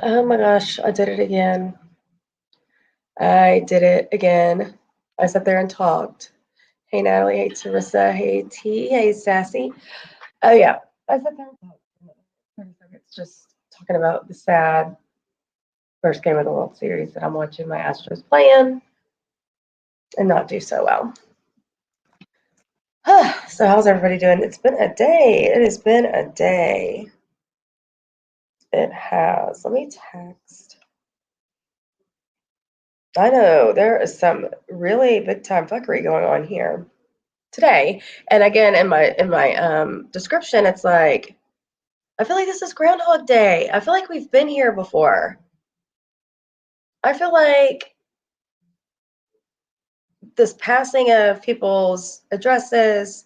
Oh my gosh, I did it again. I did it again. I sat there and talked. Hey Natalie, hey Teresa, hey T, hey Sassy. Oh yeah, I sat there and talked for 30 seconds just talking about the sad first game of the World Series that I'm watching my Astros play in and not do so well. So how's everybody doing? It's been a day. It has been a day. It has. Let me text. I know there is some really big time fuckery going on here today. And again, in my description, it's like I feel like this is Groundhog Day. I feel like we've been here before. I feel like this passing of people's addresses,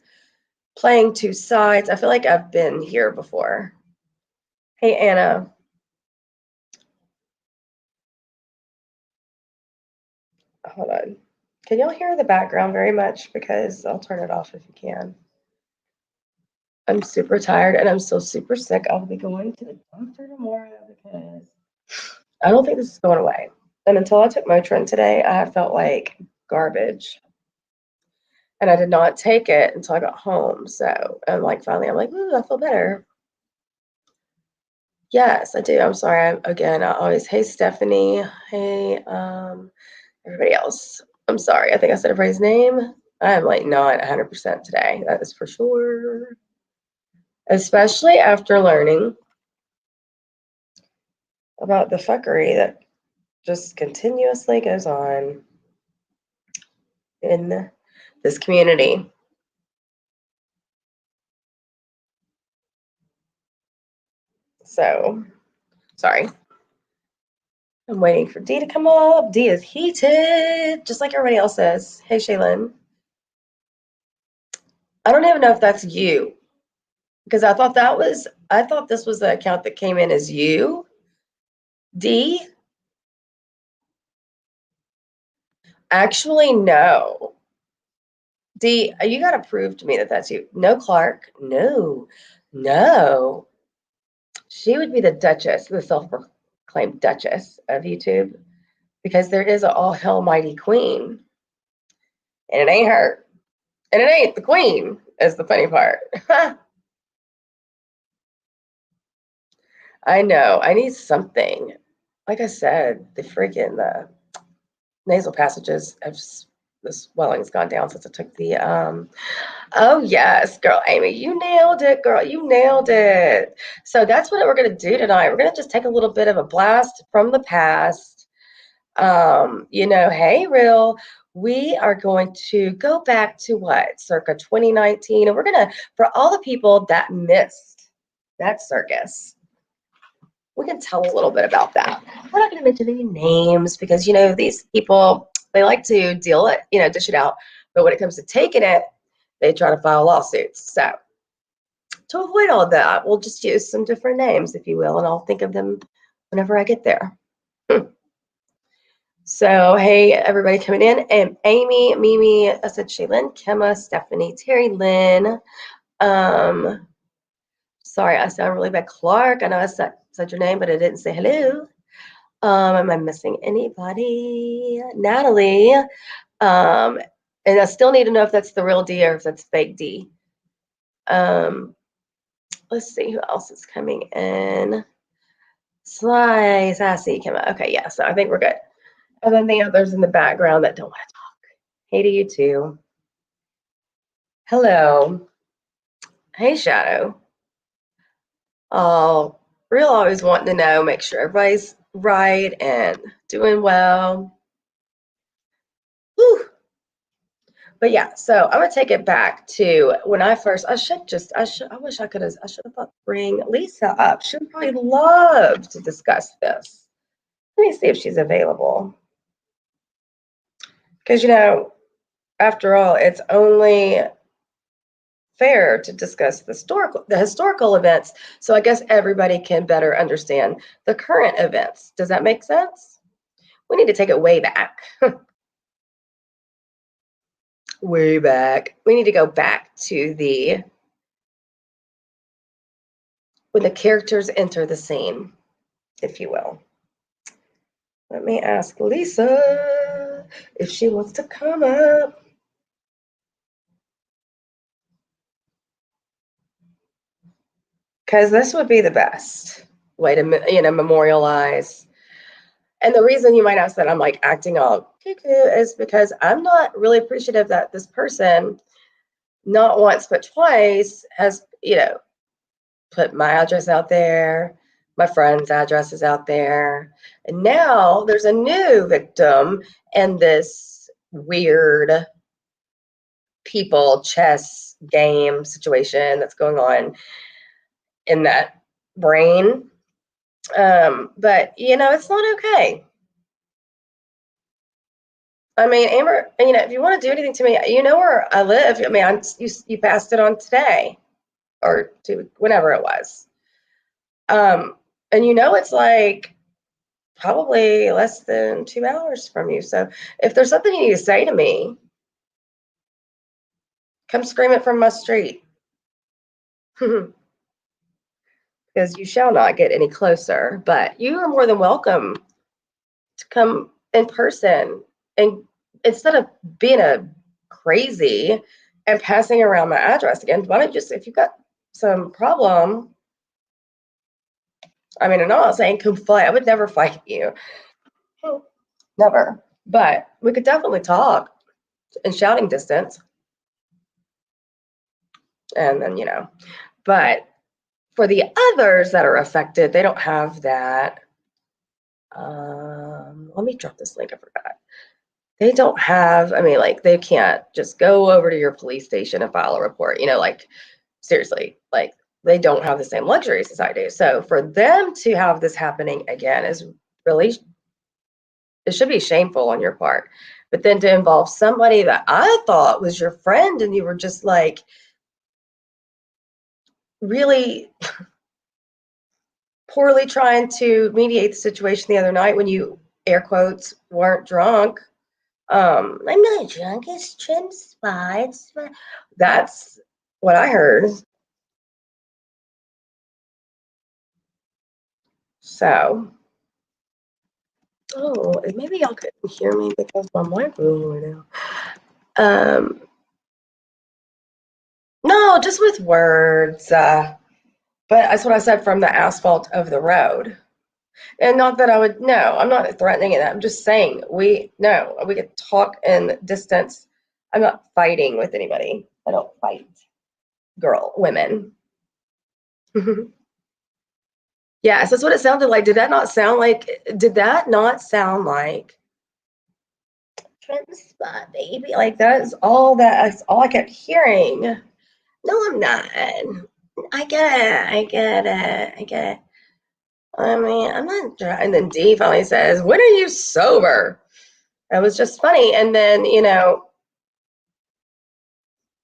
playing two sides. I feel like I've been here before. Hey Anna, hold on. Can y'all hear the background very much? Because I'll turn it off if you can. I'm super tired and I'm still super sick. I'll be going to the doctor tomorrow because I don't think this is going away. And until I took Motrin today, I felt like garbage. And I did not take it until I got home. So I'm like, finally, I'm like, ooh, I feel better. Yes, I do. I'm sorry. I always, hey, Stephanie. Hey, everybody else. I'm sorry. I think I said everybody's name. I am like not 100% today. That is for sure. Especially after learning about the fuckery that just continuously goes on in this community. So, sorry. I'm waiting for D to come up. D is heated, just like everybody else says. Hey, Shaylin. I don't even know if that's you because I thought this was the account that came in as you. D? Actually, no. D, you got to prove to me that that's you. No, Clark. No. No. She would be the Duchess, the self-proclaimed Duchess of YouTube, because there is an all hell mighty queen, and it ain't her, and it ain't the queen. Is the funny part. I know. I need something. Like I said, the nasal passages have the swelling's gone down since I took the oh yes, girl Amy, you nailed it, girl. You nailed it. So that's what we're gonna do tonight. We're gonna just take a little bit of a blast from the past. Hey real, we are going to go back to what, circa 2019, and we're gonna, for all the people that missed that circus, we can tell a little bit about that. We're not going to mention any names because, these people, they like to deal it, dish it out. But when it comes to taking it, they try to file lawsuits. So to avoid all that, we'll just use some different names, if you will, and I'll think of them whenever I get there. So, hey, everybody coming in. And Amy, Mimi, I said Shaylin, Kemma, Stephanie, Terry Lynn. Sorry, I sound really bad. Clark, I know I said your name, but I didn't say hello. Am I missing anybody? Natalie. And I still need to know if that's the real D or if that's fake D. Let's see who else is coming in. Sly, Sassy, came out. Okay, yeah, so I think we're good. And then the others in the background that don't want to talk. Hey to you too. Hello. Hey, Shadow. Oh, real always wanting to know, make sure everybody's right and doing well. Whew. But yeah, so I'm gonna take it back to when I first. I wish I could have. I should have thought bring Lisa up. She would probably love to discuss this. Let me see if she's available. Because after all, it's only fair to discuss the historical events. So I guess everybody can better understand the current events. Does that make sense? We need to take it way back. Way back. We need to go back to when the characters enter the scene. if you will. Let me ask Lisa if she wants to come up. Because this would be the best way to, memorialize. And the reason you might ask that I'm like acting all cuckoo is because I'm not really appreciative that this person, not once but twice, has, put my address out there, my friend's address is out there. And now there's a new victim in this weird people chess game situation that's going on in that brain. But it's not okay. I mean, Amber, if you want to do anything to me, you know where I live. I mean, you passed it on today or whenever it was. And it's like probably less than 2 hours from you. So if there's something you need to say to me, come scream it from my street. Because you shall not get any closer, but you are more than welcome to come in person. And instead of being a crazy and passing around my address again, why don't you if you've got some problem, I mean, I'm not saying come fight. I would never fight you. Never. But we could definitely talk in shouting distance. And then, but for the others that are affected, they don't have that. Let me drop this link. I forgot. They don't have, I mean, like, they can't just go over to your police station and file a report, like, seriously, like, they don't have the same luxuries as I do. So for them to have this happening again is really, it should be shameful on your part. But then to involve somebody that I thought was your friend and you were just like really poorly trying to mediate the situation the other night when you, air quotes, weren't drunk. I'm not drunk, it's trim spots. That's what I heard. So, maybe y'all couldn't hear me because my microphone went out. No, just with words. But that's what I said, from the asphalt of the road. And not that I would, no, I'm not threatening it. I'm just saying we could talk in distance. I'm not fighting with anybody. I don't fight women. Yes, that's what it sounded like. Did that not sound like Trent spot, baby? Like that's all I kept hearing. No, I'm not. I get it. I mean, I'm not drunk. And then Dee finally says, "When are you sober?" That was just funny. And then,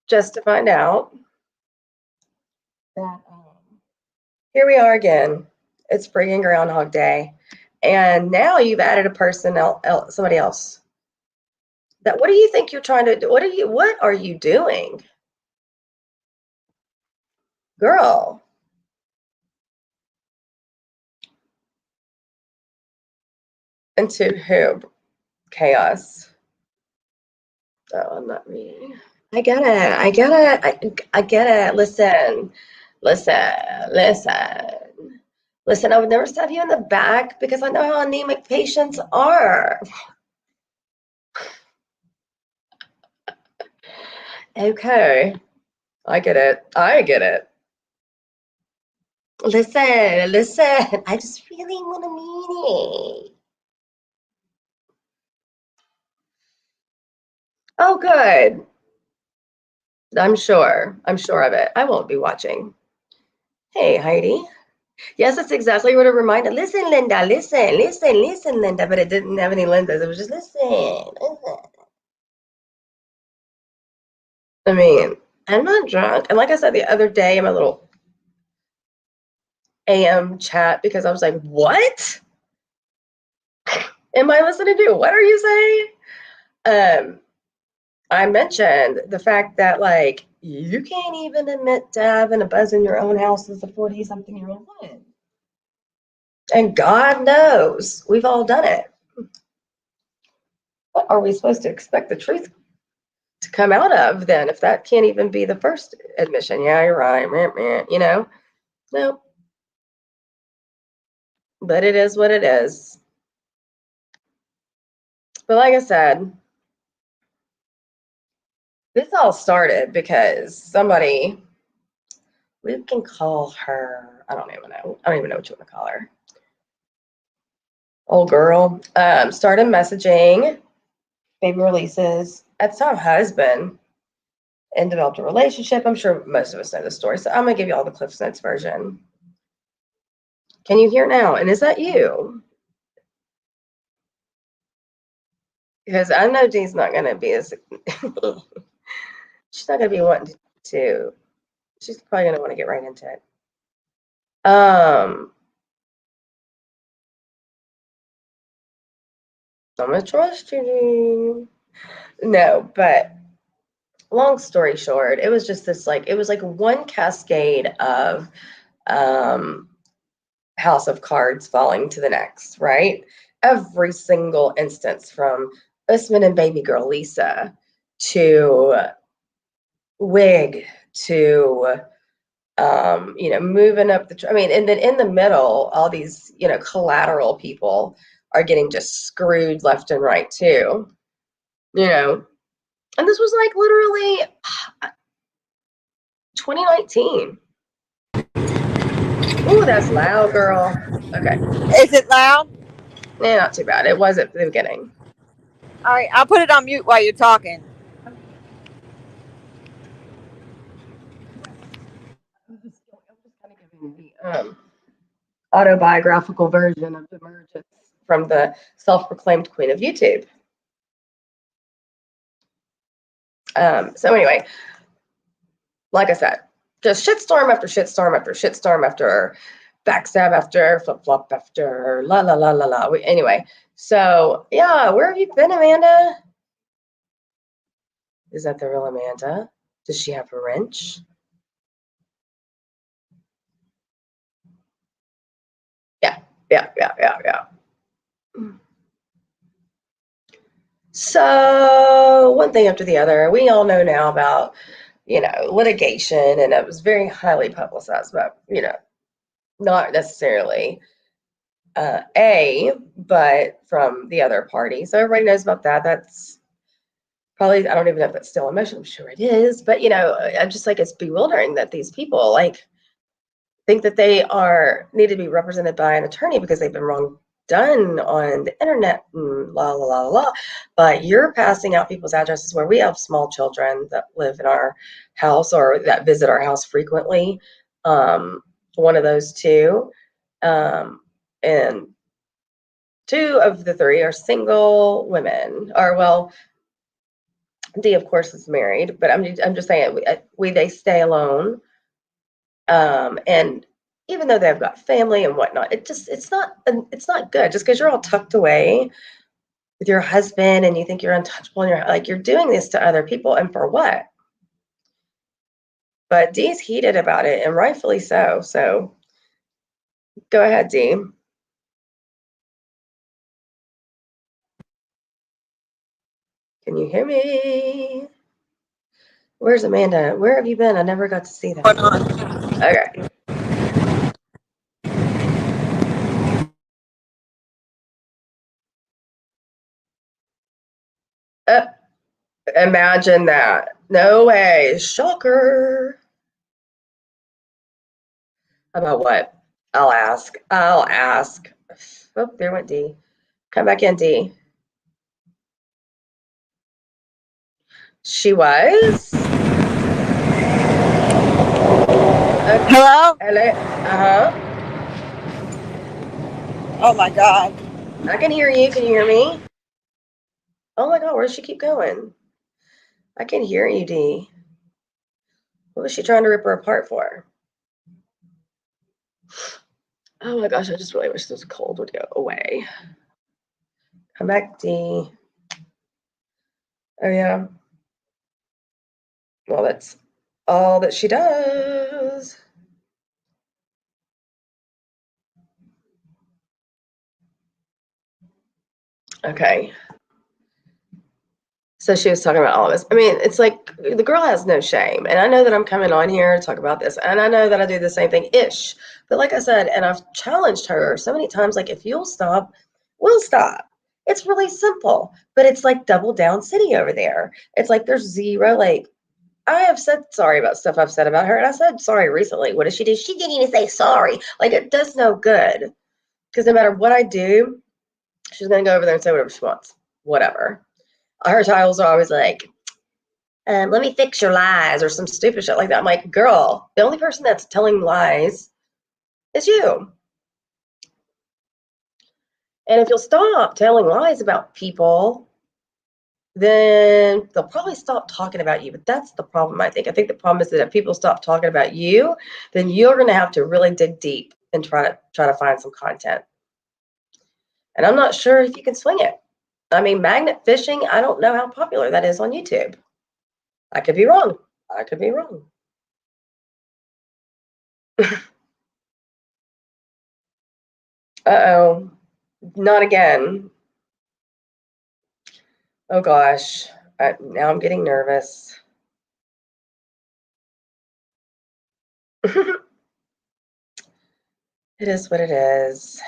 just to find out that here we are again. It's freaking Groundhog Day. And now you've added a person, somebody else. What do you think you're trying to do? What are you doing? Girl. Into who? Chaos. Oh, I'm not reading. I get it. I get it. Listen. Listen, I would never stab you in the back because I know how anemic patients are. Okay. I get it. Listen. I just really want to meet it. Oh, good. I'm sure of it. I won't be watching. Hey, Heidi. Yes, that's exactly what it reminded. Listen, Linda, listen, Linda. But it didn't have any Lindas. It was just listen. I mean, I'm not drunk. And like I said the other day in my little AM chat, because I was like, what am I listening to? What are you saying? I mentioned the fact that, like, you can't even admit to having a buzz in your own house as a 40-something-year-old woman. And God knows we've all done it. What are we supposed to expect the truth to come out of then if that can't even be the first admission? Yeah, you're right. You know? No. But it is what it is. But like I said, this all started because somebody, we can call her, I don't even know. I don't even know what you want to call her. Old girl, started messaging baby releases at some husband and developed a relationship. I'm sure most of us know the story, so I'm gonna give you all the Cliff Notes version. Can you hear now? And is that you? Because I know Dee's not gonna be as she's not gonna be wanting to. She's probably gonna want to get right into it. I'm gonna trust you. No, but long story short, it was just this like it was like one cascade of house of cards falling to the next, right? Every single instance from Usman and baby girl Lisa to Wig to moving up the I mean, and then in the middle, all these, collateral people are getting just screwed left and right too. You know, and this was like literally 2019. Ooh, that's loud, girl. Okay. Is it loud? Yeah, not too bad. It was at the beginning. All right, I'll put it on mute while you're talking. I'm just kind of giving the autobiographical version of emergence from the self-proclaimed queen of YouTube. So anyway, like I said, just shitstorm after shitstorm after shitstorm after backstab after flip flop after la la la la la. Anyway, so yeah, where have you been, Amanda? Is that the real Amanda? Does she have a wrench? Yeah. So one thing after the other, we all know now about, litigation, and it was very highly publicized, but, not necessarily but from the other party. So everybody knows about that. That's probably, I don't even know if that's still in motion. I'm sure it is, but, I'm just like, it's bewildering that these people like think that they need to be represented by an attorney because they've been wrong done on the internet and la la la la. But you're passing out people's addresses where we have small children that live in our house or that visit our house frequently. One of those two, and two of the three are single women. Or well, Dee of course is married, but I'm just saying they stay alone. And even though they've got family and whatnot, it's not good. Just because you're all tucked away with your husband and you think you're untouchable and you're doing this to other people, and for what? But Dee's heated about it, and rightfully so. So go ahead, Dee. Can you hear me? Where's Amanda? Where have you been? I never got to see that. Hold on. Okay. Imagine that. No way. Shocker. How about what? I'll ask. Oh, there went D. Come back in, D. She was? Hello? Hello? Uh-huh. Oh my God. I can hear you. Can you hear me? Oh my God, where does she keep going? I can hear you, D. What was she trying to rip her apart for? Oh my gosh, I just really wish this cold would go away. Come back, D. Oh yeah. Well, that's all that she does. Okay. So she was talking about all of this. I mean, it's like the girl has no shame. And I know that I'm coming on here to talk about this. And I know that I do the same thing-ish. But like I said, and I've challenged her so many times, like, if you'll stop, we'll stop. It's really simple. But it's like double down city over there. It's like there's zero, like, I have said sorry about stuff I've said about her. And I said sorry recently. What did she do? She didn't even say sorry. Like, it does no good. Because no matter what I do, she's going to go over there and say whatever she wants. Whatever. Her titles are always like, let me fix your lies or some stupid shit like that. I'm like, girl, the only person that's telling lies is you. And if you'll stop telling lies about people, then they'll probably stop talking about you. But that's the problem, I think. I think the problem is that if people stop talking about you, then you're going to have to really dig deep and try to find some content. And I'm not sure if you can swing it. I mean, magnet fishing, I don't know how popular that is on YouTube. I could be wrong. I could be wrong. Uh-oh. Not again. Oh gosh. Now I'm getting nervous. It is what it is.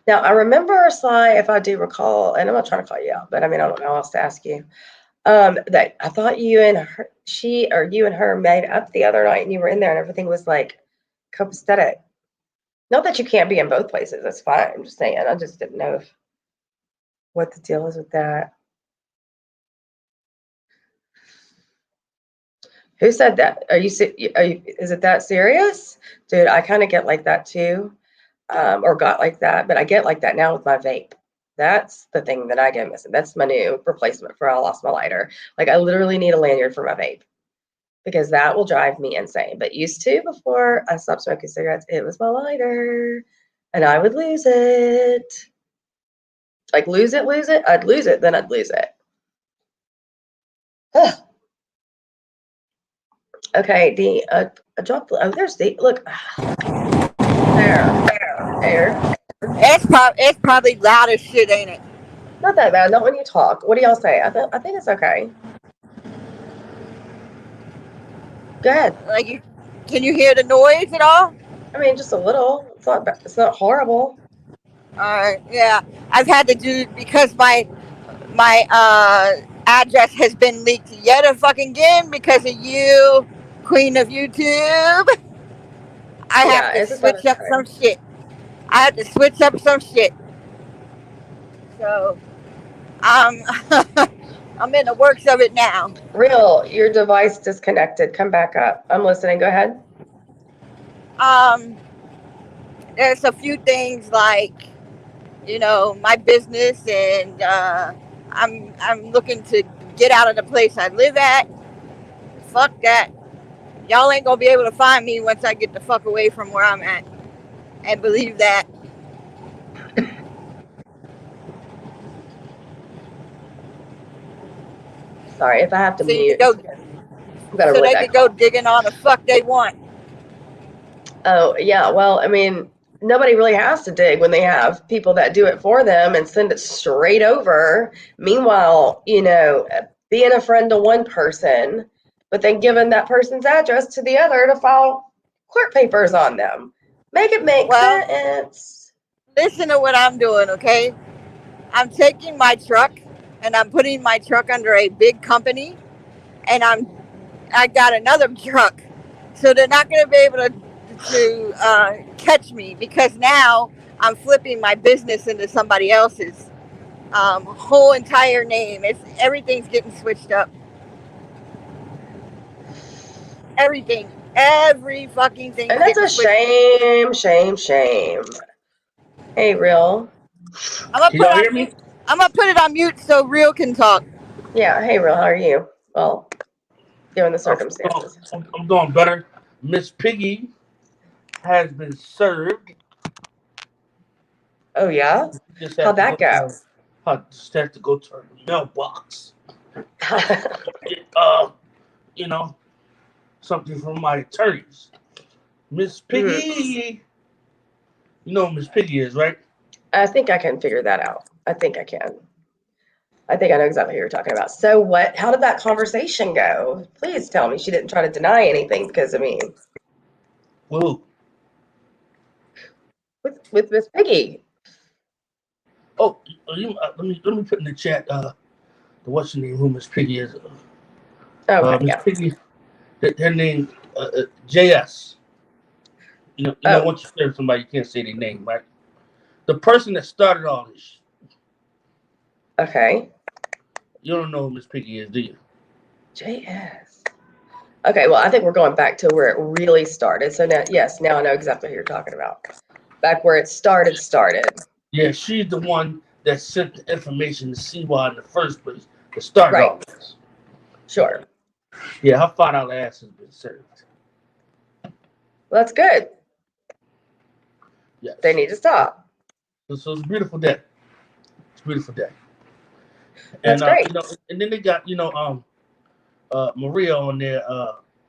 Now, I remember, Sly, if I do recall, and I'm not trying to call you out, but I mean, I don't know how else to ask you, that I thought you and her, you and her made up the other night and you were in there and everything was like copacetic. Not that you can't be in both places. That's fine. I'm just saying. I just didn't know what the deal is with that. Who said that? Is it that serious? Dude, I kind of get like that too. Or got like that, but I get like that now with my vape. That's the thing that I get missing. That's my new replacement for I lost my lighter. Like, I literally need a lanyard for my vape because that will drive me insane. But used to, before I stopped smoking cigarettes, it was my lighter and I would lose it. Like, lose it. I'd lose it, then I'd lose it. Okay, I dropped. Oh, there's the look. There. It's probably loud as shit, ain't it? Not that bad. Not when you talk. What do y'all say? I think it's okay. Go ahead. Like, can you hear the noise at all? I mean, just a little. It's not. It's not horrible. Yeah, I've had to do because my address has been leaked yet a fucking again because of you, Queen of YouTube. I have Yeah, to it's about switch up time. some shit. I have to switch up some shit. So I'm I'm in the works of it now. Real, your device disconnected. Come back up. I'm listening. Go ahead. Um, there's a few things like my business, and I'm looking to get out of the place I live at. Fuck that. Y'all ain't gonna be able to find me once I get the fuck away from where I'm at. And believe that. Sorry if I have to So you can mute. go I've got a so really they bad could go cough. digging all the fuck they want. Oh yeah. Well, I mean, nobody really has to dig when they have people that do it for them and send it straight over. Meanwhile, being a friend to one person, but then giving that person's address to the other to file court papers on them. Make it make Well, sense. listen to what I'm doing, okay? I'm taking my truck and I'm putting my truck under a big company, and I got another truck, so they're not going to be able to catch me because now I'm flipping my business into somebody else's whole entire name. Everything's getting switched up. Every fucking thing's And that's getting a switched. shame. Hey, Real. I'm gonna Can put y'all it hear on me? mute. I'm gonna put it on mute so Real can talk. Yeah, hey, Real, how are you? Well, given the circumstances. I'm doing better. Miss Piggy has been served. Oh, yeah? Just How'd had to go that to go? her. Just had to go to her mailbox. Oh, Get, something from my attorneys. Miss Piggy, you know who Miss Piggy is, right? I think I can figure that out. I think I can. I think I know exactly who you're talking about. So what, how did that conversation go? Please tell me she didn't try to deny anything, because I mean, Whoa. with Miss Piggy. Oh, let me put in the chat. What's your name? Who Miss Piggy is? Okay, Miss yeah. Piggy. Her name JS. You know, Oh, once you say somebody, you can't say their name, right? The person that started all this. okay. You don't know who Miss Piggy is, do you? JS. Okay, well, I think we're going back to where it really started. So now, yes, now I know exactly who you're talking about. Back where it started. Yeah, she's the one that sent the information to CY in the first place that started Right. all this. Sure. Yeah, her $5 ass has been served. Well, that's good. Yes. They need to stop. So it's a beautiful day. It's a beautiful day. That's And great. you know, and then they got Maria on there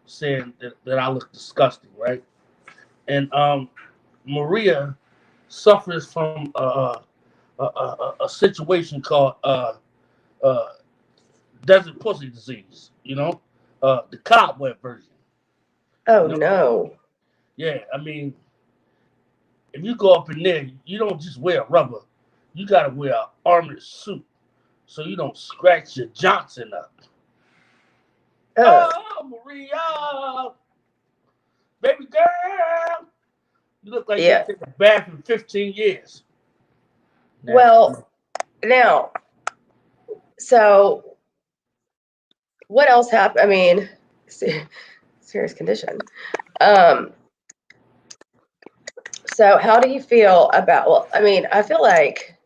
saying that I look disgusting, right? And Maria suffers from a situation called desert pussy disease. You know, the cobweb version. Oh, You know, no. yeah. I mean, if you go up in there, you don't just wear rubber. You gotta wear an armored suit so you don't scratch your Johnson up. Oh, Oh, Maria, baby girl, you look like you yeah. take a bath in 15 years. Well, now, so what else happened? I mean, serious condition. Um, so how do you feel about, well, I mean, I feel like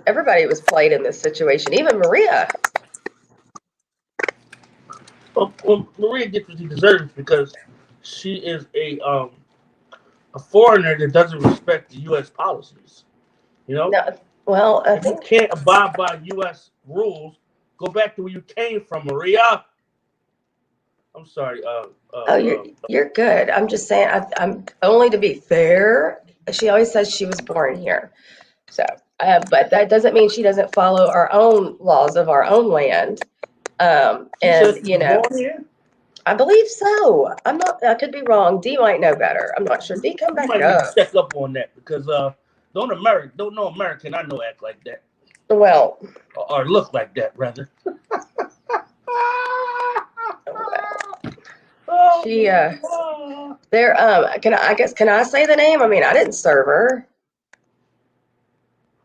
everybody was played in this situation, even Maria. well, Maria gets what she deserves because she is a foreigner that doesn't respect the U.S. policies. You know, No, well, I if you think, can't abide by U.S. rules, go back to where you came from, Maria. I'm sorry. oh, you're good. I'm just saying, I'm only to be fair. She always says she was born here. So, but that doesn't mean she doesn't follow our own laws of our own land. She said And she was born here. I believe so. I could be wrong. D might know better. I'm not sure. D, come You back might need to up. check up on that because don't know American. I know act like that Well, or look like that rather. well, she, there, can I say the name? I mean, I didn't serve her.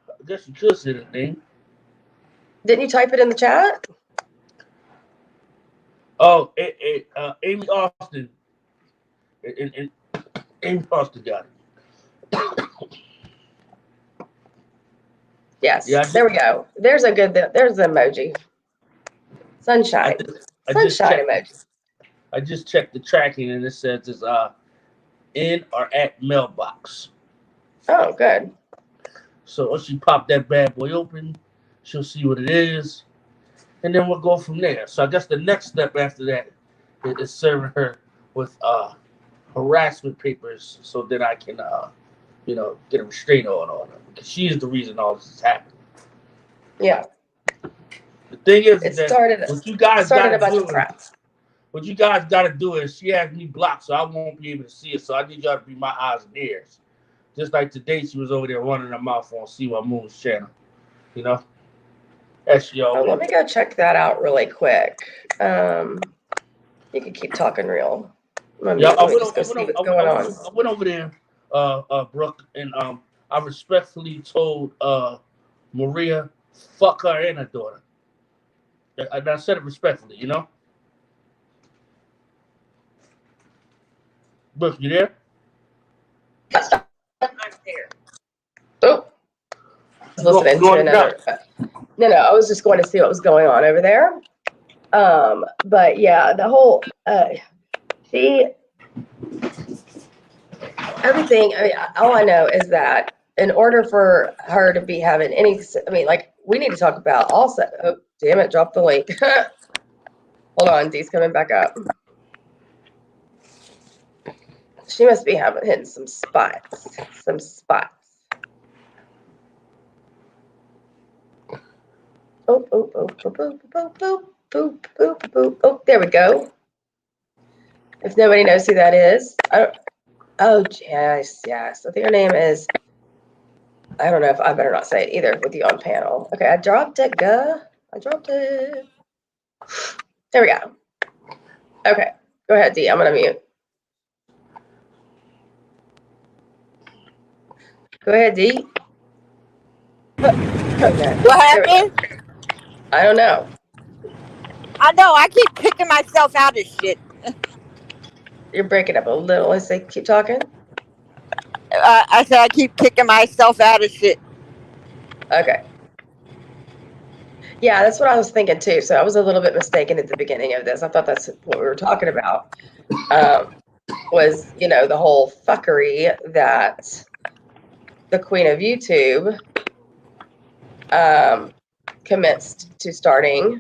I guess you could say the name. Didn't you type it in the chat? Oh, Amy Austin. And Amy Austin got it. Yes. Yeah, There we go. There's the emoji. Sunshine. I just Sunshine checked. emoji. I just checked the tracking and it says it's in or at mailbox. Oh, good. So once she pop that bad boy open, she'll see what it is, and then we'll go from there. So I guess the next step after that is serving her with harassment papers so that I can get a restraining order on her because she is the reason all this is happening. Yeah. The thing is It that started what you guys a got to bunch of do crap. what you guys got to do is she has me blocked, so I won't be able to see it. So I need y'all to be my eyes and ears. Just like today, she was over there running her mouth on CY Moon's channel. You know, as she Oh, always. let me go check that out really quick. You can keep talking real. Let me just go see what's going on. I went over there, Brooke, and I respectfully told Maria, fuck her and her daughter. And I said it respectfully, you know. Brooke, you there? I'm there. Oh, I was listening to another. No, I was just going to see what was going on over there. But yeah, the whole everything. I mean, all I know is that in order for her to be having any, I mean, like we need to talk about also. Oh, damn it! Drop the link. Hold on, Dee's coming back up. She must be hitting some spots. Some spots. Oh, oh, oh, boop, boop, boop, boop, boop, boop, boop. Oh, there we go. If nobody knows who that is. Oh, yes, yes. I think her name is, I don't know if I better not say it either with you on panel. Okay, I dropped it, I dropped it. There we go. Okay, go ahead, Dee. I'm going to mute. Go ahead, Dee. Okay. What happened? I don't know. I know. I keep kicking myself out of shit. You're breaking up a little. Let's say keep talking. I said I keep kicking myself out of shit. Okay. Yeah, that's what I was thinking too. So I was a little bit mistaken at the beginning of this. I thought that's what we were talking about. Was, you know, the whole fuckery that the queen of YouTube commenced to starting.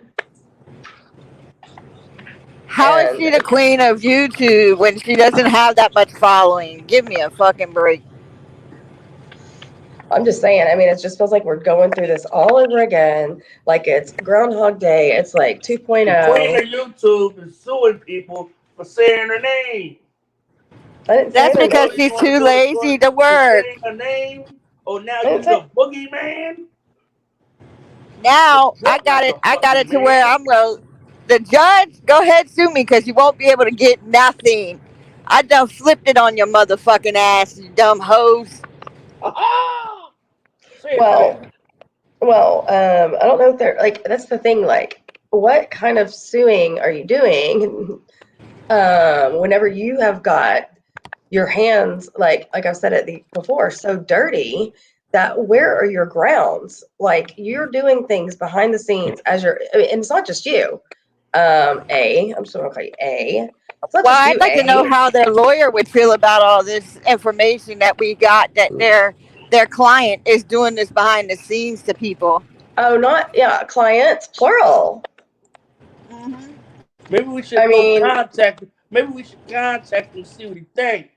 How is she the queen of YouTube when she doesn't have that much following? Give me a fucking break. I'm just saying, I mean, it just feels like we're going through this all over again. Like it's Groundhog Day. It's like 2.0. The queen of YouTube is suing people for saying her name. That's because she's too lazy to work. Saying her name, or now you're the boogeyman. Now I got it to where I'm well. The judge, go ahead sue me because you won't be able to get nothing. I done flipped it on your motherfucking ass, you dumb hoes. Well, I don't know if they're like, that's the thing, like, what kind of suing are you doing whenever you have got your hands, like I've said it before, so dirty that where are your grounds? Like, you're doing things behind the scenes as and it's not just you. I'm just gonna call you A. Well, I'd like to know how their lawyer would feel about all this information that we got that their client is doing this behind the scenes to people. Oh, clients, plural. Mm-hmm. Maybe we should contact him. Maybe we should contact him and see what he thinks.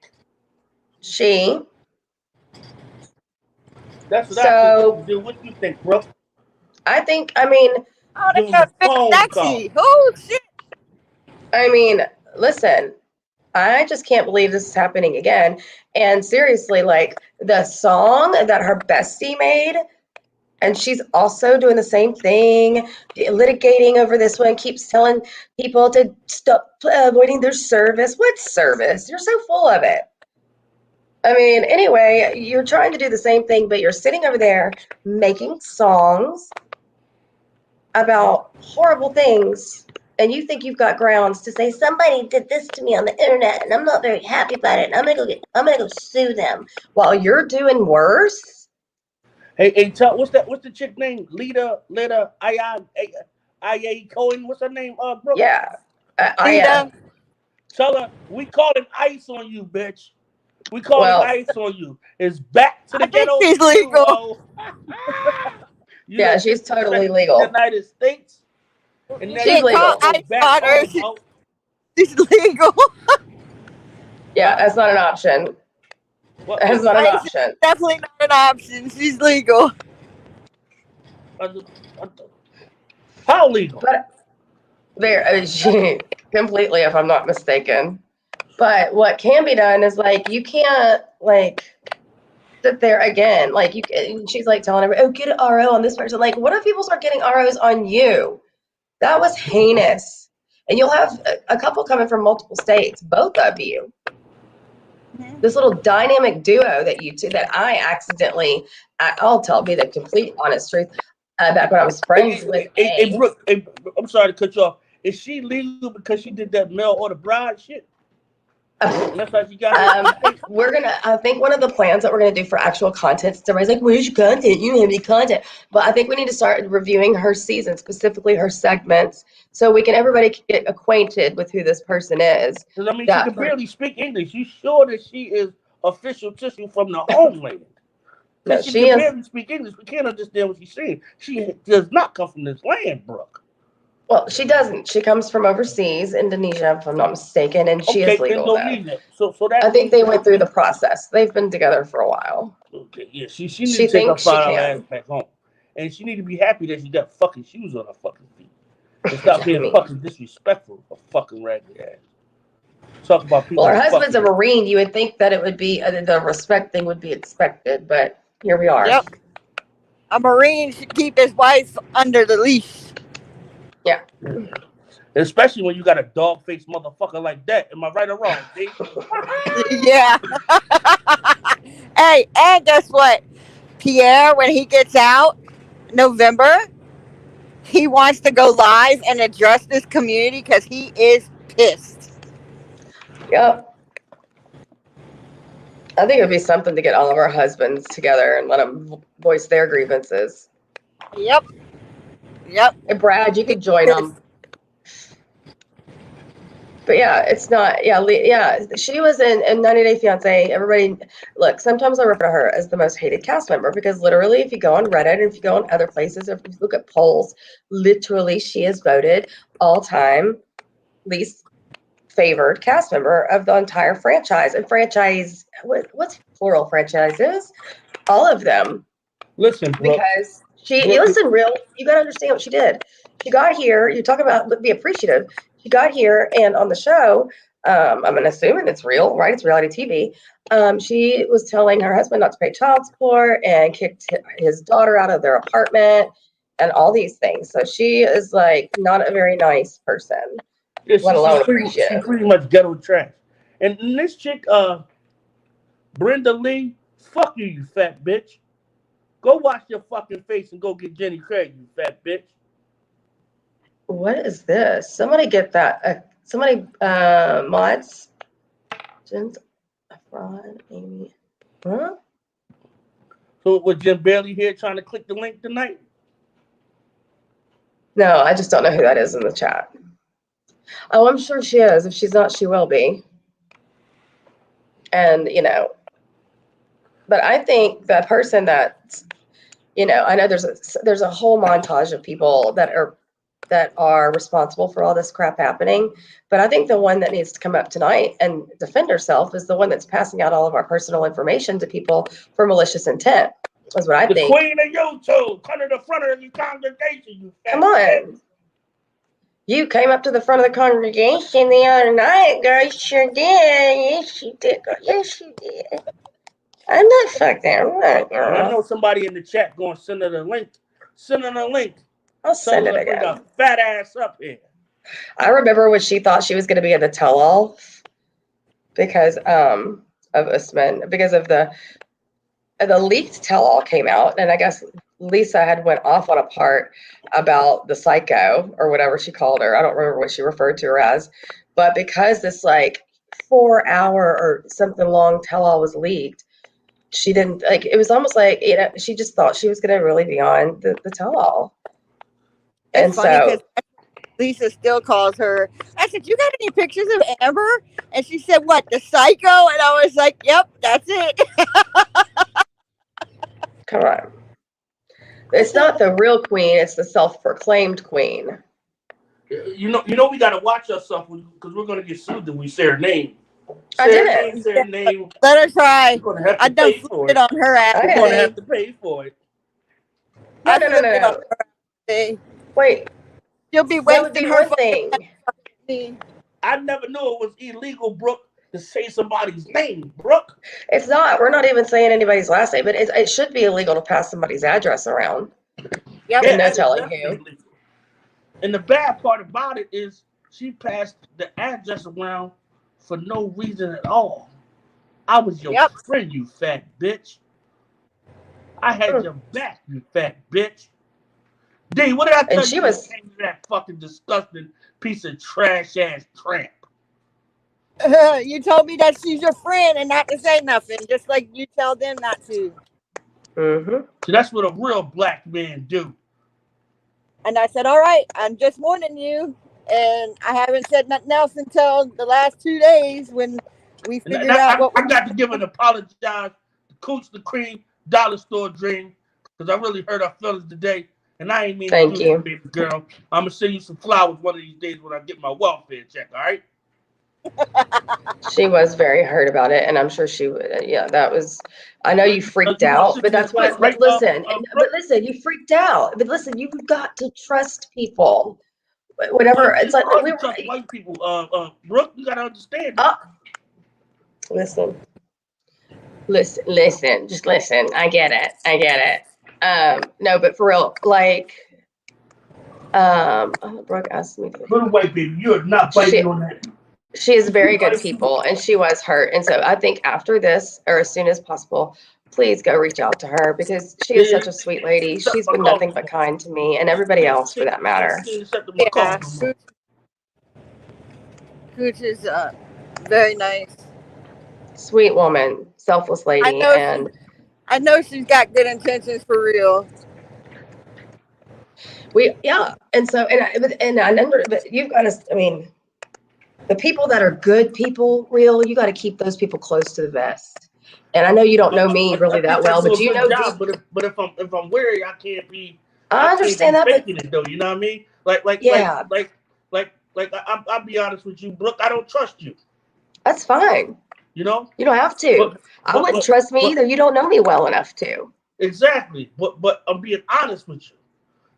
That's what I think do. What do you think, bro? I think, I mean, oh, they got big sexy. Oh shit. I mean, listen, I just can't believe this is happening again. And seriously, like the song that her bestie made, and she's also doing the same thing, litigating over this one, keeps telling people to stop avoiding their service. What service? You're so full of it. I mean, anyway, you're trying to do the same thing, but you're sitting over there making songs about horrible things, and you think you've got grounds to say somebody did this to me on the internet, and I'm not very happy about it, and I'm gonna go sue them while you're doing worse. Hey, tell what's the chick name? Lita, I.A. Cohen. What's her name? Brooke? Yeah, Lita. Tell her we calling ICE on you, bitch. We calling ICE on you. It's back to the ghetto. She's legal. Yeah, she's totally legal. United States. And she's legal. She's legal. Yeah, that's not an option. That's not an option. Definitely not an option. She's legal. How legal? But she completely, if I'm not mistaken. But what can be done is like you can't like sit there again. Like she's like telling everybody, "Oh, get an RO on this person." Like, what if people start getting ROs on you? That was heinous. And you'll have a couple coming from multiple states, both of you. Mm-hmm. This little dynamic duo that I accidentally, I'll be the complete honest truth. Back when I was friends with Hey, Brooke, I'm sorry to cut you off. Is she legal because she did that mail order bride shit? That's how she got I think one of the plans that we're gonna do for actual content, everybody's like, "Where's your content? You don't have any content." But I think we need to start reviewing her season, specifically her segments, so everybody can get acquainted with who this person is. Because I mean, she can barely speak English. You sure that she is official tissue from the homeland? No, she can barely speak English. We can't understand what she's saying. She does not come from this land, Brooke. Well, she doesn't. She comes from overseas, Indonesia, if I'm not mistaken, and she is Okay, legal though. Indonesia. So that I think means they went through the process. They've been together for a while. okay, yeah. She She need to take her thinks she father ass can. back home, and she need to be happy that she got fucking shoes on her fucking feet, and stop I being mean, fucking disrespectful. Her fucking ragged ass. Talk about people. well, her husband's a fucking. Marine. You would think that it would be the respect thing would be expected, but here we are. Yep. A Marine should keep his wife under the leash. Yeah. Especially when you got a dog faced motherfucker like that. Am I right or wrong, D? Yeah. Hey, and guess what? Pierre, when he gets out, November, he wants to go live and address this community because he is pissed. Yep. I think it would be something to get all of our husbands together and let them voice their grievances. Yep. Yep. And Brad, you He's could join them. pissed. But yeah, it's not. Yeah, yeah. She was in 90 Day Fiance. Everybody, look. Sometimes I refer to her as the most hated cast member because literally, if you go on Reddit and if you go on other places, or if you look at polls, literally, she is voted all-time least favored cast member of the entire franchise. And franchise, what's plural franchises? All of them. Listen, bro. Because listen, real. You got to understand what she did. She got here. You talk about be appreciative. She got here and on the show, I'm assuming it's real, right? It's reality TV. She was telling her husband not to pay child support and kicked his daughter out of their apartment and all these things. So she is like not a very nice person, Yeah, let alone she appreciative. pretty much ghetto trash. And this chick, Brenda Lee, fuck you, you fat bitch. Go wash your fucking face and go get Jenny Craig, you fat bitch. What is this? Somebody get that. Somebody mods. Jen's fraud, Amy. Huh? So was Jim Bailey here trying to click the link tonight? No, I just don't know who that is in the chat. Oh, I'm sure she is. If she's not, she will be. And, but I think the person that, I know there's a whole montage of people that are responsible for all this crap happening. But I think the one that needs to come up tonight and defend herself is the one that's passing out all of our personal information to people for malicious intent. Is what I The think. queen of YouTube, come to the front of the congregation, you fat Come on. bitch. You came up to the front of the congregation the other night, girl. You sure did. Yes, you did, girl. Yes, you did. I'm not fucking. I'm not, girl. And I know somebody in the chat going to send her the link. Send her the link. I'll send it Bring again. her fat ass up here. I remember when she thought she was going to be in the tell-all because of Usman, because of the leaked tell-all came out, and I guess Lisa had went off on a part about the psycho or whatever she called her. I don't remember what she referred to her as, but because this 4-hour or something long tell-all was leaked, she didn't it was almost like she just thought she was going to really be on the tell-all. It's funny because Lisa still calls her. I said, "You got any pictures of Amber?" And she said, "What, the psycho?" And I was like, "Yep, that's it." Come on. It's not the real queen, it's the self-proclaimed queen. You know, we got to watch ourselves because we're going to get sued if we say her name. I didn't. Say her name. Let her try. You're going to have I to done pay for flipped it. it on her ass. You're going to have to pay for it. No. Wait. She'll be wasting her thing. I never knew it was illegal, Brooke, to say somebody's name, Brooke. It's not. We're not even saying anybody's last name, but it should be illegal to pass somebody's address around. Yep. And no telling who. And the bad part about it is she passed the address around for no reason at all. I was your friend, you fat bitch. I had your back, you fat bitch. D, what did I tell and she you? Was that fucking disgusting piece of trash ass tramp. You told me that she's your friend and not to say nothing, just like you tell them not to. Mm-hmm. So that's what a real black man do. And I said, all right, I'm just warning you. And I haven't said nothing else until the last 2 days when we figured out what I got to give an apologize to Cooch the Cream, Dollar Store Dream, because I really hurt our feelings today. And I ain't mean to Thank do you. that, baby girl. I'm gonna send you some flowers one of these days when I get my welfare check. All right? She was very hurt about it, and I'm sure she would. Yeah, that was. I know you freaked You want to out, sit but in this that's place, what. right? But listen, Brooke? you freaked out. But listen, you've got to trust people. Well, Whatever. It's it's like hard we to were. trust white people. Brooke, you gotta understand that. Listen, listen. Just listen. I get it. No, but for real, like, Brooke asked me. Little white baby, you're not She biting on that. she is very good people, and she was hurt, and so I think after this, or as soon as possible, please go reach out to her because she is such a sweet lady. She's been nothing but kind to me and everybody else for that matter. Yeah, Cooch is very nice. Sweet woman, selfless lady, and I know she's got good intentions for real. and so and I remember, but you've got to. I mean, the people that are good people, real, you got to keep those people close to the vest. And I know you don't know me really I that think I well, do but a you good know job. deep. But if I'm wary, I can't be I understand that, but faking it though. You know what I mean? Like yeah, I'll be honest with you, Brooke. I don't trust you. that's fine. You know? You don't have to. I wouldn't trust me either. You don't know me well enough to. Exactly. But I'm being honest with you.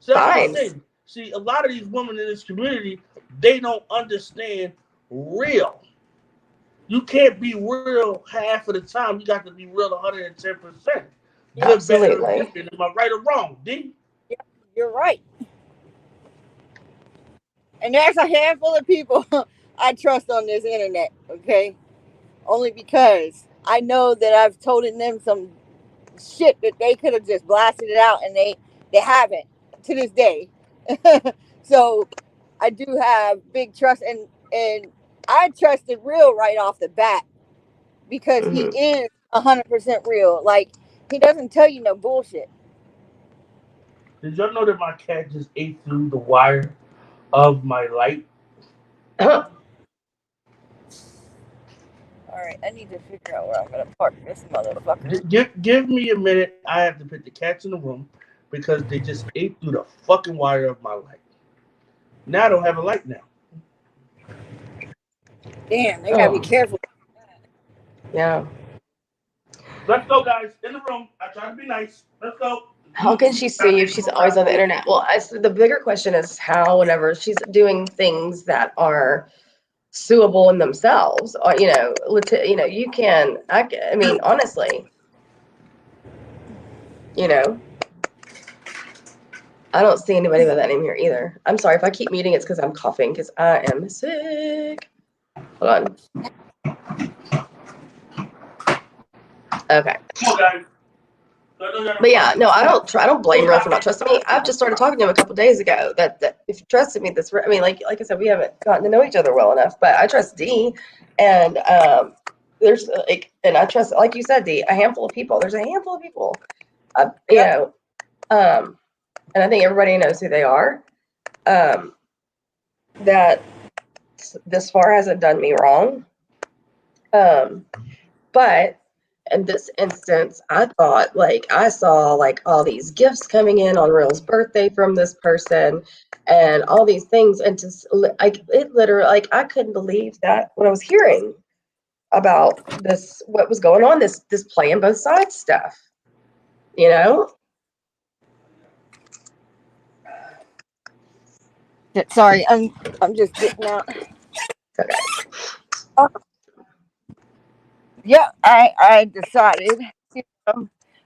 So that's what I'm Fine. saying. See, a lot of these women in this community, they don't understand real. You can't be real half of the time. You got to be real 110%. Good, better, and Absolutely. different. Am I right or wrong, D? Yeah, you're right. And there's a handful of people I trust on this internet, okay? Only because I know that I've told them some shit that they could have just blasted it out, and they haven't to this day. So I do have big trust, and I trusted real right off the bat because he is 100% real. Like, he doesn't tell you no bullshit. Did y'all know that my cat just ate through the wire of my light? Uh-huh. All right, I need to figure out where I'm gonna park this motherfucker. Give me a minute. I have to put the cats in the room because they just ate through the fucking wire of my light. Now I don't have a light now. Damn, they gotta be careful. Yeah. Let's go, guys. In the room. I try to be nice. Let's go. How can she see if she's always on the internet? Well, the bigger question is how, whenever she's doing things that are suable in themselves, or, you can, I mean, honestly, I don't see anybody by that name here either. I'm sorry if I keep muting, it's because I'm coughing because I am sick. Hold on. Okay. Come on, guys. But yeah, no, I don't blame Real for not trusting me. I've just started talking to him a couple days ago. That if you trusted me, I mean, like I said, we haven't gotten to know each other well enough. But I trust D, and there's and I trust, like you said, D, a handful of people. There's a handful of people, and I think everybody knows who they are. That this far hasn't done me wrong. But in this instance, I thought, like, I saw like all these gifts coming in on Real's birthday from this person and all these things. And just like, it literally, like, I couldn't believe that when I was hearing about this, what was going on, this playing both sides stuff, you know? Sorry, I'm just getting out. Okay. Yeah, I decided,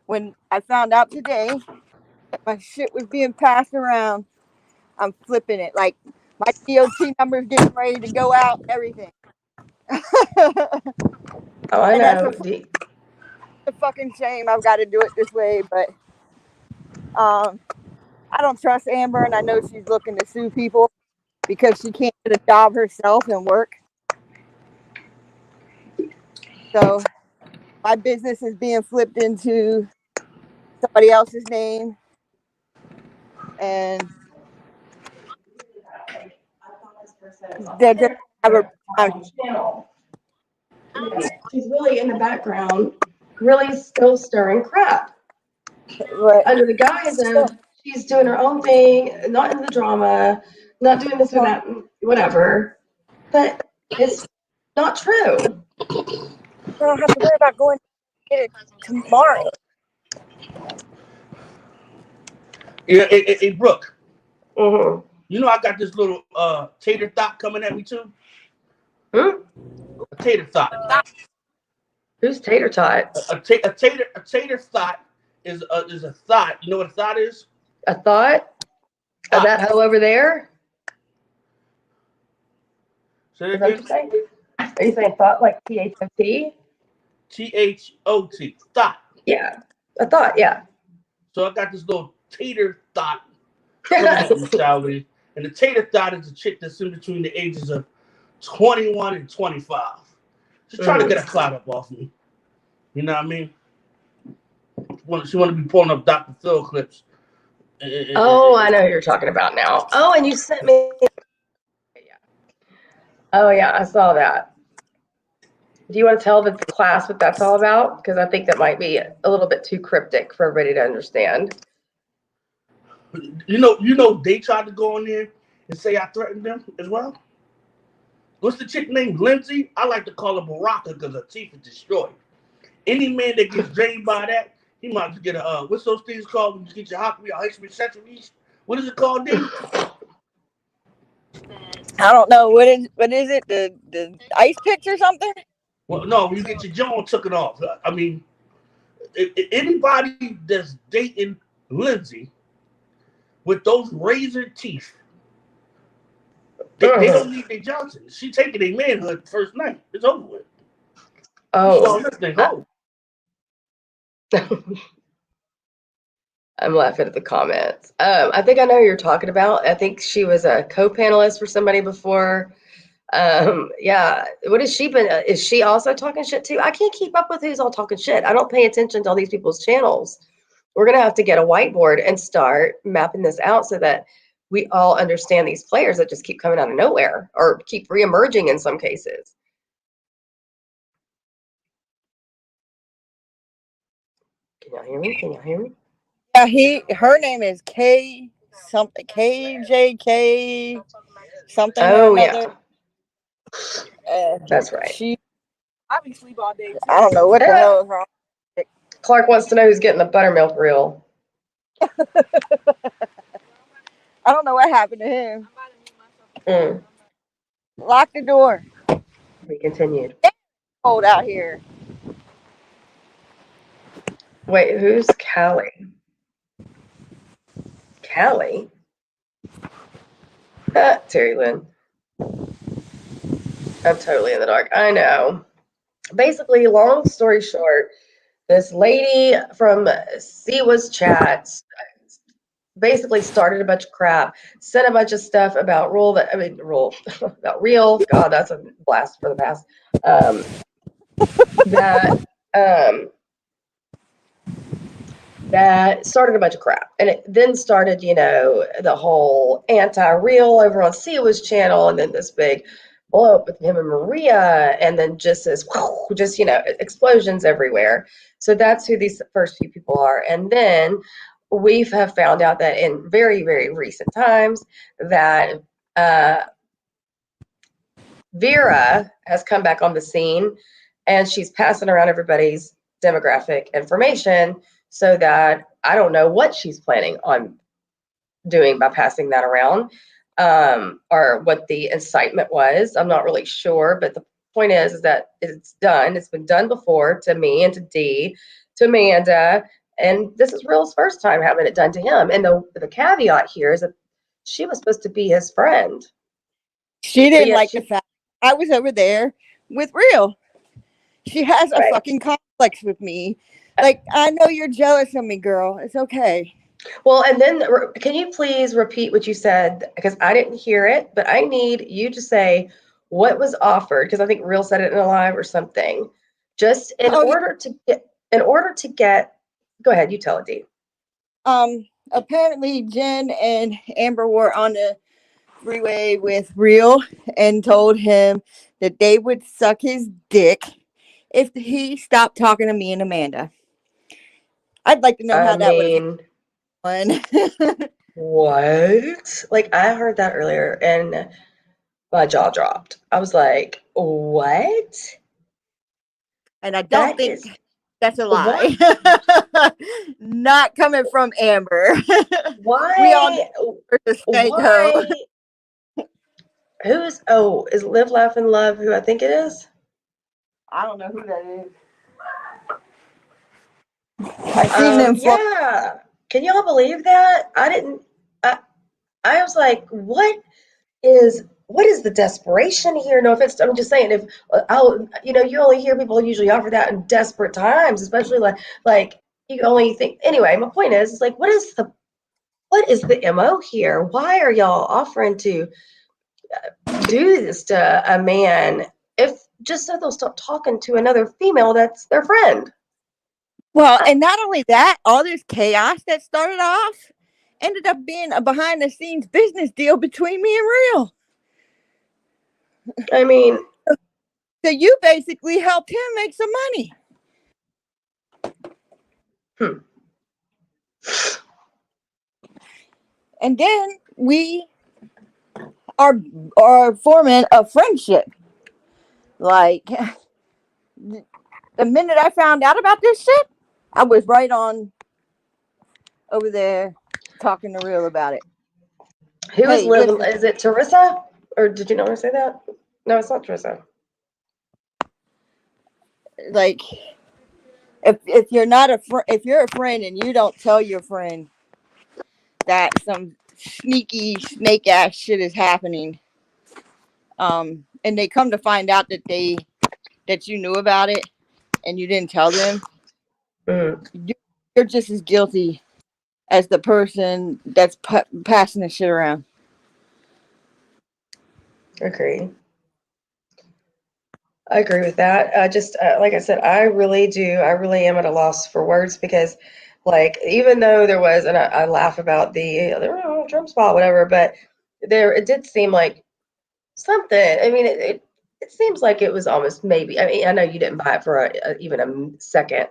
when I found out today that my shit was being passed around, I'm flipping it. Like, my DOT number is getting ready to go out, everything. Oh, I And that's know. a fucking shame I've got to do it this way, but I don't trust Amber, and I know she's looking to sue people because she can't get a job herself and work. So my business is being flipped into somebody else's name, and they're just have a Channel. She's really in the background, really still stirring crap. right. Under the guise of she's doing her own thing, not in the drama, not doing this or that, whatever. But it's not true. I don't have to worry about going to get it tomorrow. Yeah, hey, Brooke. Mm-hmm. You know I got this little tater thought coming at me too. Hmm? A tater thought. Who's Tater Tots? A tater thought is a thought. You know what a thought is? A thought of that hoe over there? Say Is that what you're saying? Are you saying thought like THOT? THOT. Thought. Yeah. A thought, yeah. So I got this little tater thought coming at me, Sally. And the tater thought is a chick that's in between the ages of 21 and 25. She's trying to get a clout up off me. You know what I mean? She want to be pulling up Dr. Phil clips. Oh, I know who you're talking about now. Oh, and you sent me. Oh, yeah, I saw that. Do you want to tell the class what that's all about? Because I think that might be a little bit too cryptic for everybody to understand. You know, they tried to go in there and say I threatened them as well. What's the chick named Lindsay? I like to call her Baraka because her teeth are destroyed. Any man that gets drained by that, he might just get a what's those things called when you get your accessories? What is it called, Dave? I don't know what is it? The ice picks or something? Well, no, when you get your jaw took it off. I mean, anybody that's dating Lindsay with those razor teeth, they don't need their Johnson. She taking their manhood first night. It's over with. Oh. This thing, oh. I'm laughing at the comments. I think I know who you're talking about. I think she was a co-panelist for somebody before. Yeah. What has she been? Is she also talking shit too? I can't keep up with who's all talking shit. I don't pay attention to all these people's channels. We're gonna have to get a whiteboard and start mapping this out so that we all understand these players that just keep coming out of nowhere or keep reemerging in some cases. Can y'all hear me? Can y'all hear me? Yeah, her name is K something, KJK something or another. Yeah. That's right. She obviously sleep all day. I don't know what the hell is wrong. Clark wants to know who's getting the buttermilk reel. I don't know what happened to him. Lock the door. We continued. It's cold out here. Wait, who's Callie? Callie? Terry Lynn. I'm totally in the dark. I know. Basically, long story short, this lady from Siwa's chat basically started a bunch of crap, said a bunch of stuff about about real. God, that's a blast for the past. That started a bunch of crap. And it then started, the whole anti-real over on Siwa's channel, and then this big blow up with him and Maria, and then just explosions everywhere. So that's who these first few people are. And then we have found out that in very, very recent times that Vera has come back on the scene, and she's passing around everybody's demographic information so that I don't know what she's planning on doing by passing that around, or what the incitement was. I'm not really sure, but the point is that it's done. It's been done before to me and to Dee, to Amanda, and this is Real's first time having it done to him. And the caveat here is that she was supposed to be his friend. She didn't like the fact I was over there with Real. She has a fucking complex with me. Like, I know you're jealous of me, girl. It's okay. Well, and then can you please repeat what you said? Because I didn't hear it, but I need you to say what was offered, because I think Real said it in a live or something. Just in order to get, go ahead, you tell it, Dee. Apparently Jen and Amber were on the freeway with Real and told him that they would suck his dick if he stopped talking to me and Amanda. I'd like to know how that would have. one. What? Like, I heard that earlier and my jaw dropped. I was like, what? And I don't That think is that's a why? lie. Not coming from Amber. We all know Why? where to stay, though. Why? Is Live, Laugh, and Love who I think it is? I don't know who that is. I seen them float. Yeah. Can y'all believe that? I was like, what is the desperation here? No offense, I'm just saying if you only hear people usually offer that in desperate times, especially like you only think anyway, my point is like what is the MO here? Why are y'all offering to do this to a man if just so they'll stop talking to another female that's their friend? Well, and not only that, all this chaos that started off ended up being a behind the scenes business deal between me and Real. I mean, So you basically helped him make some money. hmm. And then we are forming a friendship. Like the minute I found out about this shit, I was right on over there talking to Real about it. Who is Hey, living? listen. Is it Teresa? Or did you not want to say that? No, it's not Teresa. Like, if you're not if you're a friend and you don't tell your friend that some sneaky snake ass shit is happening, and they come to find out that you knew about it and you didn't tell them, you're just as guilty as the person that's passing the shit around. Agree. I agree with that. Just like I said, I really do. I really am at a loss for words because, like, even though there was, and I laugh about the Trump spot, whatever, but it did seem like something. I mean, it seems like it was almost maybe. I mean, I know you didn't buy it for even a second,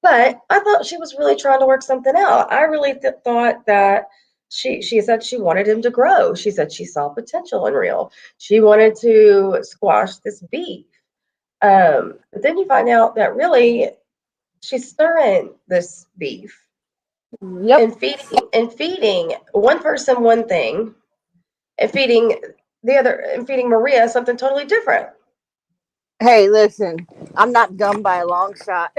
but I thought she was really trying to work something out. I really thought that she said she wanted him to grow. She said she saw potential in Real. She wanted to squash this beef. But then you find out that really she's stirring this beef Yep. and feeding one person one thing and feeding the other and feeding Maria something totally different. Hey, listen, I'm not dumb by a long shot.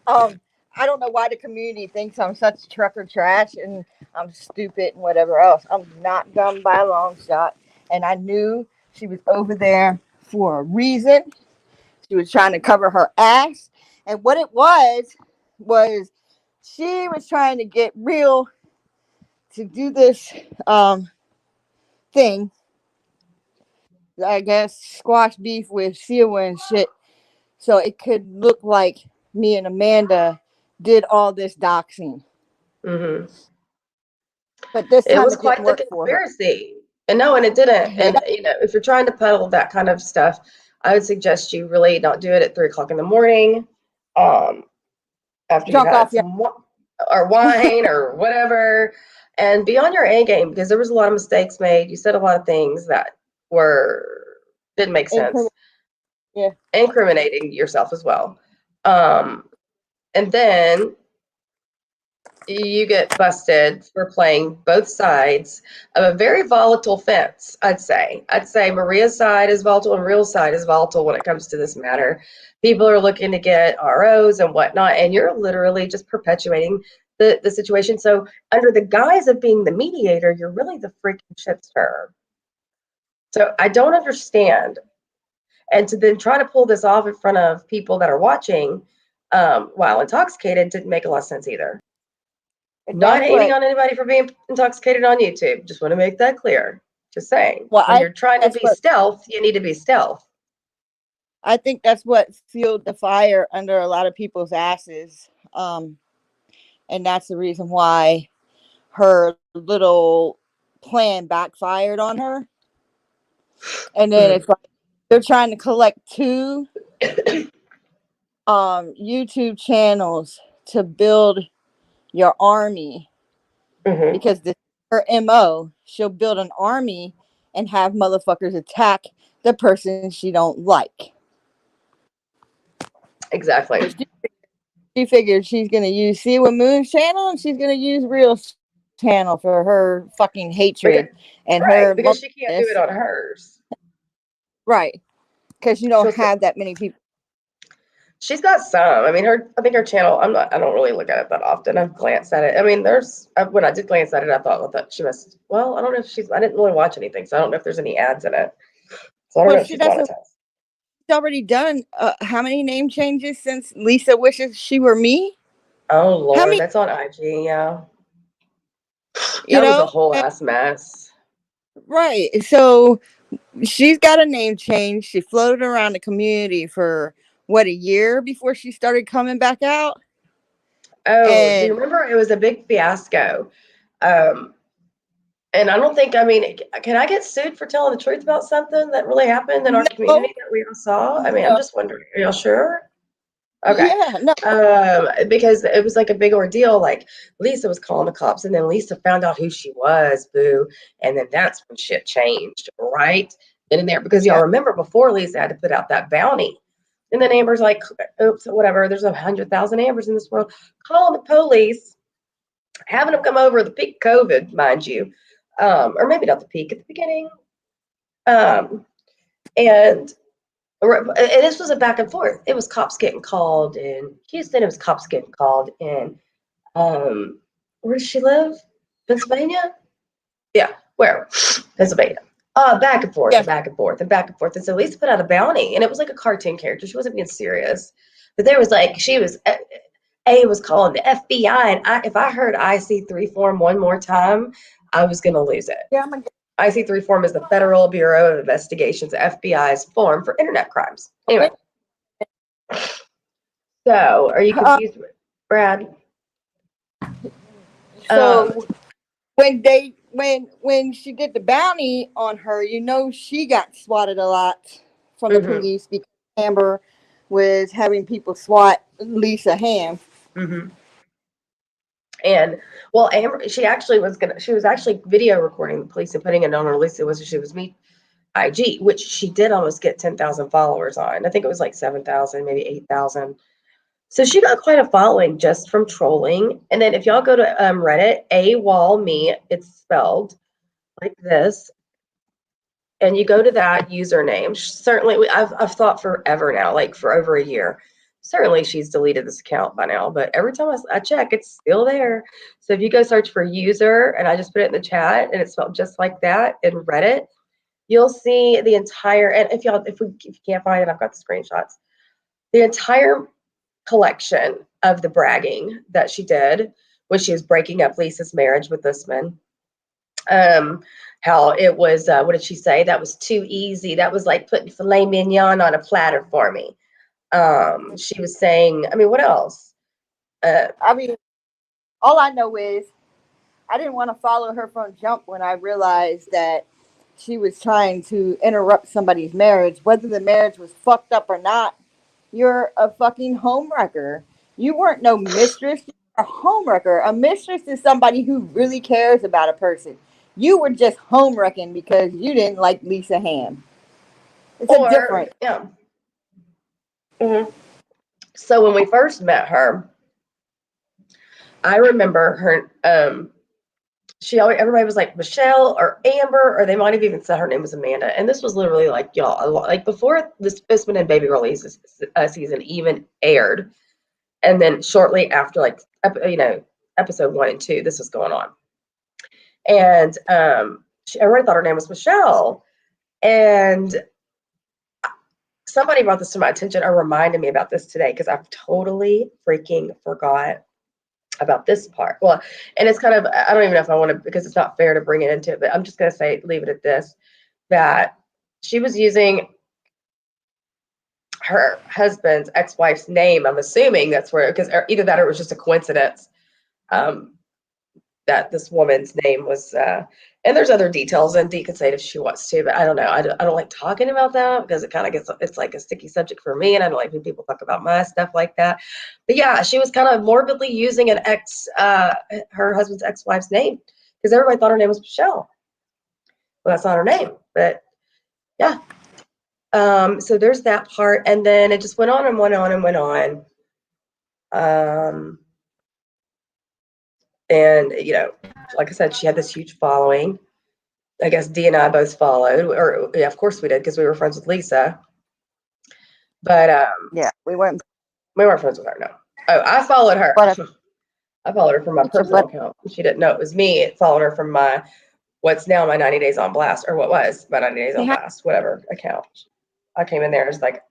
I don't know why the community thinks I'm such trucker trash and I'm stupid and whatever else. I'm not dumb by a long shot. And I knew she was over there for a reason. She was trying to cover her ass. And what it was she was trying to get Real to do this thing. I guess squash beef with Siwa and shit. So it could look like me and Amanda did all this doxing. Mm-hmm. But this It time was it didn't quite the work for her. conspiracy. And no, and it didn't. It, And if you're trying to peddle that kind of stuff, I would suggest you really not do it at 3 o'clock in the morning. After you've drunk had off, yeah. some or wine or whatever, and be on your A game because there was a lot of mistakes made. You said a lot of things that didn't make sense. Yeah. Incriminating yourself as well. And then you get busted for playing both sides of a very volatile fence, I'd say. I'd say Maria's side is volatile and Real's side is volatile when it comes to this matter. People are looking to get ROs and whatnot, and you're literally just perpetuating the situation. So under the guise of being the mediator, you're really the freaking shit stirrer. So I don't understand. And to then try to pull this off in front of people that are watching while intoxicated didn't make a lot of sense either. Not hating on anybody for being intoxicated on YouTube. Just want to make that clear. Just saying. Well, when you're trying to be stealth, you need to be stealth. I think that's what fueled the fire under a lot of people's asses. And that's the reason why her little plan backfired on her. And then it's like they're trying to collect 2 YouTube channels to build your army, Mm-hmm. because this her MO. She'll build an army and have motherfuckers attack the person she don't like. Exactly. So she figured she's gonna use See with Moon's channel, and she's gonna use Real channel for her fucking Because, hatred and right, her because she can't do it motherfuckerness. on hers. Right, because you She'll don't say, have that many people. she's got some. I mean, I think her channel, I don't really look at it that often. I've glanced at it. I mean, when I did glance at it, I thought, well, that she must, well, I don't know if I didn't really watch anything, so I don't know if there's any ads in it. So I don't Well, know if she she's doesn't. monetized. She's already done how many name changes since Lisa wishes she were me? Oh, How Lord, many? that's on IG, yeah. You That was a know, whole ass mess. right? So she's got a name change. She floated around the community for what, a year before she started coming back out. Oh, do you And remember? It was a big fiasco. Um, and I don't think, I mean, can I get sued for telling the truth about something that really happened in our no, community that we all saw? I mean, I'm no, just wondering, are y'all sure? Okay. yeah, no, Because it was like a big ordeal. Like Lisa was calling the cops, and then Lisa found out who she was, boo. And then that's when shit changed, right? Then and there, because y'all yeah, remember before Lisa had to put out that bounty. And then Amber's like, oops, whatever, there's 100,000 Ambers in this world. Calling the police, having them come over the peak of COVID, mind you. Or maybe not the peak, at the beginning. Um, and this was a back and forth. It was cops getting called in Houston. It was cops getting called in, where does she live? Pennsylvania? Yeah, where? Pennsylvania. Back and forth and yeah, back and forth and back and forth. And so Lisa put out a bounty, and it was like a cartoon character. She wasn't being serious, but there was like she was. A was calling the FBI, and if I heard IC3 form one more time, I was gonna lose it. yeah. I'm gonna IC3 form is the Federal Bureau of Investigation's FBI's form for internet crimes. Anyway, so are you get, confused, Brad? Um, so when she did the bounty on her, she got swatted a lot from the mhm, police because Amber was having people swat Lisa Ham. mhm. And well, Amber, she was actually video recording the police and putting it on her list. It was she was me IG, which she did almost get 10,000 followers on. I think it was like 7,000, maybe 8,000. So she got quite a following just from trolling. And then if y'all go to Reddit, AWOLME, it's spelled like this, and you go to that username. Certainly, I've thought forever now, like for over a year. Certainly, she's deleted this account by now, but every time I check, it's still there. So if you go search for user, and I just put it in the chat, and it's spelled just like that in Reddit, you'll see the entire. And if you can't find it, I've got the screenshots. The entire collection of the bragging that she did when she was breaking up Lisa's marriage with this man. How it was, what did she say? That was too easy. That was like putting filet mignon on a platter for me. She was saying, I mean, what else? I mean, all I know is I didn't want to follow her from jump when I realized that she was trying to interrupt somebody's marriage, whether the marriage was fucked up or not. You're a fucking homewrecker. You weren't no mistress. You're a homewrecker. A mistress is somebody who really cares about a person. You were just homewrecking because you didn't like Lisa Ham. It's a or, difference. yeah. Mhm. So when we first met her, I remember her, everybody was like Michelle or Amber, or they might have even said her name was Amanda. And this was literally like, y'all, like before this Fistman and Baby Girl season even aired. And then shortly after, like, episode 1 and 2, this was going on. And everybody thought her name was Michelle. And somebody brought this to my attention or reminded me about this today because I've totally freaking forgot about this part. Well, and it's kind of, I don't even know if I want to, because it's not fair to bring it into it, but I'm just going to leave it at this, that she was using her husband's ex-wife's name. I'm assuming that's where, because either that or it was just a coincidence that this woman's name was And there's other details, and Dee can say it if she wants to, but I don't know. I don't like talking about that because it kind of gets, it's like a sticky subject for me, and I don't like when people talk about my stuff like that. But yeah, she was kind of morbidly using her husband's ex-wife's name because everybody thought her name was Michelle. Well, that's not her name, but yeah. So there's that part, and then it just went on and went on and went on. And like I said, she had this huge following. I guess Dee and I both followed, or yeah, of course we did because we were friends with Lisa. But Yeah, we weren't friends with her. No. Oh, I followed her. I followed her from my personal account. She didn't know it was me. It followed her from my what's now my 90 Days on Blast, or what was my 90 Days on Blast, whatever account. I came in there as like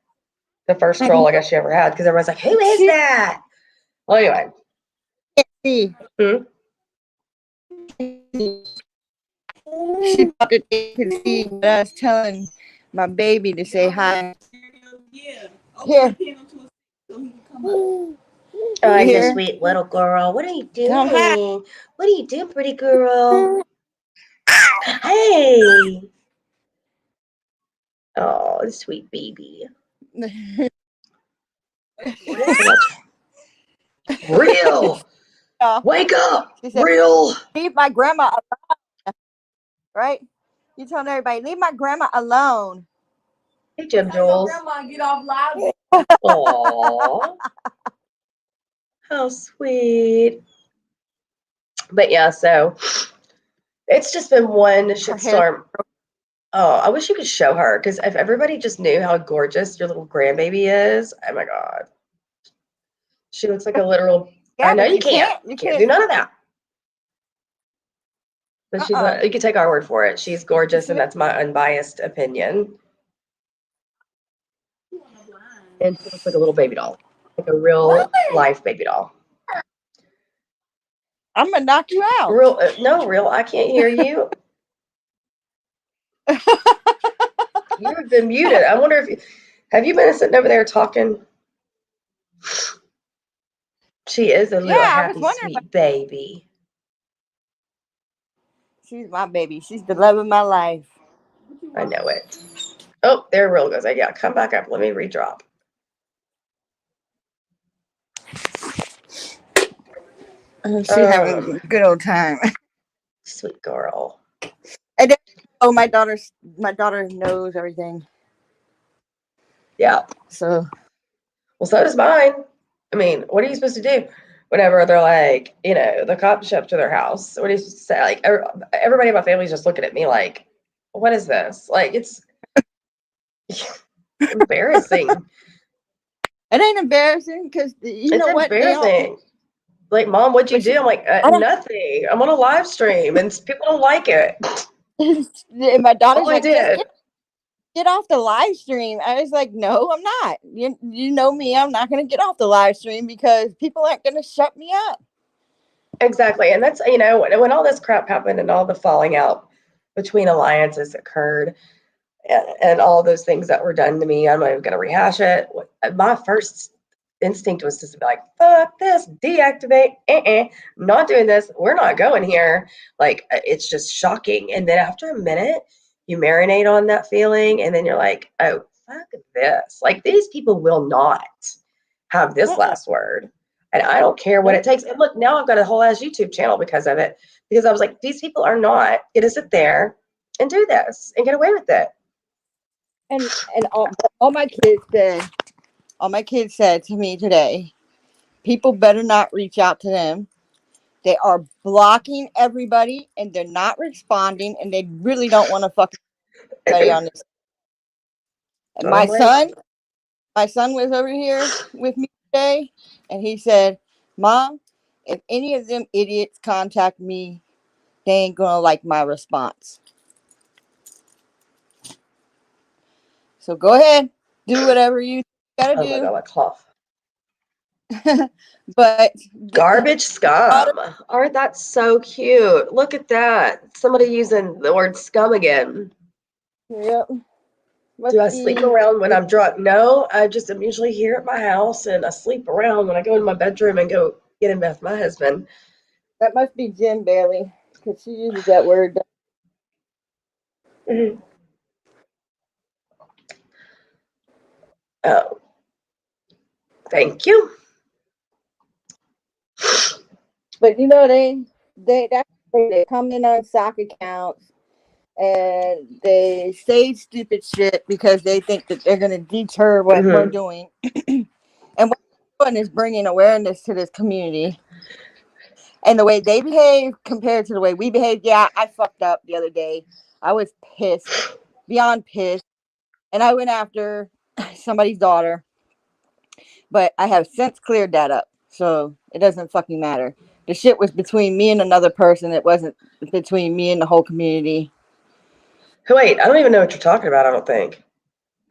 the first troll I guess she ever had because everyone's like, "Who is that?" Well, anyway. See. She could see us telling my baby to say hi. Here. Oh, you're a sweet little girl. What are you doing? What are you doing, pretty girl? Hey. Oh, sweet baby. Real. Wake up. Said, Real. Leave my grandma alone. Right? You telling everybody, leave my grandma alone. Hey, Jim Jules. Grandma, get off live. Aww. How sweet. But yeah, so it's just been one shitstorm. Oh, I wish you could show her, because if everybody just knew how gorgeous your little grandbaby is, oh my God. She looks like a literal, yeah, I know you can't. You can't do none of that. But she's you can take our word for it. She's gorgeous, and that's my unbiased opinion. And she looks like a little baby doll, like a real life baby doll. I'm gonna knock you out. Real, no, real. I can't hear you. You've been muted. I wonder if have you been sitting over there talking? She is a little happy, sweet baby. She's my baby. She's the love of my life. I know it. Oh, there Real goes. Yeah, come back up. Let me redrop. She's having a good old time. Sweet girl. And my daughter knows everything. Yeah. So. Well, so does mine. I mean, what are you supposed to do whenever they're like, the cops show up to their house? What are you supposed to say? Like, everybody in my family's just looking at me like, what is this? Like, it's embarrassing. It ain't embarrassing because you know what? It's embarrassing. Like, Mom, what'd you do? I'm like, nothing. I'm on a live stream and people don't like it. And my daughter's like, did. Get off the live stream. I was like, no, I'm not. You know me. I'm not going to get off the live stream because people aren't going to shut me up. Exactly. And that's, when all this crap happened and all the falling out between alliances occurred and all those things that were done to me, I'm not even going to rehash it. My first instinct was just to be like, fuck this, deactivate, not doing this. We're not going here. Like, it's just shocking. And then after a minute, you marinate on that feeling, and then you're like, oh, fuck this. Like, these people will not have this last word. And I don't care what it takes. And look, now I've got a whole ass YouTube channel because of it. Because I was like, these people are not going to sit there and do this and get away with it. And all my kids said to me today, people better not reach out to them. They are blocking everybody and they're not responding, and they really don't want to fucking anybody on this. And my son was over here with me today, and he said, Mom, if any of them idiots contact me, they ain't gonna like my response. So go ahead, do whatever you gotta do. Oh my God, like cough. But garbage scum. Aren't that so cute? Look at that. Somebody using the word scum again. Yep. Do I sleep around when I'm drunk? No, I'm usually here at my house, and I sleep around when I go in my bedroom and go get in bed with my husband. That must be Jen Bailey, because she uses that word. Mhm. Oh, thank you. But they come in on sock accounts and they say stupid shit because they think that they're going to deter what we're Hmm. doing. And what we're doing is bringing awareness to this community. And the way they behave compared to the way we behave, yeah, I fucked up the other day. I was pissed, beyond pissed, and I went after somebody's daughter. But I have since cleared that up, so it doesn't fucking matter. The shit was between me and another person. It wasn't between me and the whole community. Wait, I don't even know what you're talking about, I don't think.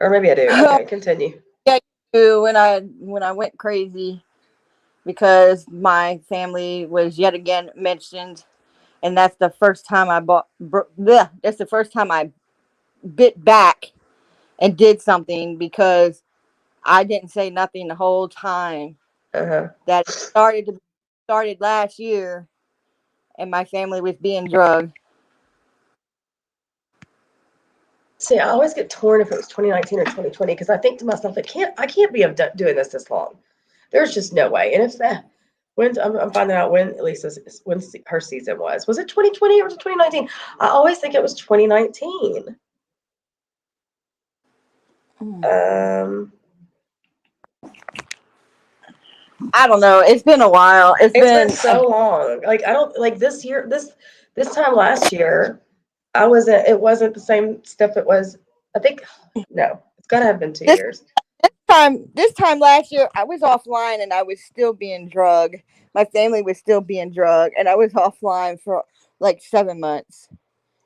Or maybe I do. Okay, continue. Yeah, when I went crazy because my family was yet again mentioned, and that's the first time that's the first time I bit back and did something because I didn't say nothing the whole time. Uh-huh. That started last year, and my family was being drugged. See, I always get torn if it was 2019 or 2020 because I think to myself, I can't be doing this long. There's just no way. And if that, when I'm finding out when when her season was. Was it 2020 or was it 2019? I always think it was 2019. Um, I don't know. It's been a while. it's been so long. Like I don't like this year. This time last year, I wasn't. It wasn't the same stuff. It was. I think. No, it's gotta have been 2 years. this time last year I was offline and I was still being drugged. My family was still being drugged and I was offline for like 7 months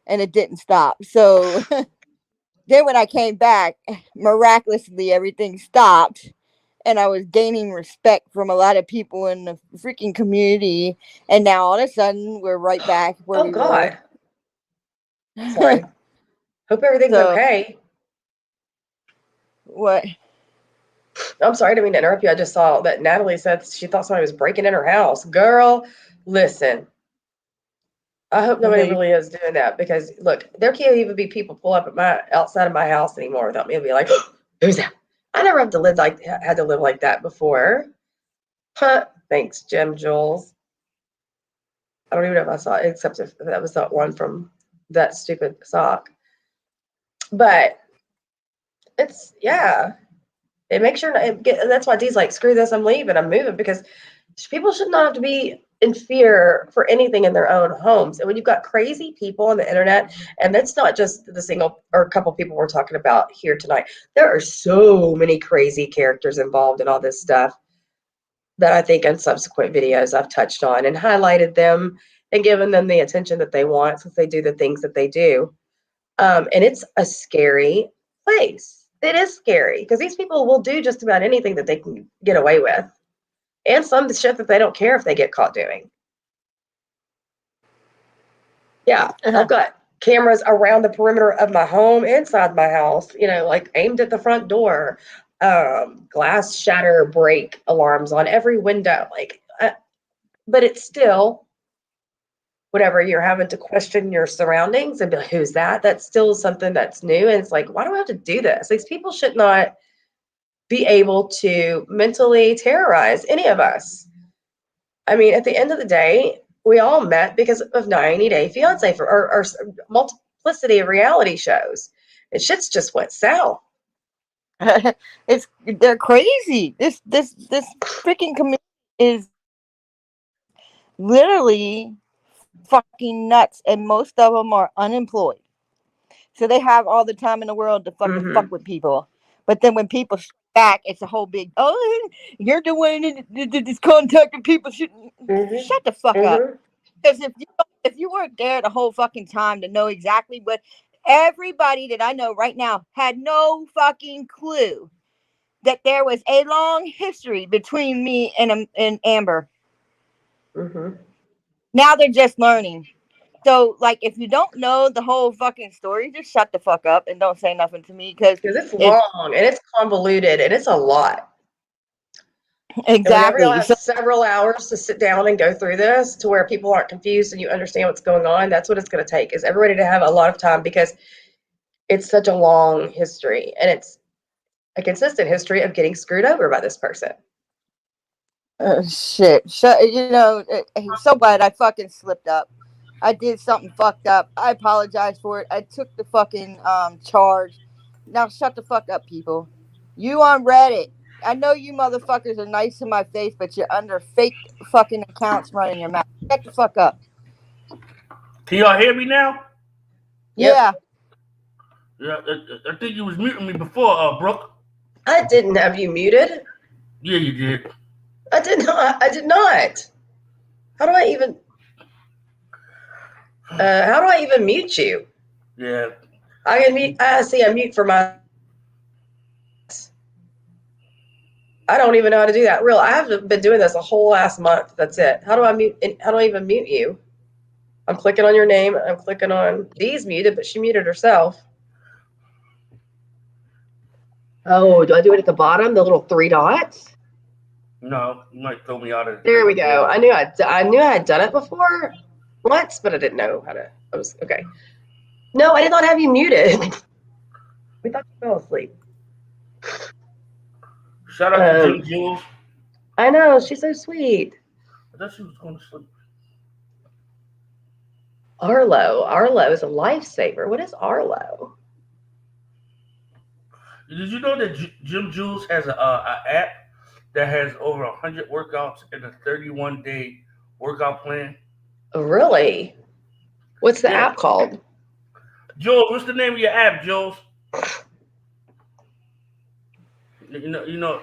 and it didn't stop. So then when I came back, miraculously everything stopped and I was gaining respect from a lot of people in the freaking community, and now all of a sudden we're right back where Oh we were. God. Sorry. Hope everything's So okay. what? I'm sorry, I didn't mean to interrupt you. I just saw that Natalie said she thought somebody was breaking in her house. Girl, listen. I hope nobody really is doing that because look, there can't even be people pull up at my outside of my house anymore without me being like, "Who's that?" I never have to live like had to live like that before. Huh? Thanks, Jim Jules. I don't even know if I saw it, except if that was that one from that stupid sock. But it's yeah. It makes sure that's why Dee's like, screw this, I'm leaving, I'm moving because people should not have to be in fear for anything in their own homes. And when you've got crazy people on the internet, and that's not just the single or a couple people we're talking about here tonight, there are so many crazy characters involved in all this stuff that I think in subsequent videos I've touched on and highlighted them and given them the attention that they want since they do the things that they do. And it's a scary place. It is scary because these people will do just about anything that they can get away with, and some shit that they don't care if they get caught doing. Yeah, I've got cameras around the perimeter of my home, inside my house, like aimed at the front door, glass shatter break alarms on every window. But it's still whatever, you're having to question your surroundings and be like, who's that? That's still something that's new. And it's like, why do I have to do this? These people should not be able to mentally terrorize any of us. I mean, at the end of the day, we all met because of 90 Day Fiance or multiplicity of reality shows. And shit's just went south. They're crazy. This freaking community is literally fucking nuts, and most of them are unemployed. So they have all the time in the world to fucking fuck Mm-hmm. with people. But then when people strike back, it's a whole big, oh, you're the one that's contacting people. Mm-hmm. Shut the fuck up. Mm-hmm. Because if you weren't there the whole fucking time to know exactly what, everybody that I know right now had no fucking clue that there was a long history between me and Amber. Mm-hmm. Now they're just learning. So, like, if you don't know the whole fucking story, just shut the fuck up and don't say nothing to me because Because it's it's long and it's convoluted and it's a lot. And whenever you'll exactly. have So, several hours to sit down and go through this to where people aren't confused and you understand what's going on, that's what it's going to take is everybody to have a lot of time because it's such a long history, and it's a consistent history of getting screwed over by this person. Shit. I'm so glad I fucking slipped up. I did something fucked up. I apologize for it. I took the fucking charge. Now shut the fuck up, people. You on Reddit. I know you motherfuckers are nice to my face, but you're under fake fucking accounts running your mouth. Shut the fuck up. Can y'all hear me now? Yep. Yeah. Yeah, I think you was muting me before, Brooke. I didn't have you muted. Yeah, you did. I did not. I did not. How do I even? How do I even mute you? Yeah. I can mute. I see. I mute for my. I don't even know how to do that. Real. I haven't been doing this a whole last month. That's it. How do I mute? How do I even mute you? I'm clicking on your name. I'm clicking on Dee's muted, but she muted herself. Oh, do I do it at the bottom? The little 3 dots? No, you might throw me out of. There we go. I knew I had done it before once, but I didn't know how to. I was okay. No, I did not have you muted. We thought you fell asleep. Shout out to Jim Jules. I know, she's so sweet. I thought she was going to sleep. Arlo is a lifesaver. What is Arlo? Did you know that Jim Jules has a app that has over 100 workouts and a 31-day workout plan? Really? What's the app called? Jules, what's the name of your app, Jules? You know,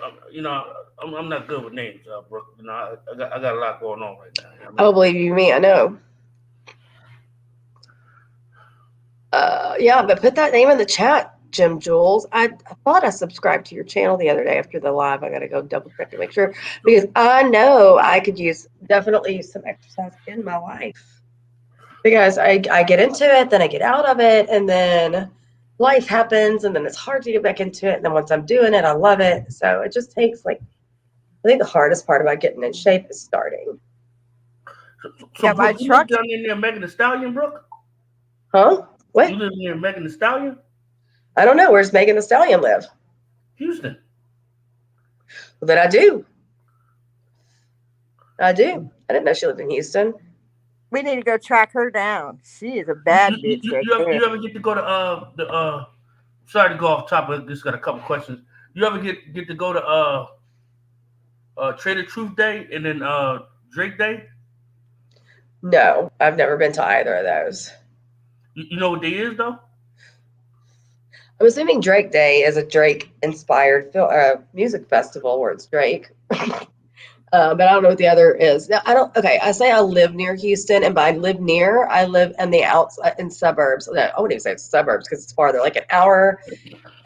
I'm not good with names, Brooke. You know, I got a lot going on right now. You know what I mean? Oh, believe you me, I know. Yeah, but put that name in the chat, Jim Jules. I thought I subscribed to your channel the other day after the live. I got to go double check to make sure, because I know I could definitely use some exercise in my life. Because I get into it, then I get out of it, and then life happens, and then it's hard to get back into it. And then once I'm doing it, I love it. So it just takes I think the hardest part about getting in shape is starting. So Yeah, my Brooke, you truck. live down in there, Megan Thee Stallion, Brooke? Huh? What? You live near Megan Thee Stallion? I don't know. Where's Megan Thee Stallion live? Houston. Well, then I do. I didn't know she lived in Houston. We need to go track her down. She is a bad bitch. You ever get to go to the sorry to go off topic, just got a couple questions. You ever get to go to Trader Truth Day and then Drake Day? No, I've never been to either of those. You know what day is though? I'm assuming Drake Day is a Drake-inspired music festival where it's Drake. But I don't know what the other is. Now, I say I live near Houston, and by live near, I live in the outside in suburbs. No, I wouldn't even say it's suburbs because it's farther, like an hour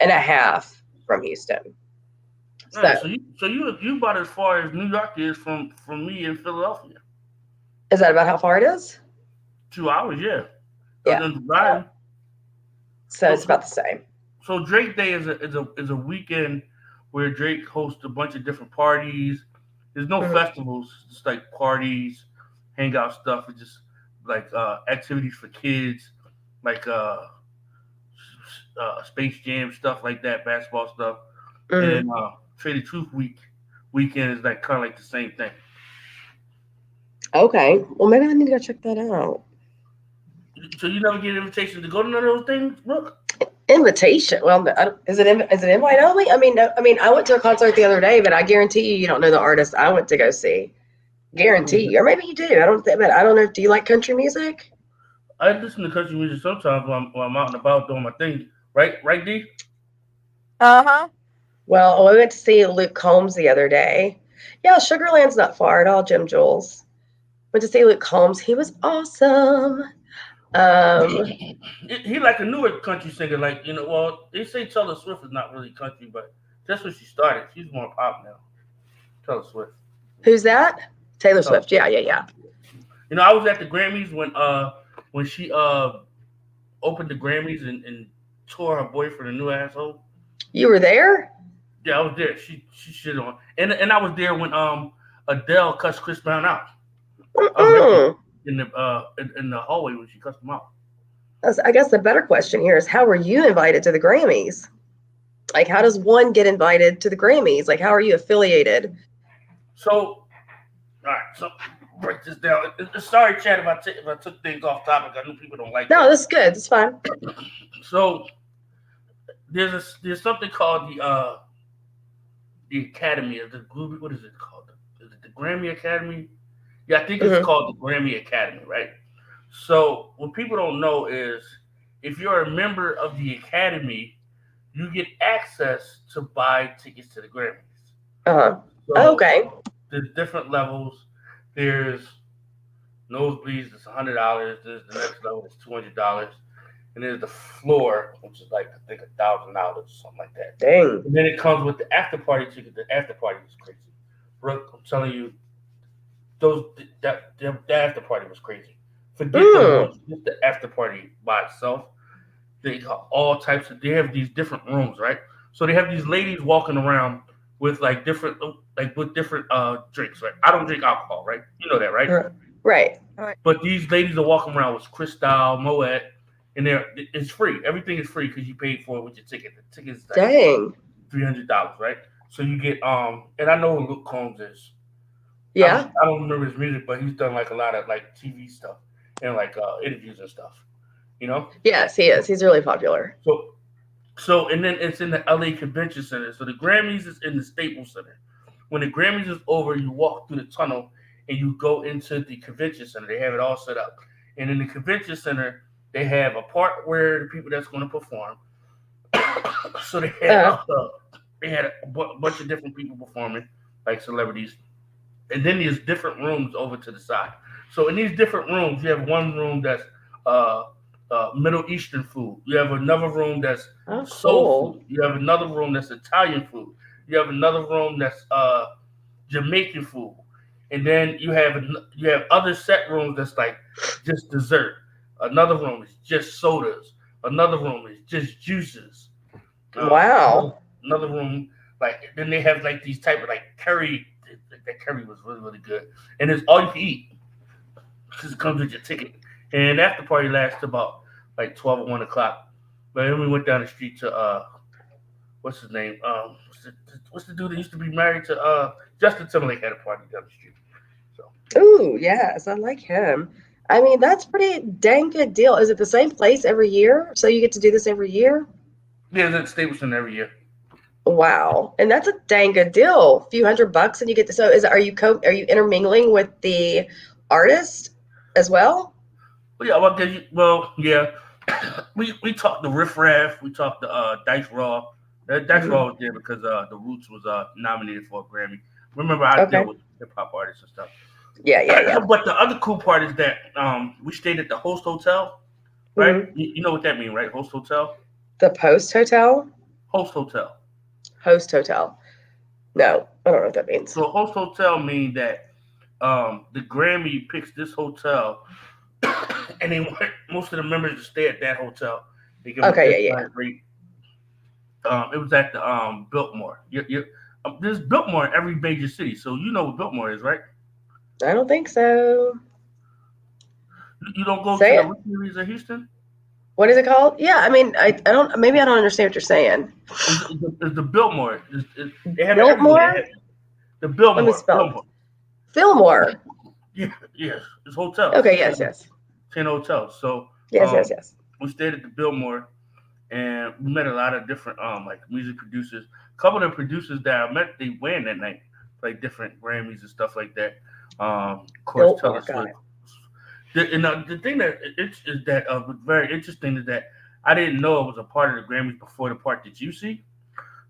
and a half from Houston. Right, so you about as far as New York is from me in Philadelphia. Is that about how far it is? 2 hours, yeah. Yeah. So it's about the same. So Drake Day is a weekend where Drake hosts a bunch of different parties. There's no festivals, it's like parties, hangout stuff. It's just like activities for kids, like Space Jam stuff like that, basketball stuff. And then Trader Truth weekend is like kind of like the same thing. Okay, well maybe I need to go check that out. So you never get an invitation to go to none of those things, Brooke? Invitation? Well, is it invite only? I mean, I went to a concert the other day, but I guarantee you don't know the artist I went to go see. Guarantee, or maybe you do. I don't know. Do you like country music? I listen to country music sometimes when I'm out and about doing my thing. Right, D? Uh-huh. Well, we went to see Luke Combs the other day. Yeah, Sugarland's not far at all, Jim Jules. Went to see Luke Combs. He was awesome. He like a newer country singer. Like, well, they say Taylor Swift is not really country, but that's where she started. She's more pop now. Taylor Swift. Who's that? Taylor Swift. Yeah. I was at the Grammys when she opened the Grammys and tore her boyfriend a new asshole. You were there? Yeah, I was there. She shit on, and I was there when Adele cussed Chris Brown out. I was right in the hallway when she cussed him out. I guess the better question here is, how were you invited to the Grammys? Like, how does one get invited to the Grammys? Like, how are you affiliated? So, all right, so break this down. Sorry, Chad, if I took things off topic. I know people don't like No, that. that's good. That's fine. So there's something called the Academy of the Grammy. What is it called? Is it the Grammy Academy? Yeah, I think it's called the Grammy Academy, right? So what people don't know is if you're a member of the Academy, you get access to buy tickets to the Grammys. Uh-huh. So Okay. there's different levels. There's nosebleeds, it's $100. There's the next level, it's $200, and there's the floor, which is like I think $1,000 or something like that. Dang. And then it comes with the after party ticket. The after party was crazy. Brooke, I'm telling you, that after party was crazy. Forget the awards, just the after party by itself. They got all types of. They have these different rooms, right? So they have these ladies walking around with like different drinks, right? I don't drink alcohol, right? You know that, right? Right. But these ladies are walking around with Cristal, Moet, and it's free. Everything is free because you paid for it with your ticket. The ticket is like Dang. $300, right? So you get and I know who Luke Combs is. Yeah. I don't remember his music, but he's done like a lot of like TV stuff and like interviews and stuff. You know? Yes, he is. He's really popular. So and then it's in the LA Convention Center. So the Grammys is in the Staples Center. When the Grammys is over, you walk through the tunnel and you go into the convention center. They have it all set up. And in the convention center, they have a part where the people that's going to perform. So they had a bunch of different people performing, like celebrities. And then there's different rooms over to the side. So in these different rooms, you have one room that's uh, Middle Eastern food. You have another room that's soul food. You have another room that's Italian food. You have another room that's Jamaican food, and then you have other set rooms that's like just dessert. Another room is just sodas. Another room is just juices. Wow. Another room, like then they have like these type of like curry. That curry was really really good, and it's all you can eat because it comes with your ticket. And after party lasts about like 12 or 1 o'clock. But then we went down the street to what's his name? What's the dude that used to be married to Justin Timberlake had a party down the street. So Ooh, yes, I like him. I mean, that's pretty dang good deal. Is it the same place every year? So you get to do this every year? yeah, that's Staples Center every year. Wow. And that's a dang good deal. A few $100 and you get to, so are you intermingling with the artist as well? Well, yeah, yeah. We talked to Riff Raff, we talked to Dice Raw. Dice Raw was there because the Roots was nominated for a Grammy. Remember, I deal with hip hop artists and stuff. Yeah. But the other cool part is that we stayed at the Host Hotel, right? You know what that means, right? Host Hotel. The Post Hotel? Host Hotel. Host Hotel. No, I don't know what that means. So Host Hotel means that the Grammy picks this hotel, and they want most of the members to stay at that hotel. They give them a rate. It was at the Biltmore. There's Biltmore in every major city, so you know what Biltmore is, right? I don't think so. You don't go to the Rick Series in Houston? What is it called? Yeah, I mean, I don't. Maybe I don't understand what you're saying. It's the Biltmore. They have Biltmore. The Biltmore. Let me spell. Fillmore. Yeah, yes, it's hotels. Okay. Yes. 10 hotels. So yes. We stayed at the Biltmore, and we met a lot of different like music producers. A couple of the producers that I met, they won that night, like different Grammys and stuff like that. Of course, Taylor Swift. The thing that was very interesting is that I didn't know it was a part of the Grammys before the part that you see.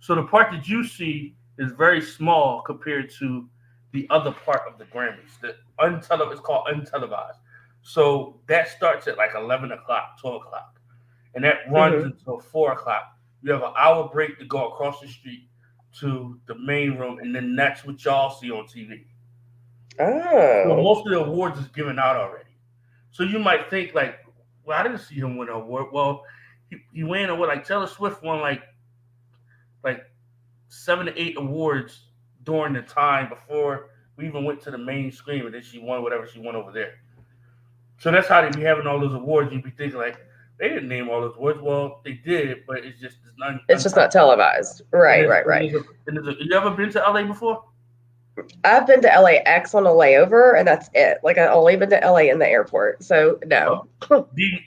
So the part that you see is very small compared to the other part of the Grammys. It's called untelevised. So that starts at like 11 o'clock, 12 o'clock, and that runs until 4 o'clock. You have an hour break to go across the street to the main room, and then that's what y'all see on TV. Oh. So most of the awards is given out already. So you might think like, well, I didn't see him win an award. Well, he won an award. Like Taylor Swift won like 7 to 8 awards during the time before we even went to the main screen, and then she won whatever she won over there. So that's how they be having all those awards. You'd be thinking like, They didn't name all those words. Well, they did, but it's just It's just not televised. Right, right, right. You ever been to LA before? I've been to LAX on a layover, and that's it. Like I've only been to LA in the airport, so no. Do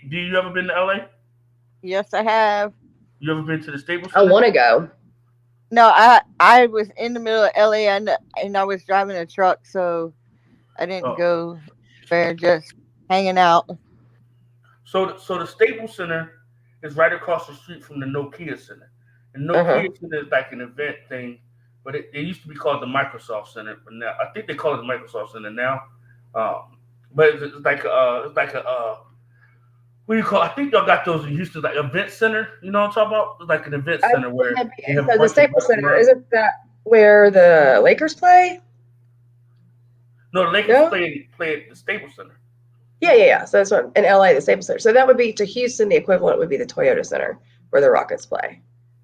you ever been to LA? Yes, I have. You ever been to the Staples I Center? want to go. No, I was in the middle of LA and I was driving a truck, so I didn't go there. Just hanging out. So the Staples Center is right across the street from the Nokia Center. And Uh-huh. Nokia Center is like an event thing, but it used to be called the Microsoft Center, but now I think they call it the Microsoft Center now. But it's like what do you call? I think y'all got those in Houston, like event center. You know what I'm talking about? It's like an event center where they have a So the bunch of Staples Center, restaurants. isn't that where the Lakers play? No, the Lakers play at the Staples Center. Yeah. So that's what in LA, the Staples Center. So that would be to Houston. The equivalent would be the Toyota Center, where the Rockets play.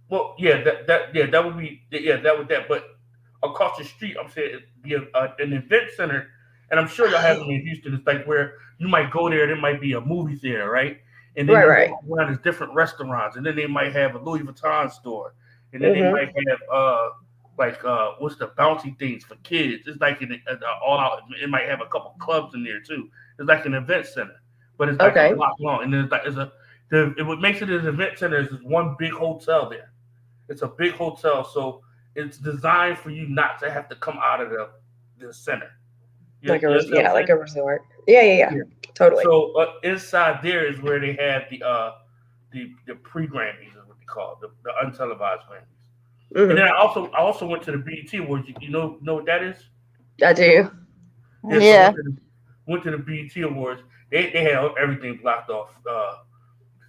Well, yeah, that would be that. But across the street, I'm saying it'd be an event center, and I'm sure y'all have them in Houston. It's like where you might go there. There might be a movie theater, right? And then Right. there's different restaurants, and then they might have a Louis Vuitton store, and then they might have what's the bouncy things for kids? It's like an all out. It might have a couple clubs in there too. It's like an event center, but it's like a block long, and then what makes it an event center is one big hotel there. It's a big hotel, so it's designed for you not to have to come out of the center. Like a resort. Yeah. Totally. So inside there is where they have the pre-Grammys, is what they call it, the untelevised Grammys. Mm-hmm. And then I also went to the BET Awards. You know what that is? I do. Yeah. So went to the BET Awards. They had everything blocked off.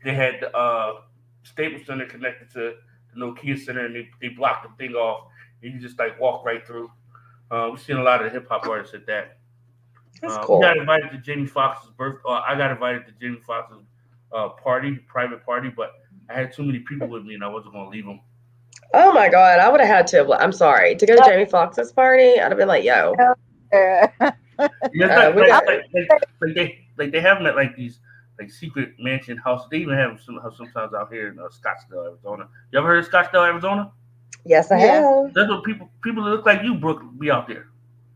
They had the Staples Center connected to the Nokia Center, and they blocked the thing off. And you just like walk right through. We've seen a lot of hip hop artists at that. That's cool. We got invited to Jamie Foxx's birthday. I got invited to Jamie Foxx's private party, but I had too many people with me, and I wasn't going to leave them. Oh my God, I would have had to. I'm sorry, to go to Jamie Foxx's party. I'd have been like, "Yo." They have them at like these like secret mansion houses. They even have them sometimes out here in Scottsdale, Arizona. You ever heard of Scottsdale, Arizona? Yes, I have. That's what people that look like you, Brooke, be out there.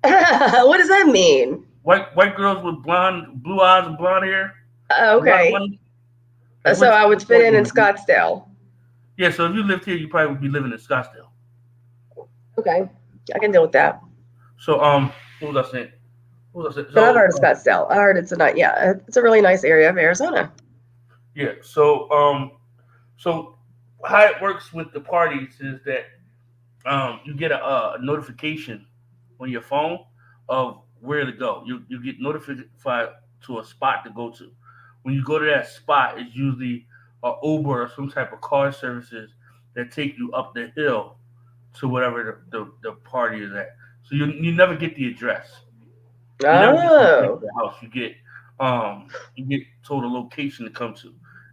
What does that mean? White girls with blue eyes and blonde hair. Okay. So I would fit in Scottsdale. Yeah, so if you lived here, you probably would be living in Scottsdale. Okay, I can deal with that. So what was I saying? But I've heard of Scottsdale. I heard it's a really nice area of Arizona. Yeah. So so how it works with the parties is that you get a notification on your phone of where to go. You get notified to a spot to go to. When you go to that spot, it's usually an Uber or some type of car services that take you up the hill to whatever the party is at. So you never get the address. You never get the house. You get told a location to come to.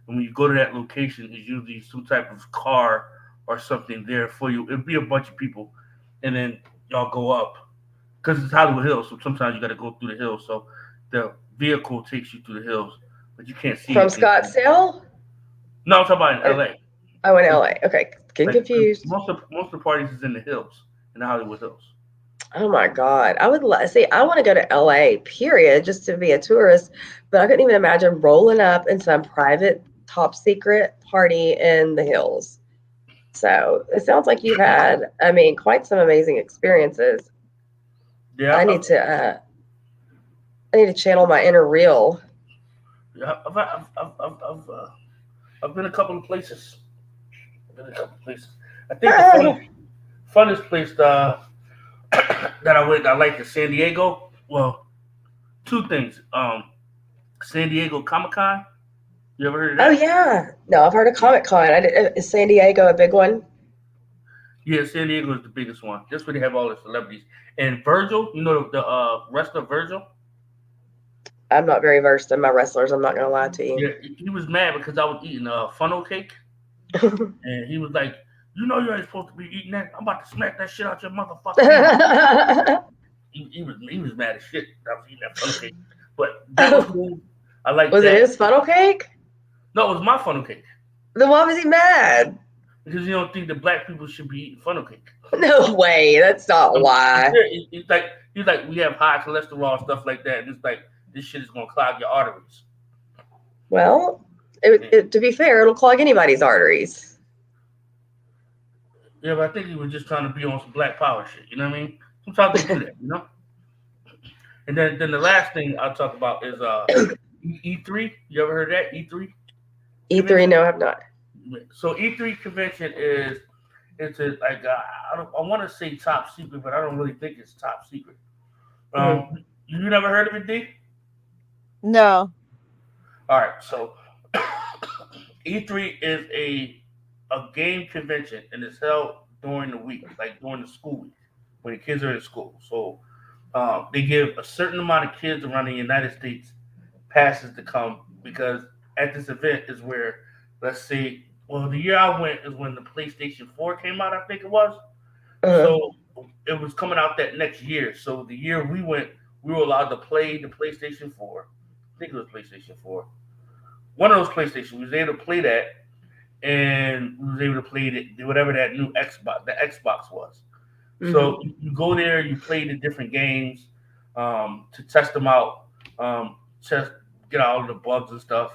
And when you go to that location, it's usually some type of car or something there for you. It'll be a bunch of people, and then y'all go up because it's Hollywood Hills. So sometimes you got to go through the hills. So the vehicle takes you through the hills, but you can't see from Scottsdale. No, I'm talking about in LA. Oh, in LA. Okay, getting confused. Most of the parties is in the hills, in the Hollywood Hills. Oh my God, I would see. I want to go to LA, period, just to be a tourist. But I couldn't even imagine rolling up in some private, top secret party in the hills. So it sounds like you've had, quite some amazing experiences. Yeah, I need to channel my inner real. Yeah, I've been a couple of places. I think the funnest place that I went, I liked is San Diego. Well, two things. San Diego Comic-Con. You ever heard of that? Oh yeah. No, I've heard of Comic-Con. Is San Diego a big one? Yeah, San Diego is the biggest one. That's where they have all the celebrities. And Virgil, you know the wrestler Virgil? I'm not very versed in my wrestlers. I'm not going to lie to you. Yeah, he was mad because I was eating funnel cake. And he was like, you know you ain't supposed to be eating that. I'm about to smack that shit out your motherfucker. he was mad as shit. I was eating that funnel cake. But that was cool. I like that. Was it his funnel cake? No, it was my funnel cake. Then why was he mad? Because you don't think that black people should be eating funnel cake. No way. That's not why. It's like we have high cholesterol and stuff like that. And it's like this shit is gonna clog your arteries. Well, to be fair, it'll clog anybody's arteries. Yeah, but I think he was just trying to be on some black power shit. You know what I mean? Sometimes they do that, you know. And then the last thing I'll talk about is E3. You ever heard of that E3? E3, no, I've not. So E3 convention is it's a like I want to say top secret, but I don't really think it's top secret. You never heard of it, D? No. All right, so E3 is a game convention and it's held during the week, like during the school week, when the kids are in school. So they give a certain amount of kids around the United States passes to come because at this event is where, let's say, well, the year I went is when the PlayStation 4 came out, I think it was. So it was coming out that next year. So the year we went, we were allowed to play the PlayStation 4. I think it was PlayStation 4. One of those PlayStations, we was able to play that, and we was able to play whatever that new the Xbox was. So you go there, you play the different games to test them out, test get out all the bugs and stuff.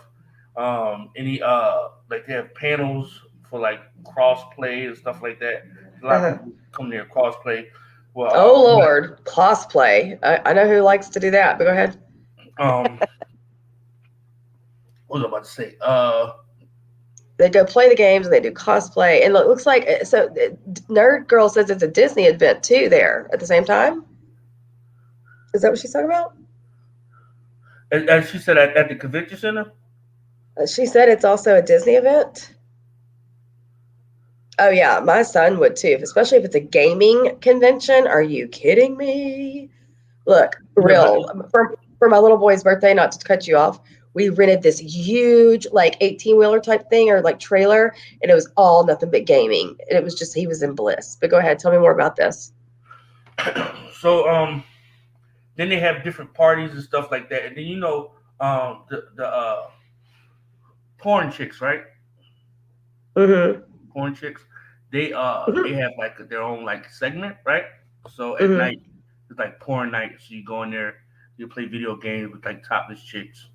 Any like they have panels for like cross play and stuff like that. A lot of people come there cross play. Well, oh Lord, cosplay. I know who likes to do that, but go ahead. What was I about to say? They go play the games and they do cosplay, and it looks like so. Nerd Girl says it's a Disney event too. There at the same time. Is that what she's talking about? As she said at the convention center. She said it's also a Disney event. Oh yeah, my son would too, especially if it's a gaming convention. Are you kidding me? Look, real for my little boy's birthday, not to cut you off, we rented this huge like 18-wheeler type thing or like trailer, and it was all nothing but gaming. And it was just he was in bliss. But go ahead, tell me more about this. So then they have different parties and stuff like that, and then the porn chicks, right? Porn chicks, they have like their own like segment, right? So at night it's like porn night. So you go in there, you play video games with like topless chicks.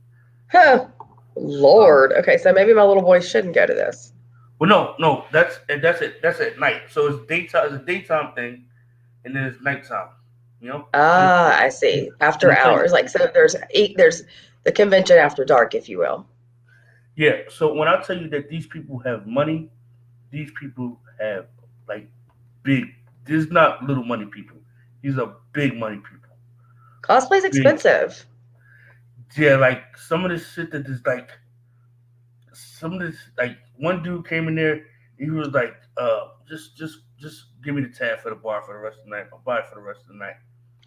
Huh. Lord. Okay, so maybe my little boy shouldn't go to this. Well, no, that's it. That's at night. So it's daytime. It's a daytime thing, and then it's nighttime. You know. Ah, I see. After hours, like so. There's the convention after dark, if you will. Yeah. So when I tell you that these people have money, these people have like big. These not little money people. These are big money people. Cosplay's expensive. Yeah, like some of this shit that is like, some of this like one dude came in there. He was like, just give me the tab for the bar for the rest of the night. I'll buy it for the rest of the night.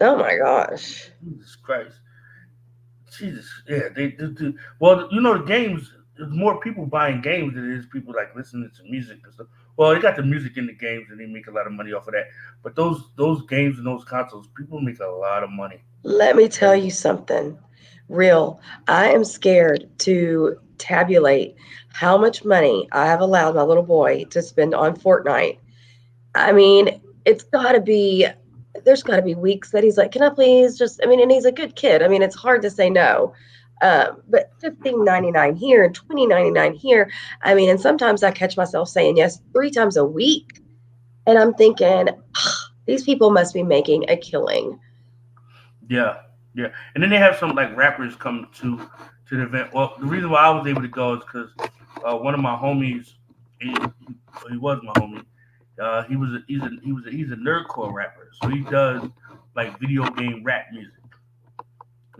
Oh my gosh. Jesus Christ. Jesus. Yeah, they do. Well, the games. There's more people buying games than there is people like listening to music and stuff. Well, they got the music in the games and they make a lot of money off of that. But those games and those consoles, people make a lot of money. Let me tell you something. Real. I am scared to tabulate how much money I have allowed my little boy to spend on Fortnite. I mean, there's got to be weeks that he's like, can I please just, I mean, and he's a good kid. I mean, it's hard to say no. But $15.99 here and $20.99 here. I mean, and sometimes I catch myself saying yes 3 times a week. And I'm thinking, these people must be making a killing. Yeah. And then they have some like rappers come to the event. Well, the reason why I was able to go is because one of my homies, he was my homie. He's a nerdcore rapper, so he does like video game rap music.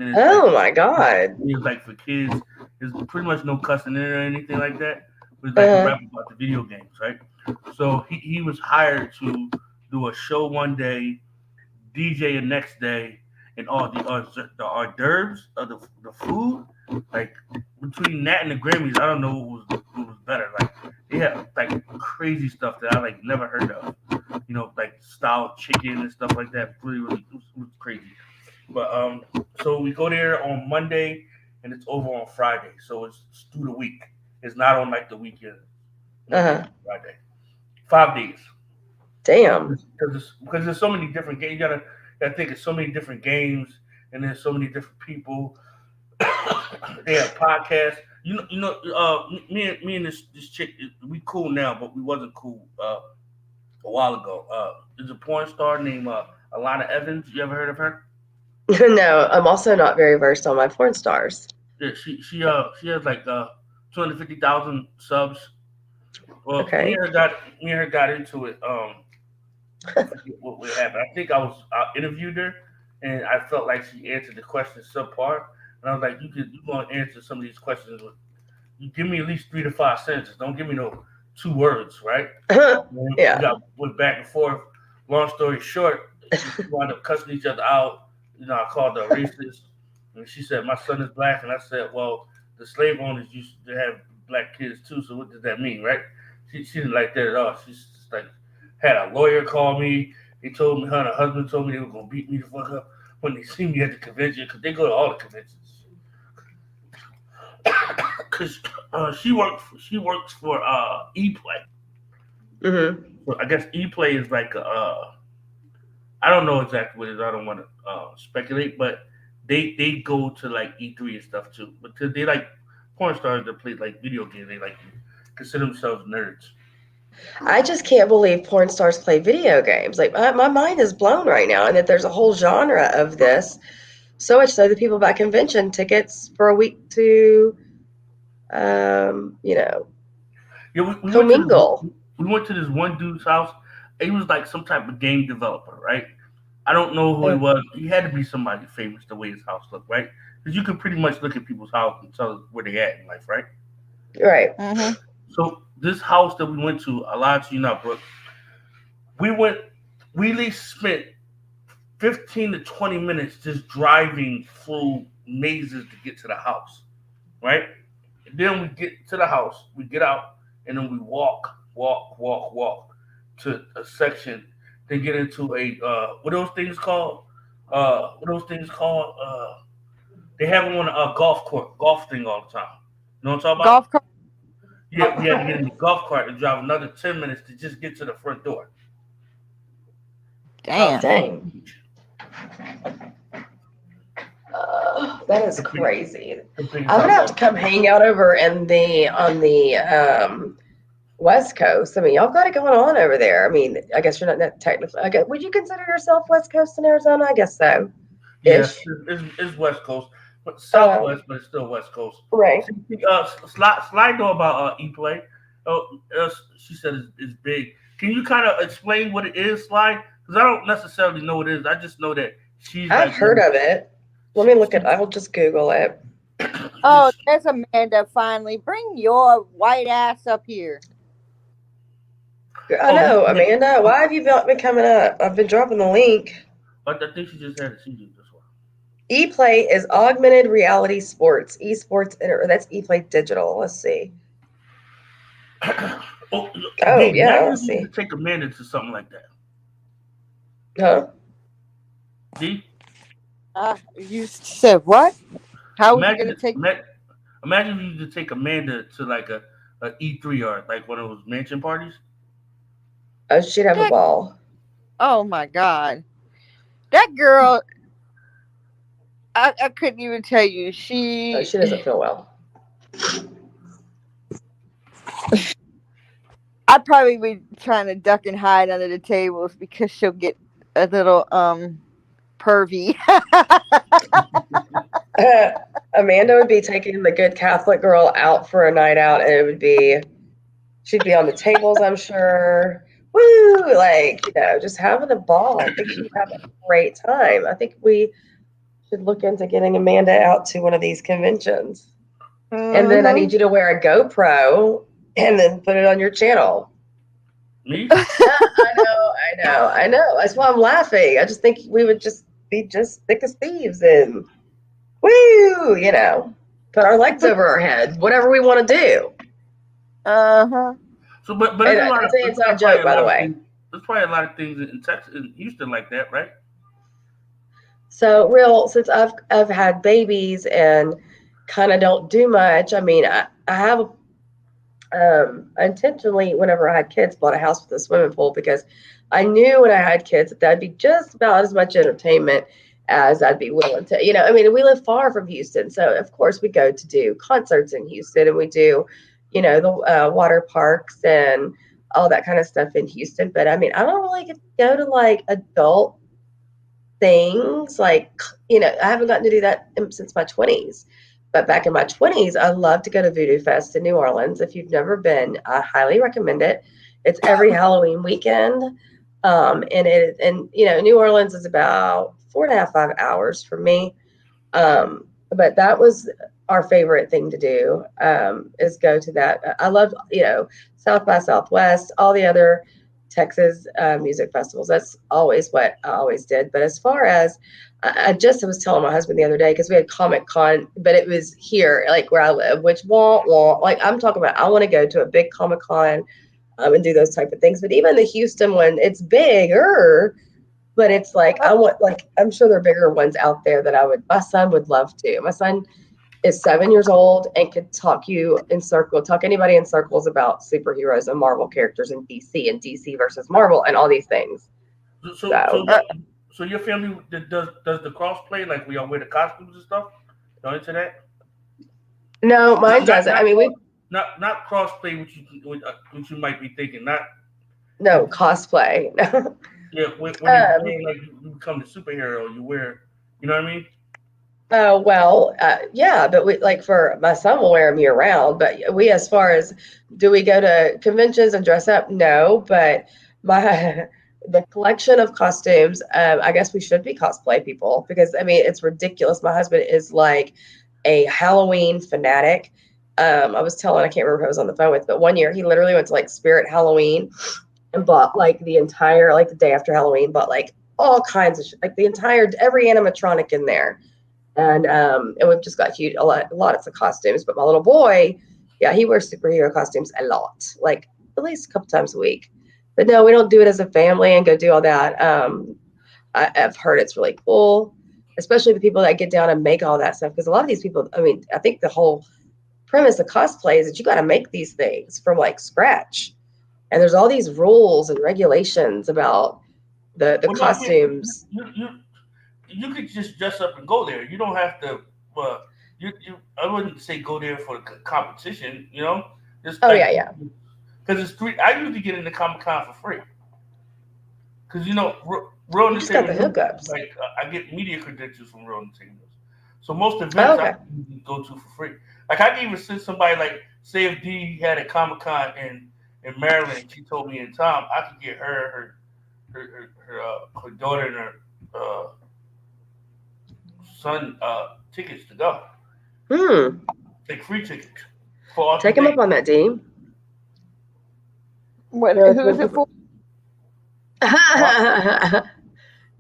Oh my God! It's like for kids. There's pretty much no cussing in it or anything like that. But it's like a rap about the video games, right? So he was hired to do a show one day, DJ the next day, and all the hors d'oeuvres of the food. Like between that and the Grammys, I don't know what was better. Like they have like crazy stuff that I like never heard of. Like style chicken and stuff like that. Really, it was crazy. But so we go there on Monday and it's over on Friday. So it's through the week. It's not on like the weekend, Monday, Uh-huh. Friday. 5 days. Damn. Because there's so many different games. You gotta think it's so many different games, and there's so many different people. They have podcasts. Me and this chick, we cool now, but we wasn't cool a while ago. There's a porn star named Alana Evans. You ever heard of her? No, I'm also not very versed on my porn stars. Yeah, she has like 250,000 subs. Well, Okay. me and her got into it. I forget what happened. I think I interviewed her, and I felt like she answered the questions subpar. And I was like, you gonna answer some of these questions with you give me at least 3 to 5 sentences. Don't give me no 2 words, right? We Yeah. went back and forth. Long story short, we wound up cussing each other out. I called her racist, and she said my son is black, and I said, well, the slave owners used to have black kids too. So what does that mean, right? She didn't like that at all. She's just like had a lawyer call me. He told me her and her husband told me they were gonna beat me the fuck up when they see me at the convention because they go to all the conventions. Because she works for ePlay. Mm-hmm. So I guess ePlay is like I don't know exactly what it is. I don't want to speculate, but they go to like E3 and stuff too. But they like porn stars that play like video games. They like consider themselves nerds. I just can't believe porn stars play video games. Like my mind is blown right now, and that there's a whole genre of this. So much so that people buy convention tickets for a week to, you know, Yeah, commingle. we went to this one dude's house. He was like some type of game developer, right? I don't know who he Uh, was. He had to be somebody famous the way his house looked, right? Because you could pretty much look at people's house and tell where they at in life, right? Right. Mm-hmm. So this house that we went to, I lied to you not, Brooke. We went. We at least spent 15 to 20 minutes just driving through mazes to get to the house, right? And then we get to the house, we get out, and then we walk to a section to get into a what are those things called? What are those things called? They have them on a golf court, golf thing all the time. You know what I'm talking about? Golf cart. Yeah, we had to get in the golf cart and drive another 10 minutes to just get to the front door. How Damn. Dang. That is the big, crazy. the biggest I'm gonna house have to come hang out over in the on the West Coast. I mean, y'all got it going on over there. I mean, I guess you're not technically. I guess, would you consider yourself West Coast in Arizona? I guess so, Yes, ish. it's West Coast, but Uh, Southwest, but it's still West Coast. right. Slide know about ePlay. She said it's big. Can you kind of explain what it is, Slide? Because I don't necessarily know what it is. I just know that she's I've like heard of it. Let me look at. I'll just Google it. Oh, there's Amanda finally. Bring your white ass up here. I oh, know, ePlay. Amanda. Why have you not been coming up? I've been dropping the link. But I think she just had a season this one. ePlay is augmented reality sports, esports. That's ePlay Digital. Let's see. Oh, Oh D, yeah, imagine let's if you see. could take Amanda to something like that. Huh? D, You said what? How are you imagine gonna take? imagine if you could take Amanda to like a E3 or like one of those mansion parties. Oh, she'd have a That, ball. oh my god, that girl. I couldn't even tell you. Oh, she doesn't feel well. I'd probably be trying to duck and hide under the tables because she'll get a little pervy. Amanda would be taking the good Catholic girl out for a night out, and it would be she'd be on the tables, I'm sure. Woo! Like, just having a ball. I think she'd have a great time. I think we should look into getting Amanda out to one of these conventions. And then I Mm-hmm. need you to wear a GoPro and then put it on your channel. Me? I know. That's why I'm laughing. I just think we would just be just thick as thieves and woo, put our legs over our head, whatever we want to do. Uh-huh. So, but And there's a lot of that's an inside joke, by the way. There's probably a lot of things in Texas, in Houston, like that, right? So since I've had babies and kind of don't do much. I mean, I have I intentionally, whenever I had kids, bought a house with a swimming pool because I knew when I had kids that that'd be just about as much entertainment as I'd be willing to. I mean, we live far from Houston, so of course we go to do concerts in Houston, and we do, the water parks and all that kind of stuff in Houston. But I mean, I don't really get to go to like adult things like, I haven't gotten to do that since my 20s. But back in my 20s, I love to go to Voodoo Fest in New Orleans. If you've never been, I highly recommend it. It's every Halloween weekend. New Orleans is about 4.5, 5 hours from me. But that was our favorite thing to do, is go to that. I love, South by Southwest, all the other Texas music festivals. That's always what I always did. But as far as, I was telling my husband the other day, because we had Comic Con, but it was here, like where I live, which like I'm talking about, I want to go to a big Comic Con and do those type of things. But even the Houston one, it's bigger, but it's like, I'm sure there are bigger ones out there that my son would love to. My son is 7 years old and could talk anybody in circles about superheroes and Marvel characters in DC and DC versus Marvel and all these things. So your family does the crossplay, like we all wear the costumes and stuff? Y'all into that? No, mine doesn't. I mean, we not crossplay, which you might be thinking, not cosplay. Yeah, when you become the superhero, you wear, you know what I mean? Yeah, but we, like, for my son will wear them year round. But we, as far as, do we go to conventions and dress up? No, but the collection of costumes, I guess we should be cosplay people, because I mean, it's ridiculous. My husband is like a Halloween fanatic. I can't remember who I was on the phone with, but one year he literally went to like Spirit Halloween and bought like the entire, like the day after Halloween, bought like all kinds of shit, like every animatronic in there. And we've just got a lot of costumes. But my little boy, yeah, he wears superhero costumes a lot, like at least a couple times a week. But no, we don't do it as a family and go do all that. I've heard it's really cool, especially the people that get down and make all that stuff. Because a lot of these people, I mean, I think the whole premise of cosplay is that you got to make these things from like scratch. And there's all these rules and regulations about the costumes. You could just dress up and go there. You don't have to. I wouldn't say go there for the competition. Just yeah. Because it's free. I usually get into Comic-Con for free. Because Real You just got the hookups. Like I get media credentials from Real Entertainment. So most events I go to for free. Like I can even send somebody, like, say if Dee had a Comic-Con in Maryland, she told me in time, I could get her daughter and her son tickets to go. Like free tickets. Take him up on that, Dee. Who is it for?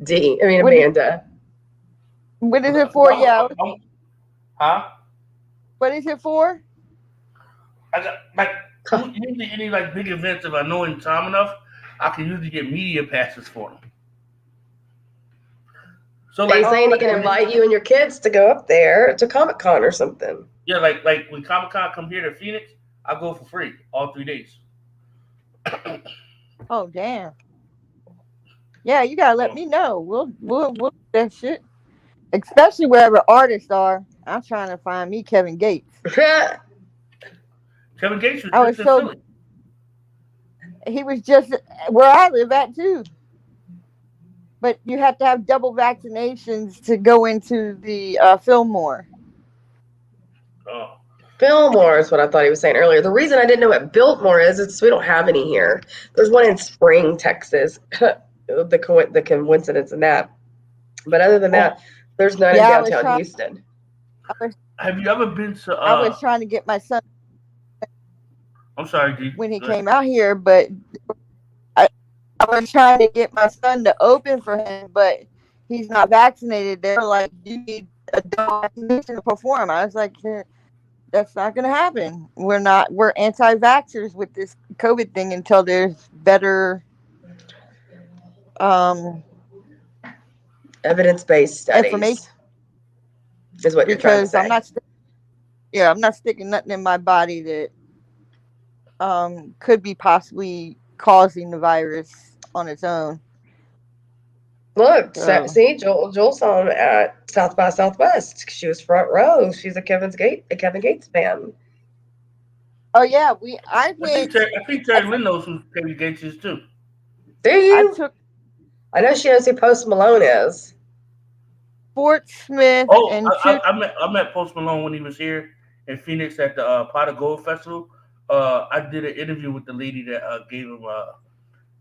Amanda. What is it for? Yeah. Huh? What is it for? I got usually any like big events. If I know in time enough, I can usually get media passes for them. So he's saying he can invite you and your kids to go up there to Comic-Con or something. Yeah, like when Comic-Con come here to Phoenix, I go for free all 3 days. Oh damn! Yeah, you gotta let me know. We'll do that shit. Especially wherever artists are. I'm trying to find me Kevin Gates. Kevin Gates was in Philly. He was just where I live at too. But you have to have double vaccinations to go into the Fillmore. Oh. Fillmore is what I thought he was saying earlier. The reason I didn't know what Biltmore is we don't have any here. There's one in Spring, Texas. the coincidence in that. But other than that, there's none in downtown Houston. Have you ever been to? I was trying to get my son. I'm sorry, Dee. When he came out here, but I was trying to get my son to open for him, but he's not vaccinated. They're like, you need a vaccination to perform. I was like, that's not going to happen. We're anti-vaxxers with this COVID thing until there's better evidence-based studies. Information. Is what you're trying to say. I'm not sticking nothing in my body that could be possibly causing the virus on its own. Look, So see, Joel saw him at South by Southwest. She was front row. She's a Kevin Gates fan. oh yeah, I I think went. I think Terry Lynn knows who Kevin Gates is too. Do I you? took I know she knows who Post Malone is. Fort Smith Oh, and two. I met Post Malone when he was here in Phoenix at the Pot of Gold Festival. I did an interview with the lady that gave him.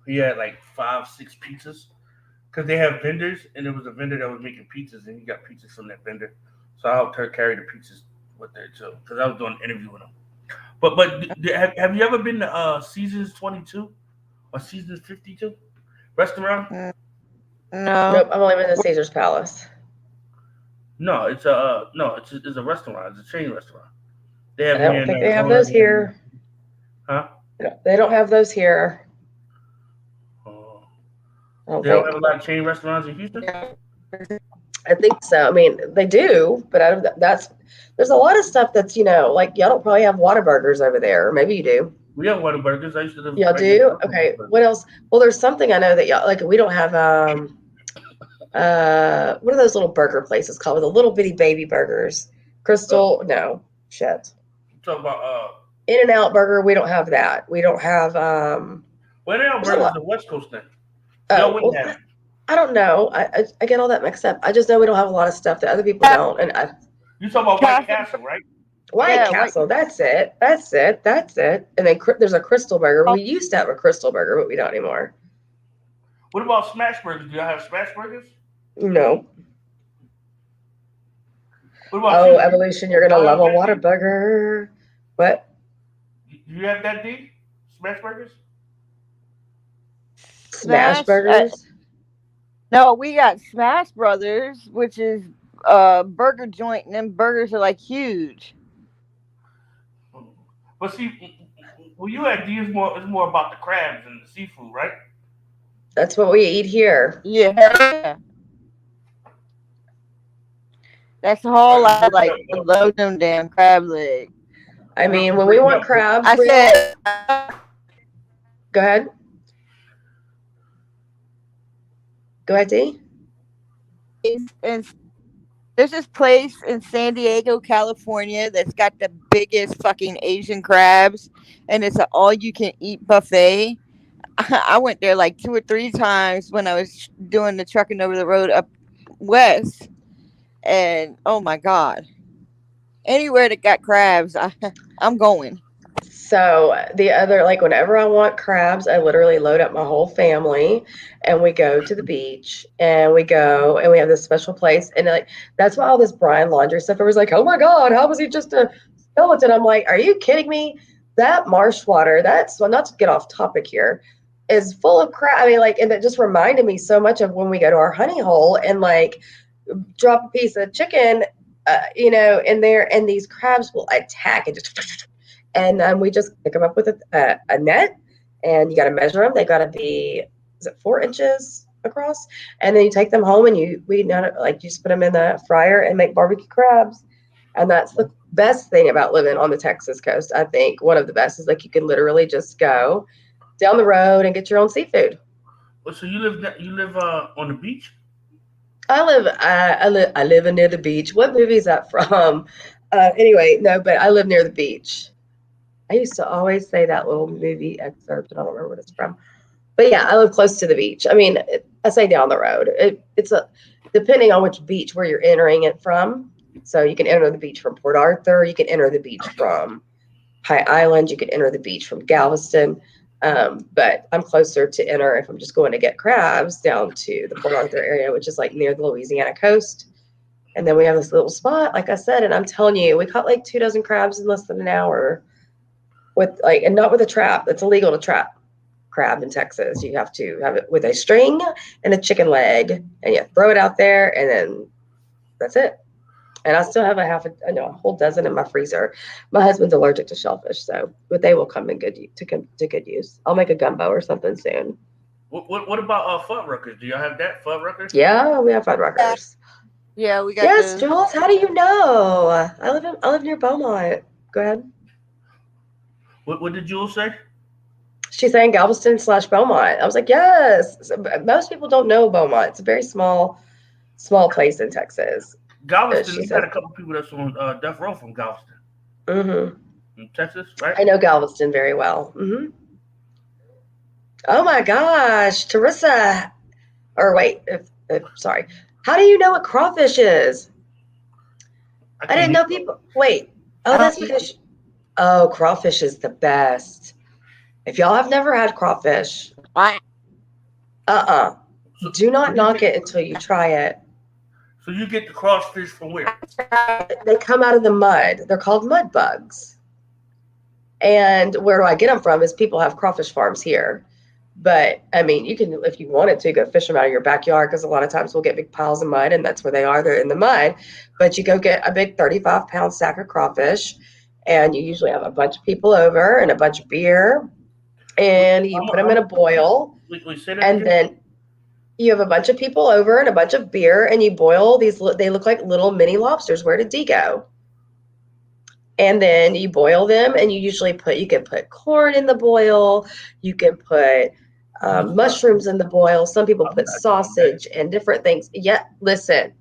He had like 5, 6 pizzas because they have vendors, and there was a vendor that was making pizzas, and he got pizzas from that vendor. So I helped her carry the pizzas with her too because I was doing an interview with him. But have you ever been to Seasons 22 or Seasons 52 restaurant? No, Nope, I'm only been to Caesar's Palace. No, it's a no, it's a restaurant. It's a chain restaurant. They have I them here don't in think they have Arizona. those here. Huh? They don't have those here. Oh. I don't They don't think. have a lot of chain restaurants in Houston. I think so. I mean, they do, but I don't, there's a lot of stuff that's like y'all don't probably have Whataburgers over there. Maybe you do. We have Whataburgers. I used to live Y'all right next do? door to Okay. Whataburger. What else? Well, there's something I know that y'all like. We don't have what are those little burger places called with the little bitty baby burgers? Crystal? No, shit. Talk about In-N-Out Burger. We don't have that. We don't have In-N-Out there's a Burgers is lot. a West Coast thing. Y'all Oh wouldn't well, have it. I don't know. I get all that mixed up. I just know we don't have a lot of stuff that other people don't. And You talk about White Castle. Castle, right? White Yeah, Castle. That's it. That's it. That's it. And then there's a Crystal Burger. We used to have a Crystal Burger, but we don't anymore. What about Smash Burgers? Do y'all have Smash Burgers? No. What about Oh, you? Evolution, you're gonna Y'all love have a that D? Whataburger. What? You have that D? Smash Burgers? Smash Smash. Burgers? No, we got Smash Brothers, which is burger joint, and them burgers are like huge. But see, well, you had D is more about the crabs and the seafood, right? That's what we eat here. Yeah, that's all I Break it like. up, To though. load them damn crab legs. I mean, when we Break it want up. crabs, I said, go ahead. Go ahead, D. and there's this place in San Diego, California, that's got the biggest fucking Asian crabs, and it's an all-you-can-eat buffet. I went there like 2 or 3 times when I was doing the trucking over the road up west, and oh my god, anywhere that got crabs, I'm going. So the other, like whenever I want crabs, I literally load up my whole family and we go to the beach and we go and we have this special place. And like, that's why all this Brian Laundrie stuff, it was like, oh my God, how was he just a skeleton? I'm like, are you kidding me? That marsh water, that's, well, not to get off topic here, is full of crab. I mean, like, and it just reminded me so much of when we go to our honey hole and like drop a piece of chicken, in there, and these crabs will attack and just, and we just pick them up with a net, and you got to measure them. They got to be, is it 4 inches across? And then you take them home and you just put them in the fryer and make barbecue crabs. And that's the best thing about living on the Texas coast. I think one of the best is like you can literally just go down the road and get your own seafood. Well, so you live on the beach? I live near the beach. What movie is that from? Anyway, no, but I live near the beach. I used to always say that little movie excerpt, and I don't remember what it's from. But yeah, I live close to the beach. I mean, I say down the road. It's depending on which beach where you're entering it from. So you can enter the beach from Port Arthur. You can enter the beach from Pie Island. You can enter the beach from Galveston. But I'm closer to enter if I'm just going to get crabs down to the Port Arthur area, which is like near the Louisiana coast. And then we have this little spot, like I said, and I'm telling you, we caught like 24 crabs in less than an hour. And not with a trap. It's illegal to trap crab in Texas. You have to have it with a string and a chicken leg, and you throw it out there, and then that's it. And I still have a whole dozen in my freezer. My husband's allergic to shellfish, but they will come in good use. I'll make a gumbo or something soon. What about Fuddruckers? Do y'all have that Fuddruckers? Yeah, we have Fuddruckers. Yeah, we got Yes, those. Jules. How do you know? I live near Beaumont. Go ahead. What did Jules say? She's saying Galveston/Beaumont. I was like, yes. So, most people don't know Beaumont. It's a very small place in Texas. Galveston, She you got says, a couple people that's on death row from Galveston mm-hmm. in Texas, right? I know Galveston very well. Mm-hmm. Oh my gosh, Teresa. Or wait, sorry. How do you know what crawfish is? I I can't didn't hear know you. people. Wait. Oh, I that's don't eat. because. Oh, crawfish is the best. If y'all have never had crawfish, I uh-uh. So, Do so not you knock get it until you try it. so you get the crossfish from where? They come out of the mud. They're called mud bugs. And where do I get them from is people have crawfish farms here. But I mean, you can, if you wanted to, go fish them out of your backyard because a lot of times we'll get big piles of mud and that's where they are. They're in the mud. But you go get a big 35-pound sack of crawfish and you usually have a bunch of people over and a bunch of beer and you put them in a boil. Wait, say that And again. then you have a bunch of people over and a bunch of beer and you boil these. They look like little mini lobsters. Where did D go? And then you boil them and you can put corn in the boil. You can put mushrooms in the boil. Some people I'm put not doing that. sausage and different things. Yeah, listen,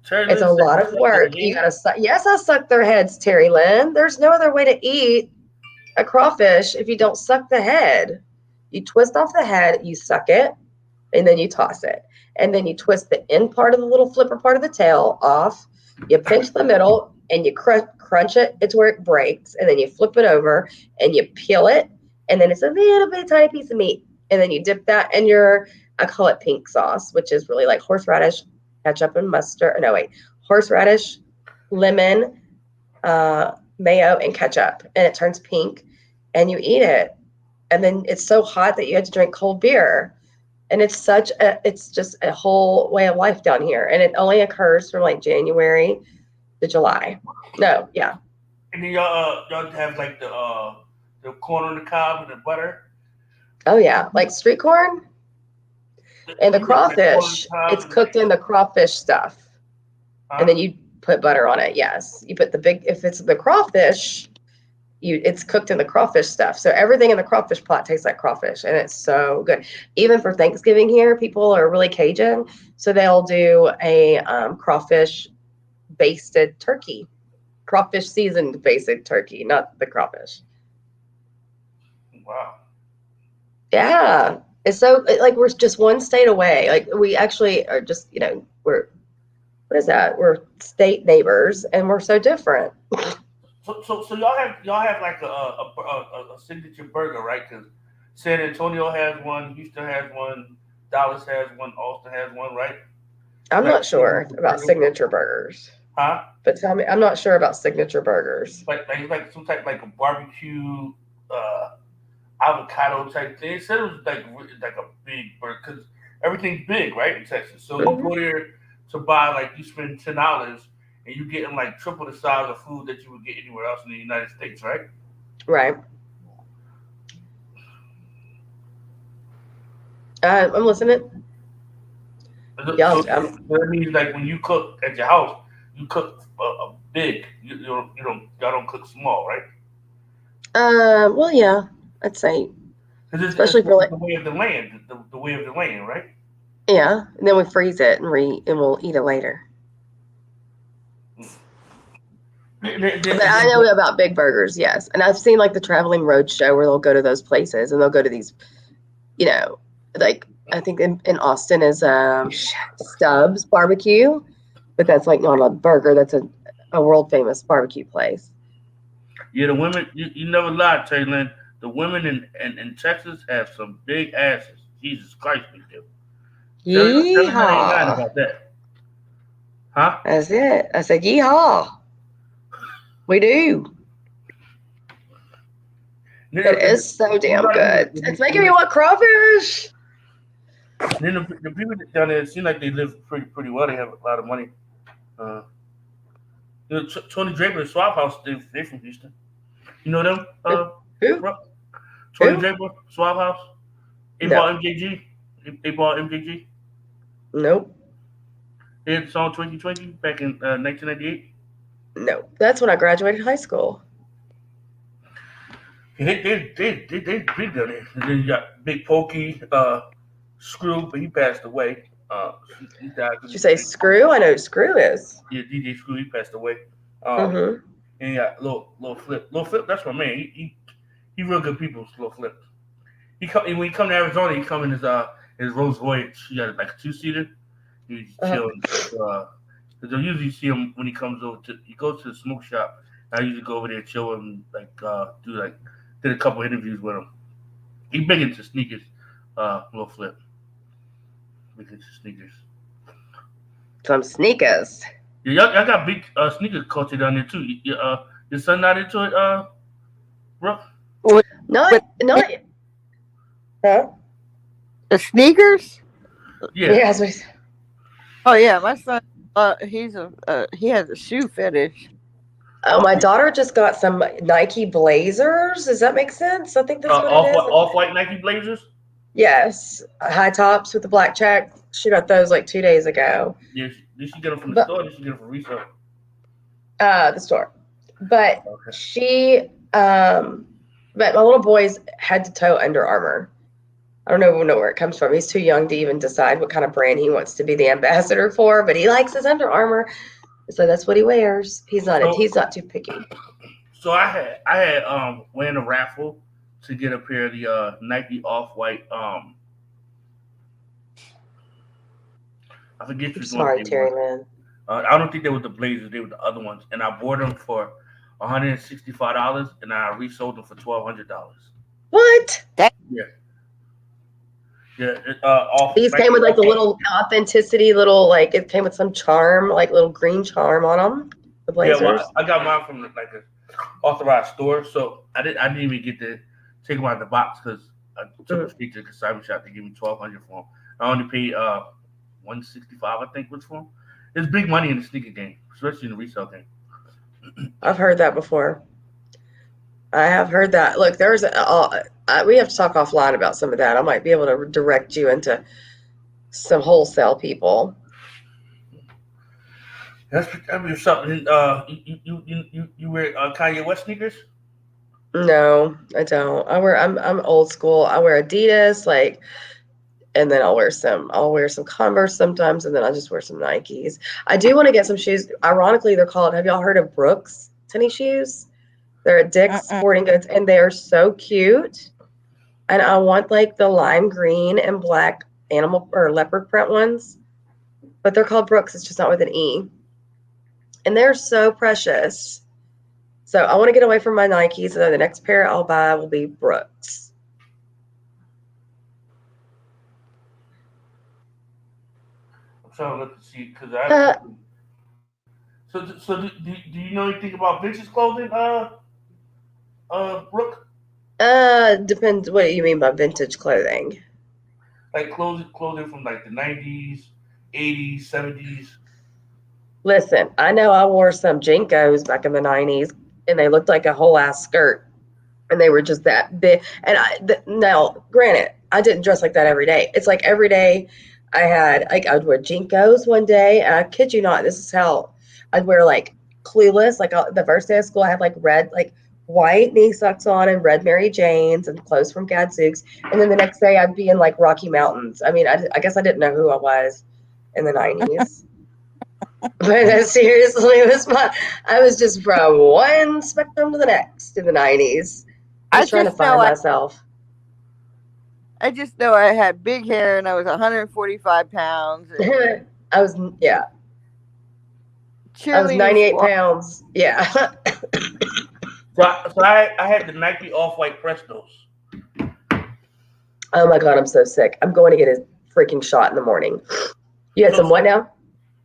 Terry it's Lynn a said lot you of suck their work. You head. gotta suck. Yes, I suck their heads, Terry Lynn. There's no other way to eat a crawfish if you don't suck the head. You twist off the head, you suck it, and then you toss it. And then you twist the end part of the little flipper part of the tail off. You pinch the middle and you crunch it. It's where it breaks. And then you flip it over and you peel it. And then it's a little bit tiny piece of meat. And then you dip that in I call it pink sauce, which is really like horseradish, ketchup, and mustard. No, wait, horseradish, lemon, mayo, and ketchup. And it turns pink and you eat it. And then it's so hot that you have to drink cold beer. And it's just a whole way of life down here. And it only occurs from like January to July. No, yeah. And then y'all have like the corn on the cob and the butter. Oh yeah. Like street corn and the You make like corn on the crawfish, cob it's and cooked in the crawfish stuff. And then huh? you put butter on it. Yes. You put if it's the crawfish, it's cooked in the crawfish stuff. So everything in the crawfish pot tastes like crawfish and it's so good. Even for Thanksgiving here, people are really Cajun. So they'll do a crawfish basted turkey, crawfish seasoned basted turkey, not the crawfish. Wow. Yeah. It's so like we're just one state away. Like we actually are just, we're, what is that? We're state neighbors and we're so different. So y'all have like a signature burger, right? Because San Antonio has one, Houston has one, Dallas has one, Austin has one, right? I'm Like not sure about burger, signature burgers, huh? but tell me, I'm not sure about signature burgers. Like some type like a barbecue, uh, avocado type thing. It said it was like a big burger because everything's big, right, in Texas. So you Mhm. go there to buy like you spend $10 and you getting like triple the size of food that you would get anywhere else in the United States, right? Right. I'm listening. So Y'all, that means like when you cook at your house, you cook big. Y'all don't cook small, right? well, yeah, I'd say, Because it's especially for like, the way of the land, the way of the land, right? yeah, and then we freeze it and we'll eat it later. But I know about big burgers, yes. And I've seen like the traveling road show where they'll go to those places and they'll go to these, like I think in Austin is Stubbs Barbecue, but that's like not a burger. That's a world famous barbecue place. Yeah, the women, you never lied, Taylor. The women in Texas have some big asses. Jesus Christ, we do. Tell her ain't lying Yeehaw! about that. Huh? That's it. I said yeehaw. We do. It Then is so you damn gotta good. It's making me remember, want crawfish. then the people down there seem like they live pretty well. They have a lot of money. Uh, Tony Draper and Swap House, they from Houston. You know them? Who? Bro? Tony Who? Draper, Swap House. They No. bought MJG. They bought MJG. Nope. They had the song 2020 back in 1998. No. That's when I graduated high school. They been done it. And then you got Big Pokey, Screw, but he passed away. He died Did because you say Screw? I know who Screw is. yeah, DJ Screw, he passed away. Mm-hmm. And you got little Flip. Little Flip, that's my man. He real good people. Little Flip. When he come to Arizona, he come in his Rolls Royce. He got like a 2-seater. He's Uh-huh. chilling. Cause I usually see him when he comes over to. He goes to the smoke shop. I usually go over there, chill and did a couple interviews with him. He big into sneakers. Little Flip. Big into sneakers. Some sneakers. Yeah, y'all got big sneaker culture down there too. Your son not into it, bro? What? Not, not, huh? The sneakers? Yeah. Yeah, that's what he's- Oh yeah, my son. He has a shoe fetish. Oh, my daughter just got some Nike Blazers. Does that make sense? I think that's what it is. Off white Nike Blazers. Yes, high tops with the black check. She got those like 2 days ago. Yeah, did she get them from the But store? Or did she get them from resale? the store. But Okay. but my little boy's head to toe Under Armour. I don't even know where it comes from. He's too young to even decide what kind of brand he wants to be the ambassador for, but he likes his Under Armour, so that's what he wears. He's not too picky. So I had won a raffle to get a pair of the Nike off white I forget I'm which sorry, ones they Terry, were. man. I don't think they were the Blazers. They were the other ones, and I bought them for $165, and I resold them for $1,200. What? Yeah, yeah. Off These Nike came with like off the white. little authenticity, like it came with some charm, like little green charm on them. The Yeah, well, Blazers. I got mine from like a authorized store, so I didn't even get to take them out of the box because I took them straight to the consignment shop. They gave me $1,200 for them. I only paid $165, I think, was for them. There's big money in the sneaker game, especially in the resale game. I've heard that before. I have heard that. Look, we have to talk offline about some of that. I might be able to direct you into some wholesale people. I mean something. You wear Kanye West sneakers? No, I don't. I'm old school. I wear Adidas, and then I'll wear some Converse sometimes, and then I'll just wear some Nikes. I do want to get some shoes. Ironically, they're called, have y'all heard of Brooks tennis shoes? They're at Dick's Sporting Goods, and they are so cute. And I want like the lime green and black animal or leopard print ones, but they're called Brooks. It's just not with an E. And they're so precious. So I want to get away from my Nikes. So the next pair I'll buy will be Brooks. I'm trying to look to see because Uh, So do you know anything about vintage clothing, Brooke? Depends what you mean by vintage clothing. Like clothing from like the '90s, '80s, '70s. Listen, I know I wore some Jinkos back in the 90s, and they looked like a whole ass skirt, and they were just that big. And now, granted, I didn't dress like that every day. It's like every day I'd wear Jinkos one day, and I kid you not, this is how I'd wear like Clueless. Like the first day of school, I had like red, like white knee socks on and red Mary Janes and clothes from Gadzooks. And then the next day, I'd be in like Rocky Mountains. I mean, I guess I didn't know who I was in the 90s. But seriously, I was just from one spectrum to the next in the 90s. I was trying to find myself. I just know I had big hair and I was 145 pounds. I was 98 pounds. Yeah. So I had the Nike off-white Prestos. Oh my God, I'm so sick. I'm going to get a freaking shot in the morning. You had some what now?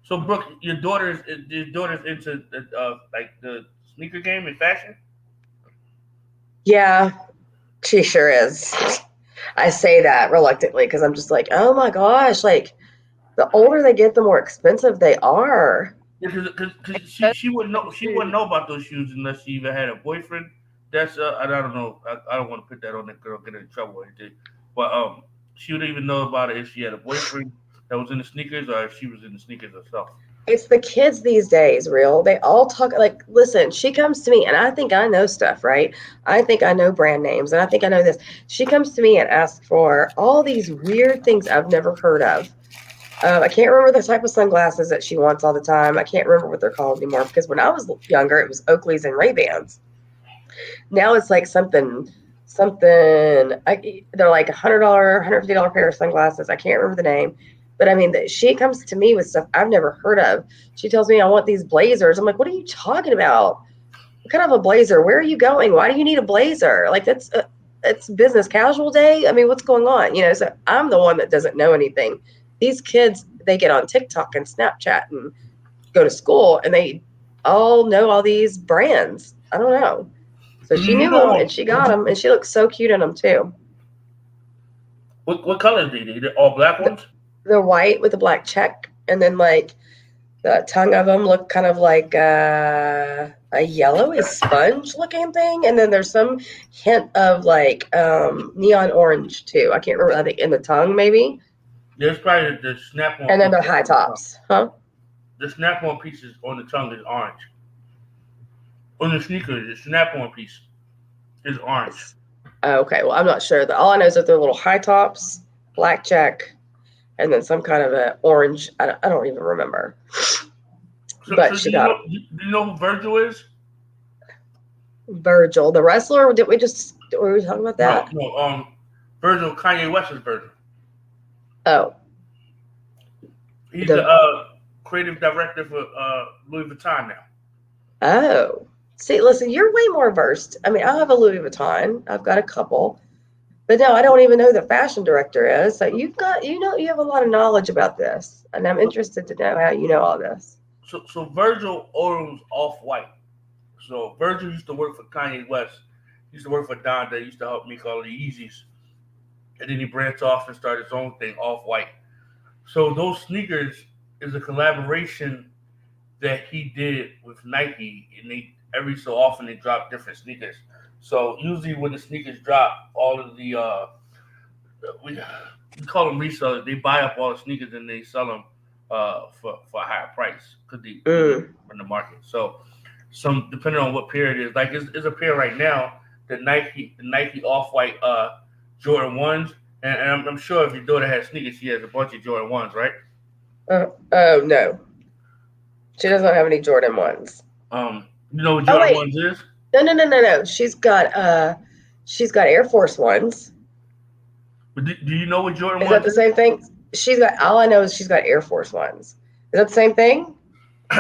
So Brooke, your daughter's into like the sneaker game and fashion. Yeah, she sure is. I say that reluctantly because I'm just like, oh my gosh, like the older they get, the more expensive they are. Yeah, because she wouldn't know about those shoes unless she even had a boyfriend. That's I don't know. I don't want to put that on that girl, get her in trouble or anything. But she would even know about it if she had a boyfriend that was in the sneakers or if she was in the sneakers herself. It's the kids these days, real. They all talk like, listen, she comes to me and I think I know stuff, right? I think I know brand names and I think I know this. She comes to me and asks for all these weird things I've never heard of. I can't remember the type of sunglasses that she wants all the time. I can't remember what they're called anymore because when I was younger, it was Oakleys and Ray-Bans. Now it's like they're like $100, $150 pair of sunglasses. I can't remember the name. But I mean, she comes to me with stuff I've never heard of. She tells me I want these blazers. I'm like, what are you talking about? What kind of a blazer? Where are you going? Why do you need a blazer? Like it's business casual day. I mean, what's going on? So I'm the one that doesn't know anything. These kids, they get on TikTok and Snapchat and go to school and they all know all these brands. I don't know. So she You knew them know and she got them and she looks so cute in them too. what colors are they? All black ones? They're white with a black check, and then like the tongue of them look kind of like a yellowy sponge looking thing, and then there's some hint of like neon orange too. I can't remember. I think in the tongue maybe, There's probably the snap-on. and then the high tops, huh? The snap-on pieces on the tongue is orange. On the sneakers, the snap-on piece is orange. Okay, well I'm not sure. All I know is that they're little high tops, black check, and then some kind of an orange. I don't even remember. But she got do you know who Virgil is? Virgil, the wrestler. Were we talking about that? No. Virgil, Kanye West's Virgil. Oh, He's the creative director for Louis Vuitton now. Oh, see, listen, you're way more versed. I mean, I have a Louis Vuitton. I've got a couple, but no, I don't even know who the fashion director is. So you have a lot of knowledge about this, and I'm interested to know how you know all this. So Virgil owns Off-White. So Virgil used to work for Kanye West. He used to work for Donda. He used to help make all the Yeezys. And then he branched off and started his own thing, Off-White. So those sneakers is a collaboration that he did with Nike, and every so often they drop different sneakers. So usually when the sneakers drop, all of the we call them resellers. They buy up all the sneakers and they sell them for a higher price because they in the market. So some depending on what pair it is, like it's a pair right now, the Nike Off-White Jordan 1s, and I'm sure if your daughter has sneakers, she has a bunch of Jordan 1s, right? Oh no, she doesn't have any Jordan 1s. You know what Jordan 1s is? No. She's got Air Force 1s. But do you know what Jordan 1s is? That the same thing? All I know is she's got Air Force 1s. Is that the same thing?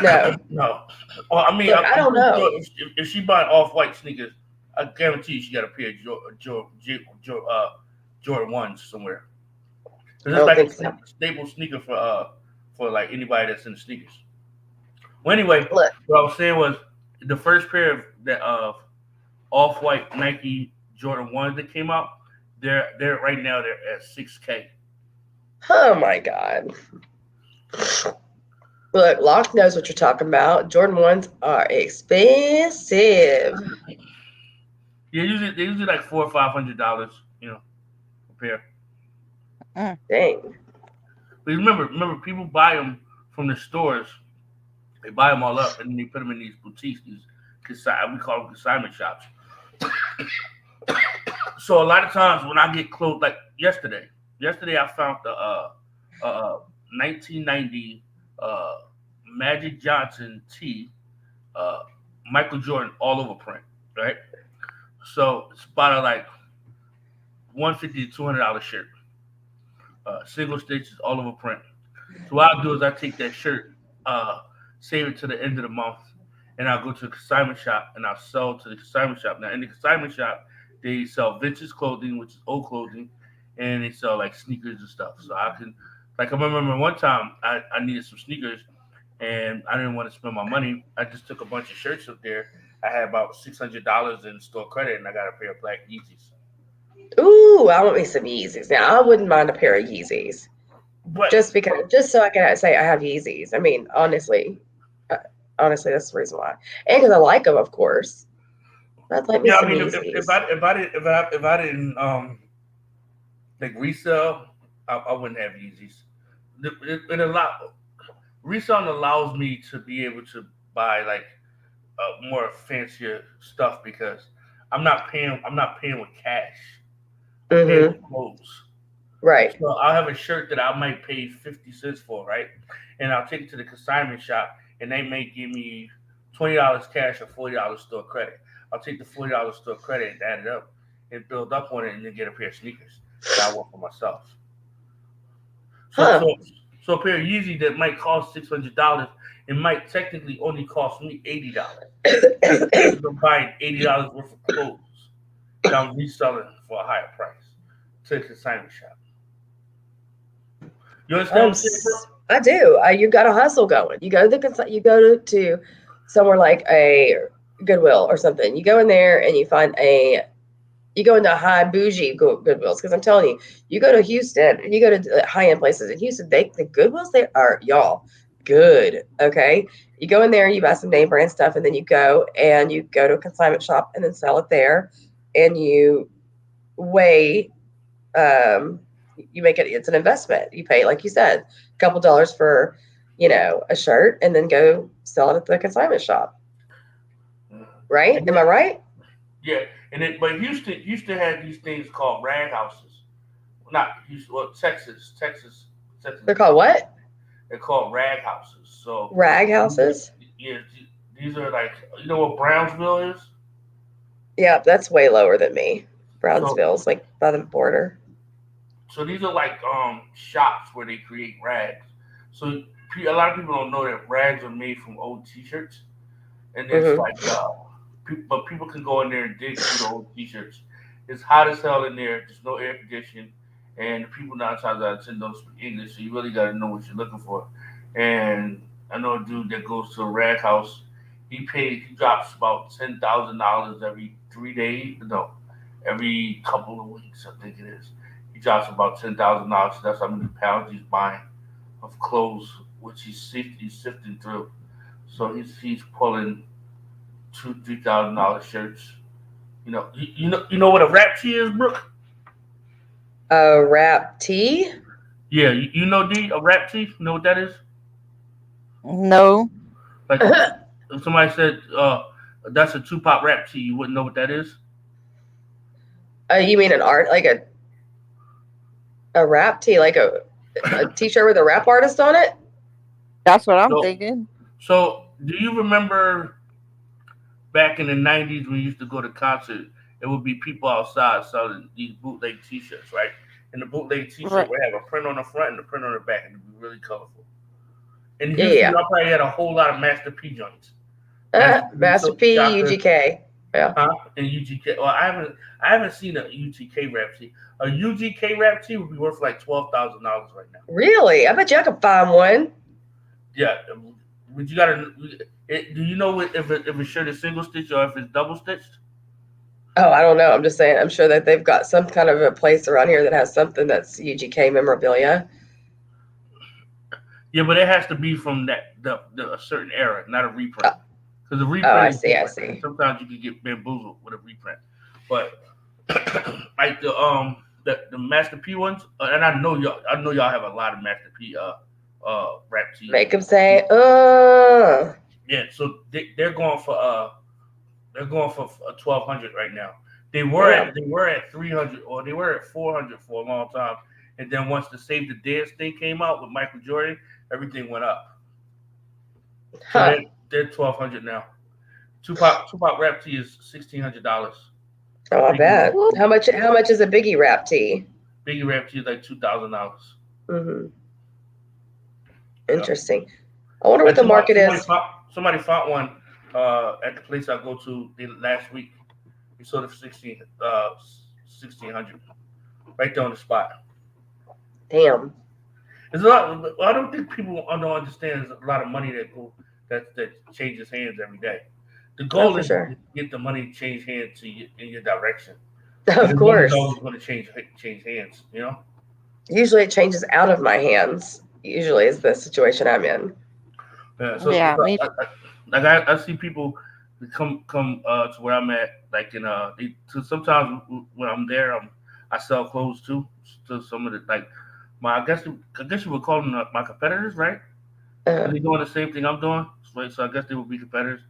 No. No. Well, I mean, Look, I don't know. If she buying Off-White sneakers, I guarantee you she got a pair of Jordan 1s somewhere. Because it's like a staple sneaker for like anybody that's in the sneakers. Well, anyway, what I was saying was the first pair of Off-White Nike Jordan 1s that came out, they're right now they're at $6,000. Oh my God. Look, Locke knows what you're talking about. Jordan 1s are expensive. Yeah, they usually like $400 or $500, a pair. Dang. But remember, people buy them from the stores. They buy them all up, and then they put them in these boutiques, we call them consignment shops. So a lot of times when I get clothes, like yesterday I found the 1990 Magic Johnson tee, Michael Jordan all over print, right? So it's about like $150 to $200 shirt, single stitches all over print. So what I'll do is I take that shirt, save it to the end of the month, and I'll go to the consignment shop and I'll sell to the consignment shop. Now in the consignment shop, they sell vintage clothing, which is old clothing, and they sell like sneakers and stuff. So I remember one time I needed some sneakers and I didn't want to spend my money. I just took a bunch of shirts up there. I had about $600 in store credit and I got a pair of black Yeezys. Ooh, I want me some Yeezys. Now I wouldn't mind a pair of Yeezys. But just so I can say I have Yeezys. I mean, honestly, that's the reason why. And because I like them, of course. I'd like me some Yeezys. If I didn't like resell, I wouldn't have Yeezys. And a lot reselling allows me to be able to buy like more fancier stuff because I'm not paying with cash. I'm paying Mm-hmm. with clothes. Right. So I'll have a shirt that I might pay 50 cents for, right? And I'll take it to the consignment shop, and they may give me $20 cash or $40 store credit. I'll take the $40 store credit and add it up and build up on it, and then get a pair of sneakers that I want for myself. So Huh. so so a pair of Yeezy that might cost $600, it might technically only cost me $80 because I'm buying $80 worth of clothes that I'm reselling for a higher price to the consignment shop. You understand what I'm saying, bro? I do. You got a hustle going. You go to you go to somewhere like a Goodwill or something. You go in there and you go into high bougie Goodwills because I'm telling you, you go to Houston and you go to high end places in Houston. The Goodwills they are y'all good. Okay, you go in there, you buy some name brand stuff, and then you go to a consignment shop and then sell it there, and you weigh you make it's an investment. You pay, like you said, a couple dollars for, a shirt and then go sell it at the consignment shop. Right? And Am I then, right? yeah, and then but Houston had these things called rag houses. Not Houston, well, Texas. They're called what? They're called rag houses. So Rag houses? yeah, these are like you know what Brownsville is. Yeah, that's way lower than me. So Brownsville's like by the border. so these are like shops where they create rags. So a lot of people don't know that rags are made from old T-shirts, and it's Hmm. like but people can go in there and dig through the old T-shirts. It's hot as hell in there. There's no air conditioning, and the people 9 times out of 10 don't speak English, so you really got to know what you're looking for. And I know a dude that goes to a rag house. He drops about $10,000 every 3 days. No, every couple of weeks, I think it is. He drops about $10,000. So that's how many pounds he's buying of clothes, which he's sifting through. So he's pulling $2,000, $3,000 shirts. You know what a rap tee is, Brooke? A wrap tee? Yeah, you know D a rap tee. You know what that is? No. Like if somebody said that's a Tupac rap tee, you wouldn't know what that is. You mean an art like a wrap tee, like a t-shirt with a rap artist on it? That's what I'm So thinking. so do you remember back in the '90s when we used to go to concerts? It would be people outside selling these bootleg T-shirts, right? And the bootleg T-shirt Right. would have a print on the front and a print on the back, and it'd be really colorful. In Houston, Yeah. y'all probably had a whole lot of Master P joints. Master P, Master Silk P, Shocker, UGK. Yeah. huh? And UGK. Well, I haven't seen a UGK rap tee. A UGK rap tee would be worth like $12,000 right now. Really? I bet you I could find one. Yeah, but you gotta. Do you know if a shirt is single stitched or if it's double stitched? Oh, I don't know. I'm just saying. I'm sure that they've got some kind of a place around here that has something that's UGK memorabilia. Yeah, but it has to be from a certain era, not a reprint. Uh, Because a oh, I reprint is see. I different, and see. sometimes you can get bamboozled with a reprint. But like the Master P ones, and I know y'all have a lot of Master P rap tees. Make them say, Yeah, so they're going for 1,200 right now. damn. They were at 300 or they were at 400 for a long time, and then once the Save the Dance thing came out with Michael Jordan, everything went up. So Huh. they're 1,200 now. Tupac rap tee is $1,600. Oh, I Biggie bet. Woo. How much is a Biggie rap tee? Biggie rap tee is like $2,000. Hmm. Yeah. Interesting. I wonder what Like the market is. somebody found one at the place I go to last week. We sold it for 1,600 right there on the spot. Damn. There's a lot. I don't think people don't understand. There's a lot of money that changes hands every day. The Oh, goal for is to sure. get the money to change hands in your direction Of because money's course. always going to change hands. You know. Usually it changes out of my hands. Usually is the situation I'm in. Yeah. Yeah, me. I see people come to where I'm at. Like so sometimes when I'm there, I sell clothes too to some of the like my I guess you would call them my competitors, right? They're doing the same thing I'm doing, right? So I guess they would be competitors.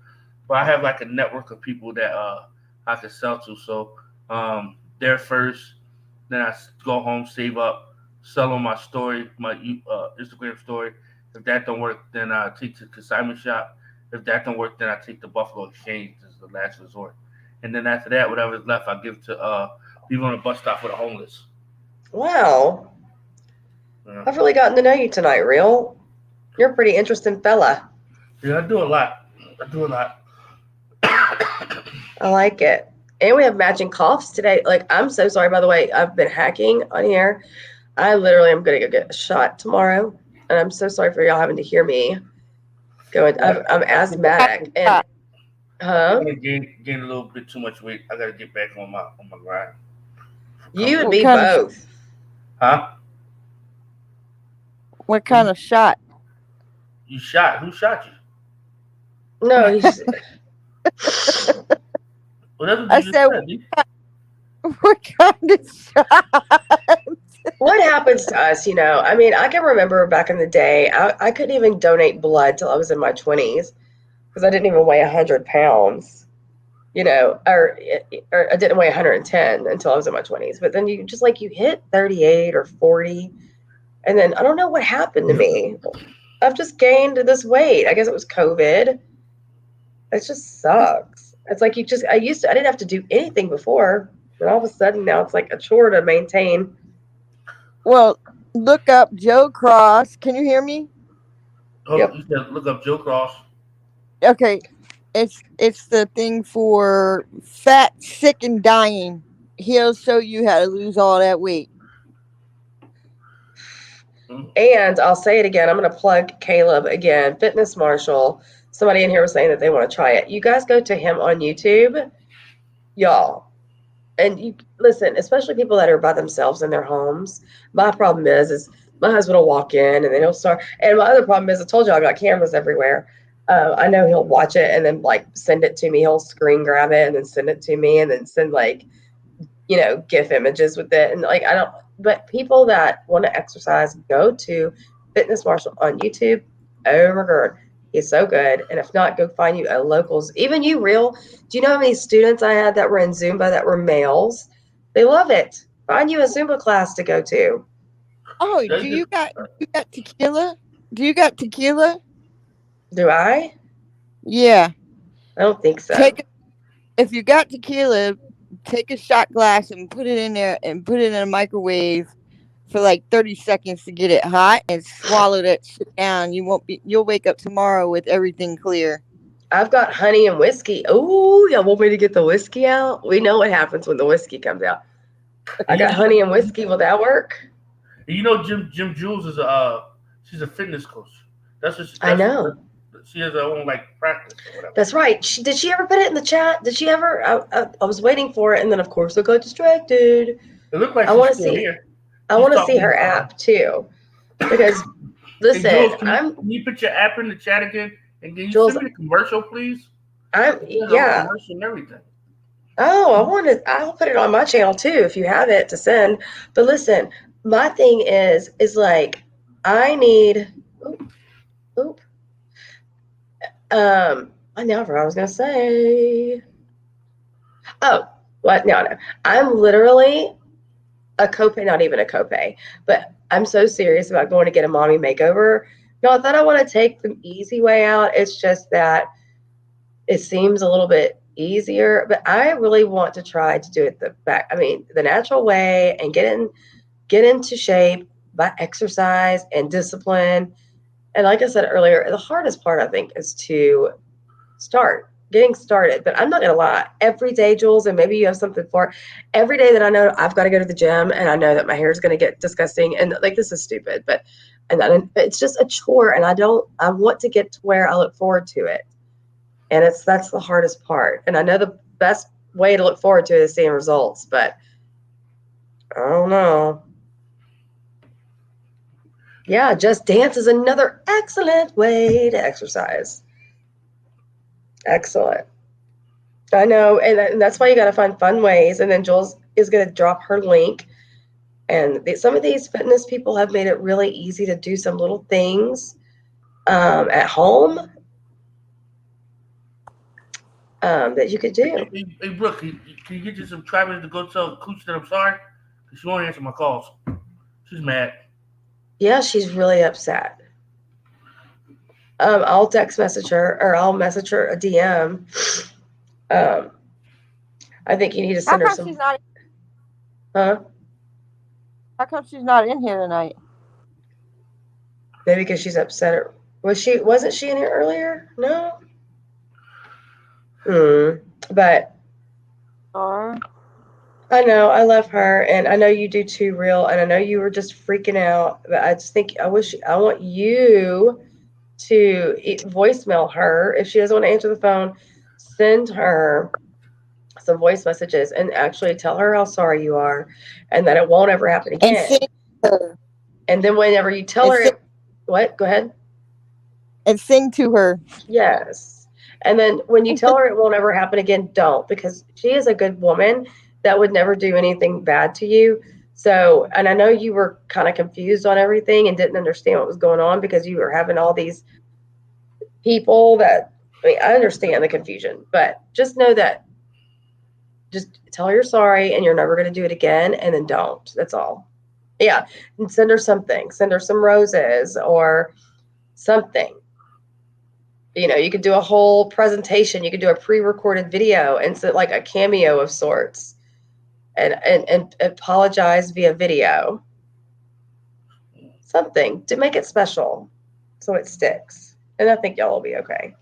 But I have like a network of people that I can sell to. So they're first, then go home, save up, sell on my story, my Instagram story. If that don't work, then I take to consignment shop. If that don't work, then I take the Buffalo Exchange as the last resort. And then after that, whatever's left, I give to people on the bus stop for the homeless. Wow. Yeah. I've really gotten to know you tonight, Real. You're a pretty interesting fella. Yeah, I do a lot. I do a lot. I like it. And we have matching coughs today. Like, I'm so sorry, by the way. I've been hacking on here. I literally am going to go get a shot tomorrow. And I'm so sorry for y'all having to hear me going. I'm asthmatic. And, I'm huh? gonna gain a little bit too much weight. I gotta get back on my grind. You and What me kind of both. Huh? what kind of shot? You shot? Who shot you? No, he's. Well, that's what I you just said, said. Dude. what kind of shot? What happens to us, I mean, I can remember back in the day, I couldn't even donate blood till I was in my 20s because I didn't even weigh 100 pounds, or I didn't weigh 110 until I was in my 20s. But then you just like you hit 38 or 40, and then I don't know what happened to me. I've just gained this weight. I guess it was COVID. It just sucks. It's like I didn't have to do anything before, but all of a sudden now it's like a chore to maintain. Well, look up Joe Cross. Can you hear me? Oh, Yep. you said look up Joe Cross. Okay. It's the thing for fat, sick, and dying. He'll show you how to lose all that weight. Hmm? And I'll say it again. I'm going to plug Caleb again, Fitness Marshall. Somebody in here was saying that they want to try it. You guys go to him on YouTube, y'all. And you listen, especially people that are by themselves in their homes. My problem is my husband will walk in and then he'll start. And my other problem is I told you I got cameras everywhere. I know he'll watch it and then like send it to me. He'll screen grab it and then send it to me and then send like GIF images with it. And like, I don't, but people that want to exercise, go to Fitness Marshall on YouTube. Oh my God. He's so good. And if not, go find you a locals. Even you, Real. Do you know how many students I had that were in Zumba that were males? They love it. Find you a Zumba class to go to. Oh, That's just you got tequila? Do you got tequila? Do I? Yeah. I don't think so. Take If you got tequila, take a shot glass and put it in there and put it in a microwave for like 30 seconds to get it hot and swallow that shit down. You'll wake up tomorrow with everything clear. I've got honey and whiskey. Oh, y'all want me to get the whiskey out? We know what happens when the whiskey comes out. I you got know, honey and whiskey. Will that work? Jim Jules is she's a fitness coach. I know. She has her own like practice or whatever. That's right. Did she ever put it in the chat? Did she ever? I was waiting for it, and then of course I got distracted. It looked like I she's want to still see. here. I She's want to see talking. her app too, because Hey Jules, listen, can you put your app in the chat again? And can you Jules. send me the commercial, please? It has a Yeah. commercial and everything. Oh, I'll put it on my channel too if you have it to send. But listen, my thing is like I need. Oop, oop. I now forgot what I was gonna say. Oh, what? No, no. I'm literally a copay, not even a copay, but I'm so serious about going to get a mommy makeover. Not that I want to take the easy way out. It's just that it seems a little bit easier, but I really want to try to do it the natural way and get into shape by exercise and discipline. And like I said earlier, the hardest part I think is to getting started. But I'm not gonna lie, every day, Jules, and maybe you have something for every day that I know I've got to go to the gym and I know that my hair is gonna get disgusting and like this is stupid, but it's just a chore and I want to get to where I look forward to it. And that's the hardest part. And I know the best way to look forward to it is seeing results, but I don't know. Yeah, Just Dance is another excellent way to exercise. Excellent. I know, and that's why you got to find fun ways. And then Jules is going to drop her link. And some of these fitness people have made it really easy to do some little things at home that you could do. Hey, Brooke, can you get you some Travis to go tell Cooch that I'm sorry? Because she won't answer my calls. She's mad. Yeah, she's really upset. I'll text message her or I'll message her a DM. I think you need to How send her come some. she's not? Huh? How come she's not in here tonight? Maybe because she's upset. Wasn't she in here earlier? No. But Or I know I love her, and I know you do too, real. And I know you were just freaking out. But I just think I want you to voicemail her if she doesn't want to answer the phone. Send her some voice messages and actually tell her how sorry you are, and that it won't ever happen and again. sing to her. And then whenever you tell And her, sing, what? Go ahead. and sing to her. Yes. And then when you tell her it won't ever happen again, don't, because she is a good woman that would never do anything bad to you. So, and I know you were kind of confused on everything and didn't understand what was going on because you were having all these people that, I mean, I understand the confusion, but just know that just tell her you're sorry and you're never going to do it again, and then don't. That's all. Yeah. And send her something. Send her some roses or something. You could do a whole presentation. You could do a pre-recorded video and so like a cameo of sorts, and apologize via video. Something to make it special, so it sticks. And I think y'all will be okay.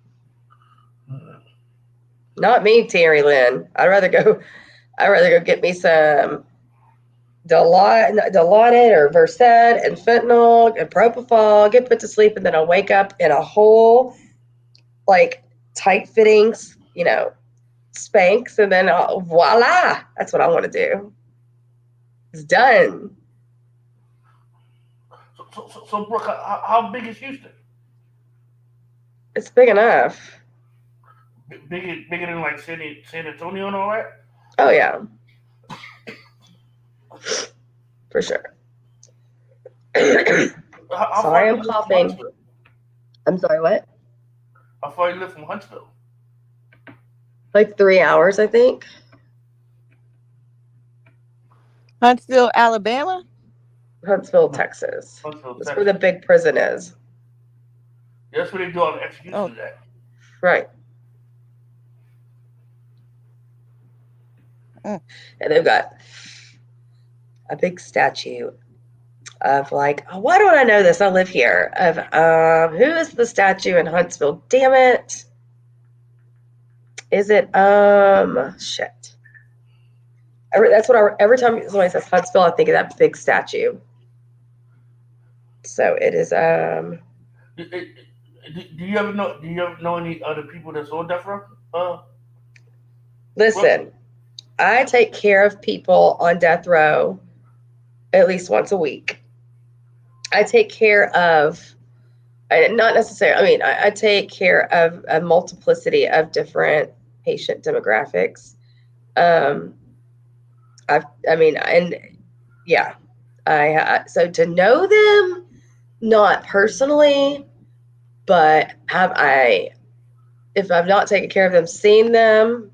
Not me, Terry Lynn. I'd rather go get me some Dilaudid or Versed and fentanyl and propofol, get put to sleep, and then I'll wake up in a whole like tight fittings, Spanx, and then voila, that's what I want to do. It's done. So Brooke, how big is Houston? It's big enough. Bigger than like San Antonio and all that? Oh yeah, for sure. How Sorry, far I'm you live from coughing. Huntsville? I'm sorry, what? How far you live from Huntsville? Like 3 hours, I think. Huntsville, Alabama. Huntsville, Texas. Huntsville, That's where Texas. the big prison is. Yeah, that's where they do all the executions Oh. at. Right. Mm. And they've got a big statue of like, oh, why don't I know this? I live here. Of who is the statue in Huntsville? Damn it. Is it shit. That's what every time somebody says Huntsville, I think of that big statue. So it is Do you ever know any other people that's on death row? listen, I take care of people on death row at least once a week. I take care of, not necessarily, I mean, I take care of a multiplicity of different patient demographics. I mean, and yeah, so to know them, not personally, but if I've not taken care of them, seen them,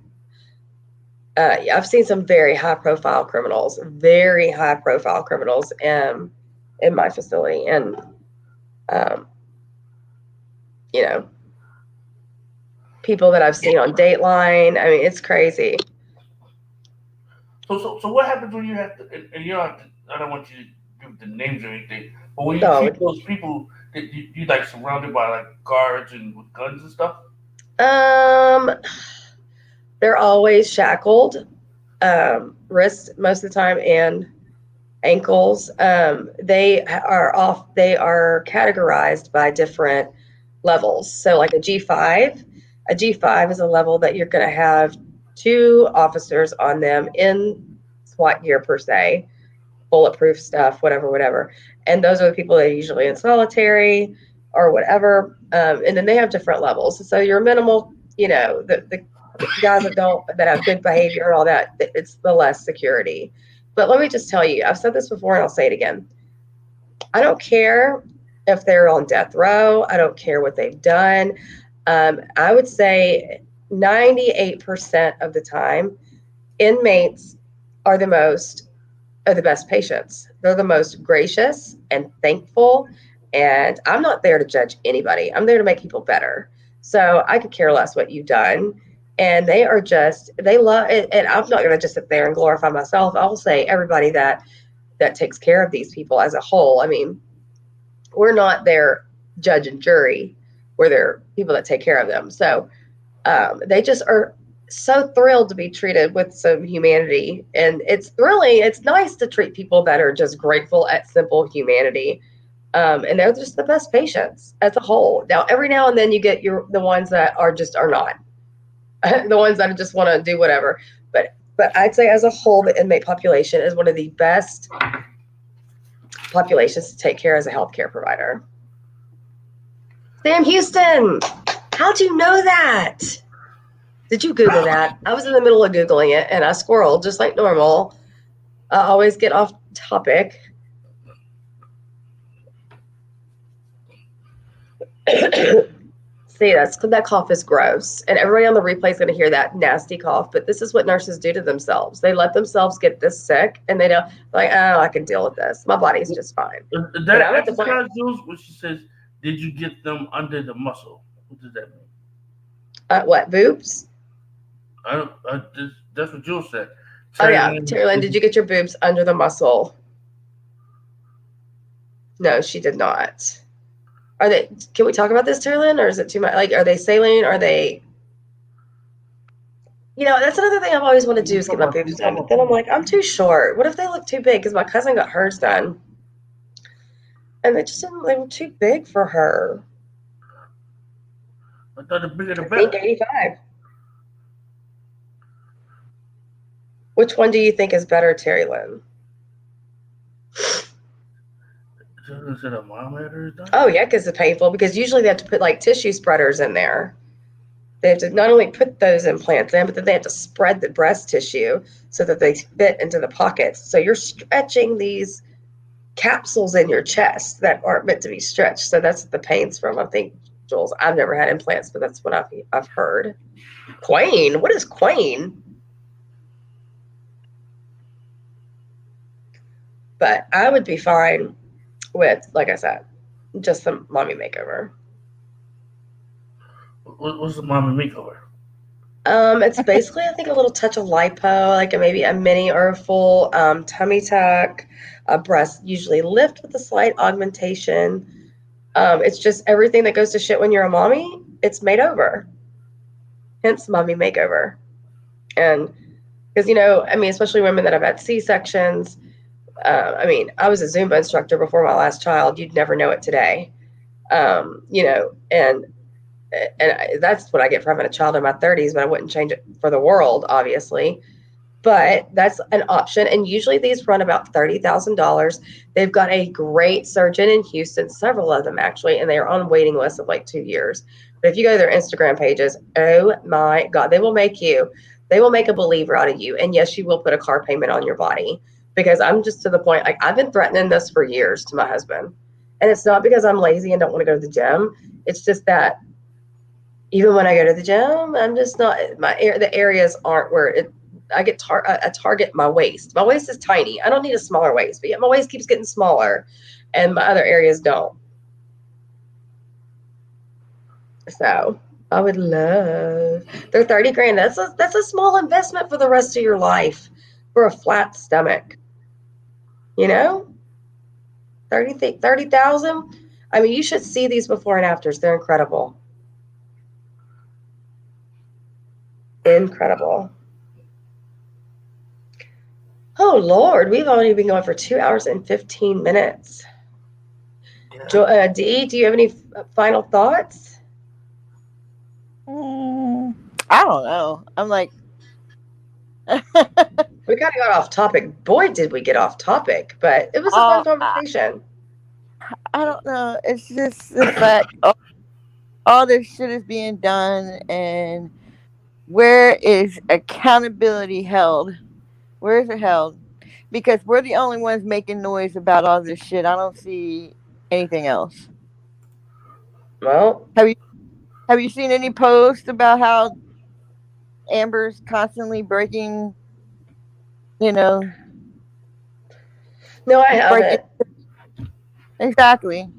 I've seen some very high profile criminals in my facility. And, you know, people that I've seen on Dateline. I mean, it's crazy. So what happens when you have to, and you don't have to, I don't want you to give the names or anything, but when you No. keep those people that you like surrounded by like guards and with guns and stuff? They're always shackled, wrists most of the time, and ankles. They are categorized by different levels. So like a G5 is a level that you're going to have 2 officers on them in SWAT gear per se, bulletproof stuff, whatever. And those are the people that are usually in solitary or whatever. And then they have different levels. So your minimal, the guys that have good behavior and all that, it's the less security. But let me just tell you, I've said this before and I'll say it again. I don't care if they're on death row. I don't care what they've done. I would say 98% of the time, inmates are the best patients. They're the most gracious and thankful. And I'm not there to judge anybody. I'm there to make people better. So I could care less what you've done. And they love it. And I'm not going to just sit there and glorify myself. I'll say everybody that takes care of these people as a whole. I mean, we're not their judge and jury. We're their people that take care of them. So they just are so thrilled to be treated with some humanity. And it's thrilling. It's nice to treat people that are just grateful at simple humanity. And they're just the best patients as a whole. Now, every now and then you get the ones that are not. The ones that just want to do whatever. But I'd say as a whole, the inmate population is one of the best populations to take care as a healthcare provider. Sam Houston, how'd you know that? Did you Google that? I was in the middle of Googling it and I squirreled just like normal. I always get off topic. See, that cough is gross. And everybody on the replay is going to hear that nasty cough. But this is what nurses do to themselves. They let themselves get this sick and they don't, like, oh, I can deal with this. My body's just fine. That exercise, Jules, when she says, did you get them under the muscle? What does that mean? What, boobs? That's what Jules said. Terry Lynn, did you get your boobs under the muscle? No, she did not. Can we talk about this, Terry Lynn, or is it too much? Like, are they saline? Are they, that's another thing I've always wanted to do is get my boobs done. But then I'm like, I'm too short. What if they look too big? Because my cousin got hers done. And they were too big for her. I thought the bigger the better. I think 85. Which one do you think is better, Terry Lynn? Is it a mom done? Oh, yeah, because it's painful. Because usually they have to put like tissue spreaders in there. They have to not only put those implants in, but then they have to spread the breast tissue so that they fit into the pockets. So you're stretching these capsules in your chest that aren't meant to be stretched. So that's what the pain's from. I think, Jules, I've never had implants, but that's what I've heard. Quane? What is Quane? But I would be fine with, like I said, just some mommy makeover. What's the mommy makeover? It's basically, I think, a little touch of lipo, like maybe a mini or a full tummy tuck, a breast usually lift with a slight augmentation. It's just everything that goes to shit when you're a mommy, it's made over. Hence, mommy makeover. And because, especially women that have had C-sections. I was a Zumba instructor before my last child. You'd never know it today. And that's what I get for having a child in my 30s, but I wouldn't change it for the world, obviously. But that's an option. And usually these run about $30,000. They've got a great surgeon in Houston, several of them actually, and they are on waiting lists of like 2 years. But if you go to their Instagram pages, oh my God, they will make a believer out of you. And yes, you will put a car payment on your body. Because I'm just to the point, like I've been threatening this for years to my husband. And it's not because I'm lazy and don't want to go to the gym. It's just that even when I go to the gym, I'm just not, the areas aren't where I target my waist. My waist is tiny. I don't need a smaller waist, but yet my waist keeps getting smaller and my other areas don't. So I would love, they're 30 grand. That's a small investment for the rest of your life for a flat stomach. 30,000. I mean, you should see these before and afters. They're incredible. Incredible. Oh, Lord. We've already been going for 2 hours and 15 minutes. Yeah. Dee, do you have any final thoughts? I don't know. I'm like... We kind of got off topic. Boy, did we get off topic, but it was a fun conversation. I don't know. It's just the fact all this shit is being done, and where is accountability held? Where is it held? Because we're the only ones making noise about all this shit. I don't see anything else. Well, Have you seen any posts about how Amber's constantly breaking, you know, no, I breaking haven't. exactly.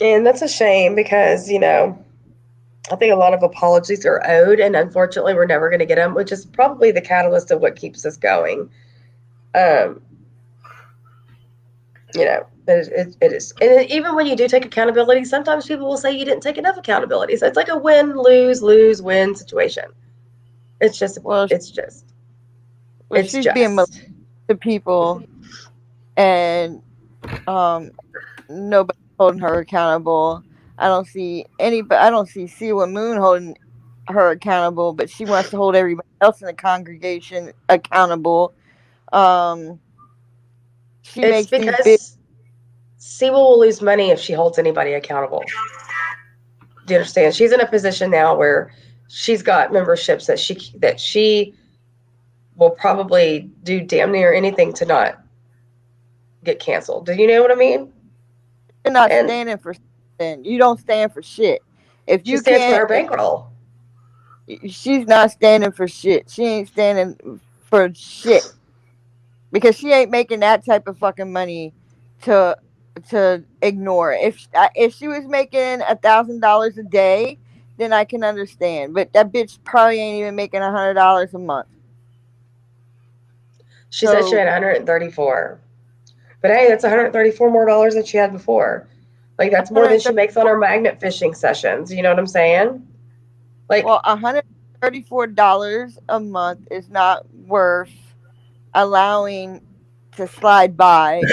And that's a shame because, I think a lot of apologies are owed, and unfortunately, we're never going to get them, which is probably the catalyst of what keeps us going. Um, it is. And even when you do take accountability, sometimes people will say you didn't take enough accountability. So it's like a win, lose, lose, win situation. It's just, Well, it's just, well, it's she's being malicious just. to people, and um, nobody holding her accountable. I don't see Siwa Moon holding her accountable, but she wants to hold everybody else in the congregation accountable. Um, she It's makes these big. because Siwa will lose money if she holds anybody accountable. Do you understand? She's in a position now where she's got memberships that she will probably do damn near anything to not get canceled. Do you know what I mean? You're not And standing for something. You don't stand for shit. If she you stands for can't, her bankroll. she's not standing for shit. She ain't standing for shit because she ain't making that type of fucking money to ignore. If she was making $1,000 a day, then I can understand. But that bitch probably ain't even making $100 a month. She said she So made 134. But hey, that's 134 more dollars than she had before. Like that's more than she 130, makes on her magnet fishing sessions. You know what I'm saying? Like $134 a month is not worth allowing to slide by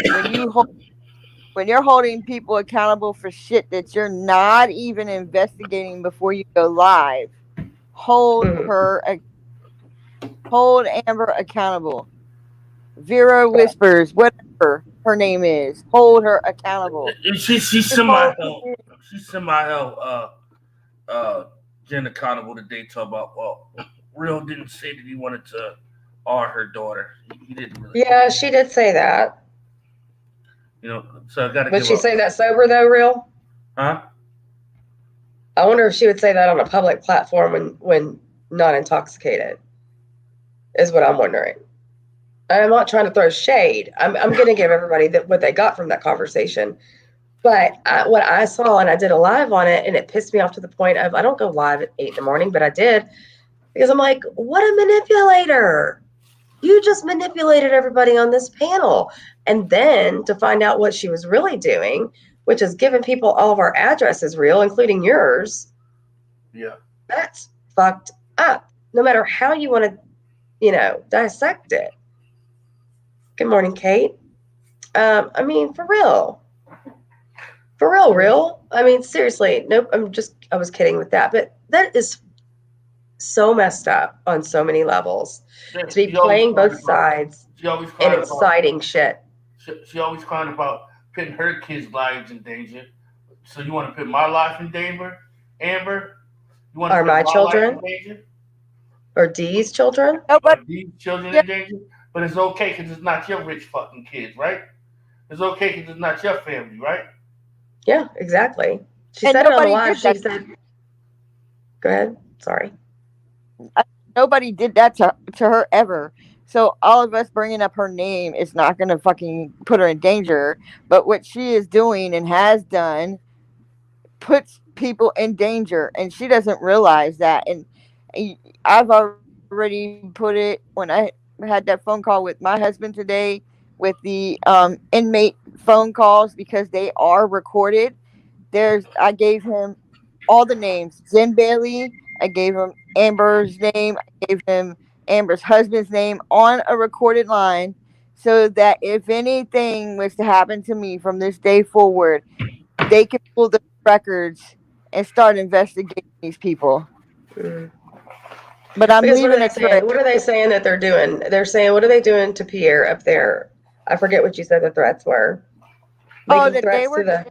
when you're holding people accountable for shit that you're not even investigating before you go live. Hold mm, her, hold Amber accountable. Vera Whispers, whatever her name is, hold her accountable. She's Just semi hold. held. She's semi held. Uh, getting accountable today. Talk about Real didn't say that he wanted to R her daughter. He didn't really. yeah, she did say that. So I got to Would give she up. say that sober though, real? Huh? I wonder if she would say that on a public platform when not intoxicated. Is what I'm wondering. I'm not trying to throw shade. I'm going to give everybody what they got from that conversation. But what I saw, and I did a live on it, and it pissed me off to the point of I don't go live at 8 in the morning, but I did because I'm like, what a manipulator. You just manipulated everybody on this panel. And then to find out what she was really doing, which is giving people all of our addresses real, including yours, Yeah. that's fucked up. No matter how you want to, dissect it. Good morning, Kate. I mean, for real. For real, real. I mean, seriously. Nope. I was kidding with that. But that is so messed up on so many levels Yeah, to be she always playing crying both about. sides She always and crying about. inciting shit. She always crying about putting her kids' lives in danger. So you want to put my life in danger, Amber? You want to Are put my my life in children danger? or Dee's children? Nobody. Are these children Yeah, in danger? But it's okay because it's not your rich fucking kids, right? It's okay because it's not your family, right? Yeah, exactly. She and said it on the nobody live. did She that. said, go ahead. Sorry. Nobody did that to her ever. So all of us bringing up her name is not going to fucking put her in danger. But what she is doing and has done puts people in danger, and she doesn't realize that. And I've already put it when I had that phone call with my husband today with the inmate phone calls because they are recorded. I gave him all the names. Zen Bailey. I gave him Amber's name. I gave him Amber's husband's name on a recorded line so that if anything was to happen to me from this day forward, they could pull the records and start investigating these people. Mm. But I'm Because what are leaving they a trail. saying? What are they saying that they're doing? They're saying, what are they doing to Pierre up there? I forget what you said the threats were. Oh, Making that threats to the.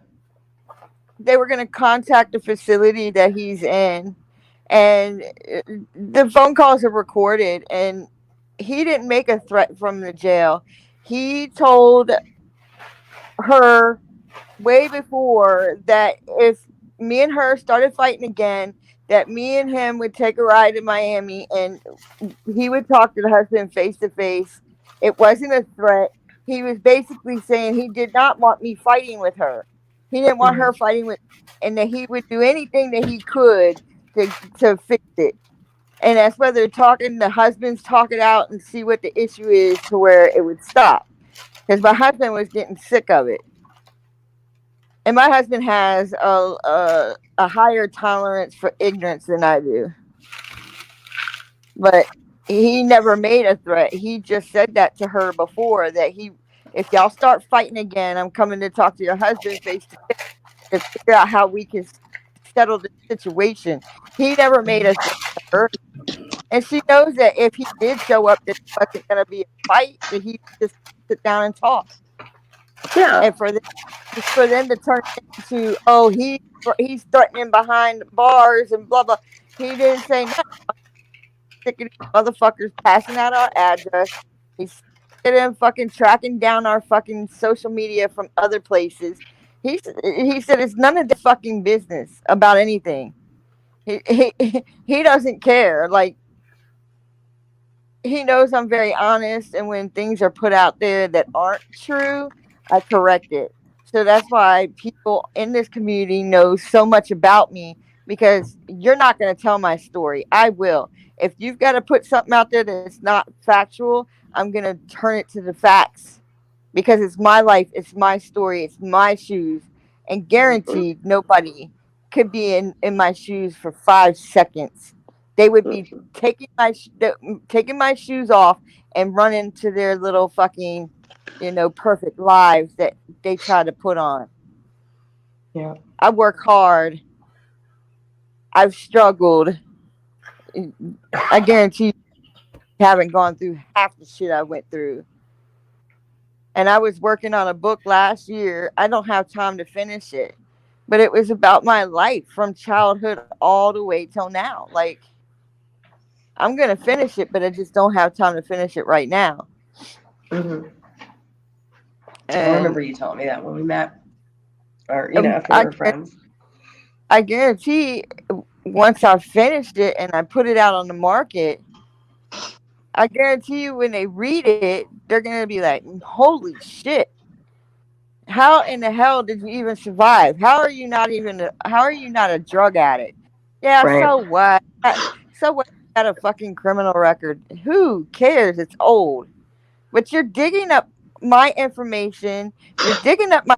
they were going to contact the facility that he's in, and the phone calls are recorded, and he didn't make a threat from the jail. He told her way before that if me and her started fighting again, that me and him would take a ride in Miami and he would talk to the husband face to face. It wasn't a threat. He was basically saying he did not want me fighting with her. He didn't want her fighting with, and that he would do anything that he could to fix it. And that's whether talking the husbands talk it out and see what the issue is to where it would stop. Because my husband was getting sick of it. And my husband has a higher tolerance for ignorance than I do. But he never made a threat. He just said that to her before, that if y'all start fighting again, I'm coming to talk to your husband face to face to figure out how we can settle the situation. He never made a threat to her. And she knows that if he did show up, that it wasn't going to be a fight, that he would just sit down and talk. Yeah. And for them to turn it into, oh, he's threatening behind bars and blah, blah. He didn't say nothing. Sick of these motherfuckers passing out our address. He's sick of them fucking tracking down our fucking social media from other places. He said it's none of their fucking business about anything. He doesn't care. Like, he knows I'm very honest, and when things are put out there that aren't true, I correct it. So that's why people in this community know so much about me, because you're not going to tell my story. I will. If you've got to put something out there that's not factual, I'm going to turn it to the facts, because it's my life, it's my story, it's my shoes, and guaranteed nobody could be in my shoes for 5 seconds. They would be taking my shoes off and running to their little fucking, perfect lives that they try to put on. Yeah. I work hard. I've struggled. I guarantee you haven't gone through half the shit I went through. And I was working on a book last year. I don't have time to finish it, but it was about my life from childhood all the way till now. Like, I'm going to finish it, but I just don't have time to finish it right now. Mm-hmm. I And remember you telling me that when we met, or if we were friends. I guarantee once I finished it and I put it out on the market, I guarantee you when they read it, they're going to be like, holy shit. How in the hell did you even survive? How are you not a drug addict? Yeah, Right. so what? So what? You got a fucking criminal record. Who cares? It's old. But you're digging up my information. You're digging up my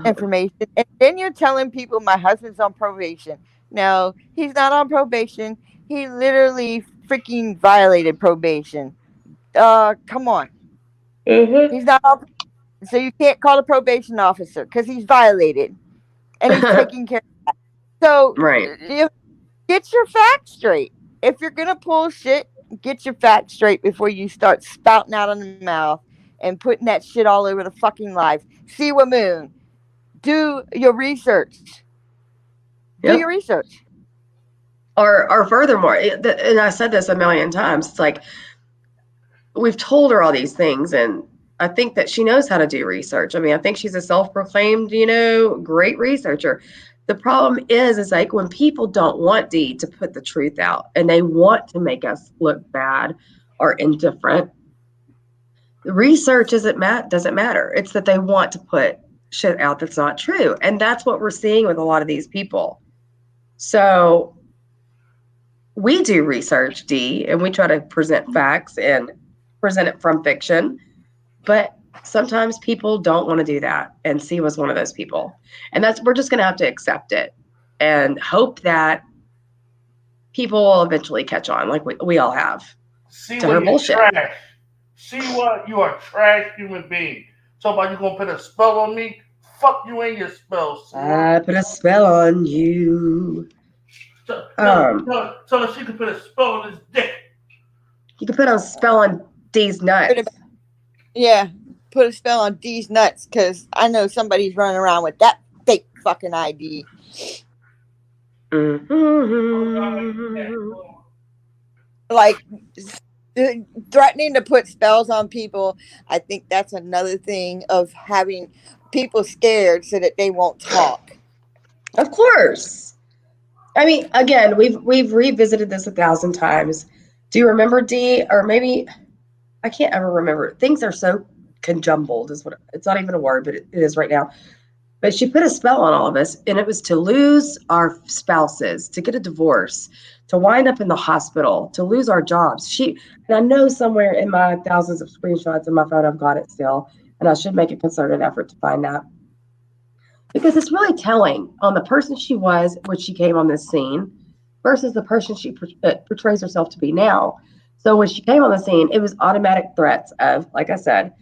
information, and then you're telling people my husband's on probation. No, he's not on probation. He literally freaking violated probation. Come on. Mm-hmm. He's not on probation, so you can't call a probation officer because he's violated, and he's taking care of that. So Right. get your facts straight. If you're gonna pull shit, get your facts straight before you start spouting out on the mouth and putting that shit all over the fucking live. See what moon. Do your research. Do Yep. your research. Or furthermore, and I said this a million times, it's like we've told her all these things, and I think that she knows how to do research. I mean, I think she's a self-proclaimed, great researcher. The problem is like when people don't want Dee to put the truth out and they want to make us look bad or indifferent, the research doesn't matter. It's that they want to put shit out that's not true. And that's what we're seeing with a lot of these people. So we do research, Dee, and we try to present facts and present it from fiction. But sometimes people don't want to do that, and C was one of those people. And we're just going to have to accept it and hope that people will eventually catch on, like we all have. See to what her you're bullshit. Trash. See what you are, trash human being. So about you gonna put a spell on me? Fuck you and your spells. I put a spell on you. So that she can put a spell on his dick. You can put a spell on Dee's nuts. Yeah, put a spell on Dee's nuts, because I know somebody's running around with that fake fucking ID. Mm-hmm. Like, threatening to put spells on people. I think that's another thing of having people scared so that they won't talk. Of course. I mean, again, we've revisited this 1,000 times. Do you remember D? Or maybe I can't ever remember. Things are so conjumbled. Is what it's not even a word, but it is right now. But she put a spell on all of us, and it was to lose our spouses, to get a divorce, to wind up in the hospital, to lose our jobs. And I know somewhere in my thousands of screenshots in my phone, I've got it still, and I should make a concerted effort to find that. Because it's really telling on the person she was when she came on this scene versus the person she portrays herself to be now. So when she came on the scene, it was automatic threats of, like I said,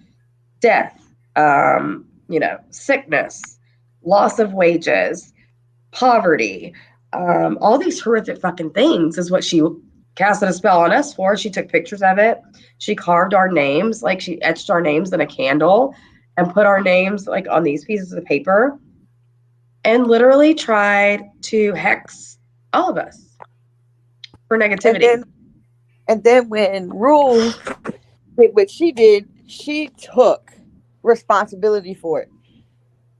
death, sickness, loss of wages, poverty, all these horrific fucking things is what she casted a spell on us for. She took pictures of it. She carved our names, like she etched our names in a candle and put our names like on these pieces of paper and literally tried to hex all of us for negativity. And then when Rule did what she did, she took responsibility for it.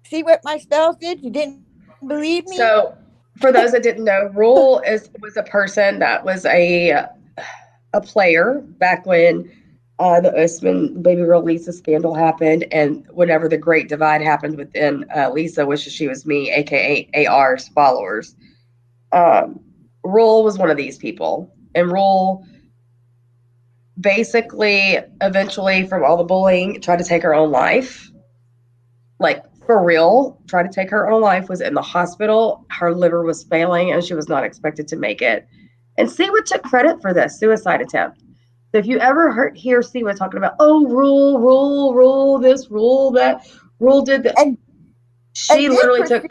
See what my spells did? You didn't believe me? So, for those that didn't know, Rule was a person that was a player back when the Usman Baby Girl Lisa scandal happened, and whenever the Great Divide happened within Lisa, which she was me, aka AR's followers. Rule was one of these people, and Rule basically, eventually, from all the bullying, tried to take her own life. Like, for real, tried to take her own life, was in the hospital. Her liver was failing, and she was not expected to make it. And Siwa took credit for this suicide attempt. So if you ever hear Siwa talking about, oh, Rule this, Rule that, Rule did that, she literally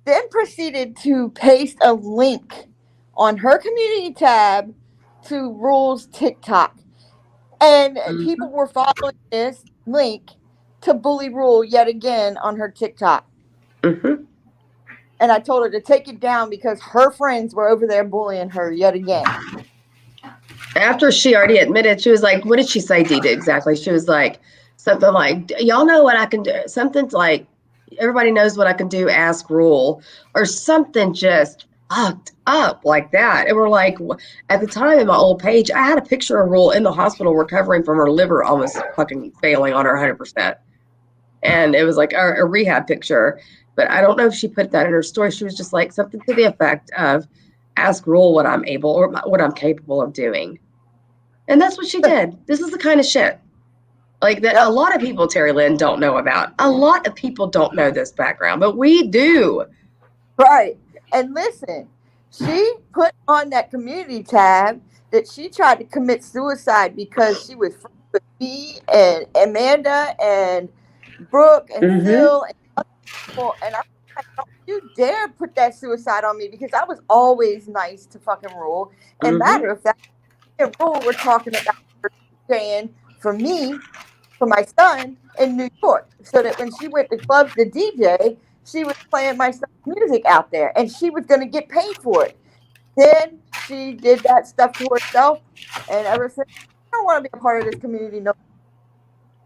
then proceeded to paste a link on her community tab to Rule's TikTok. And people were following this link to bully Rule yet again on her TikTok. Mm-hmm. And I told her to take it down because her friends were over there bullying her yet again. After she already admitted, she was like, what did she say, Dita, exactly? She was like, something like, y'all know what I can do. Something's like, everybody knows what I can do, ask Rule. Or something just fucked up like that. And we're like, at the time in my old page, I had a picture of Rule in the hospital recovering from her liver almost fucking failing on her 100%. And it was like a rehab picture. But I don't know if she put that in her story. She was just like something to the effect of, ask Rule what I'm able or what I'm capable of doing. And that's what she did. This is the kind of shit like that a lot of people, Terry Lynn, don't know about. A lot of people don't know this background, but we do. Right. And listen, she put on that community tab that she tried to commit suicide because she was friends with me and Amanda and Brooke and Phil and other people. And I'm like, don't you dare put that suicide on me because I was always nice to fucking Rule. And matter of fact, Rule were talking about her saying for me, for my son in New York, so that when she went to clubs to DJ, she was playing my son's music out there, and she was going to get paid for it. Then she did that stuff to herself, and ever since, I don't want to be a part of this community. No.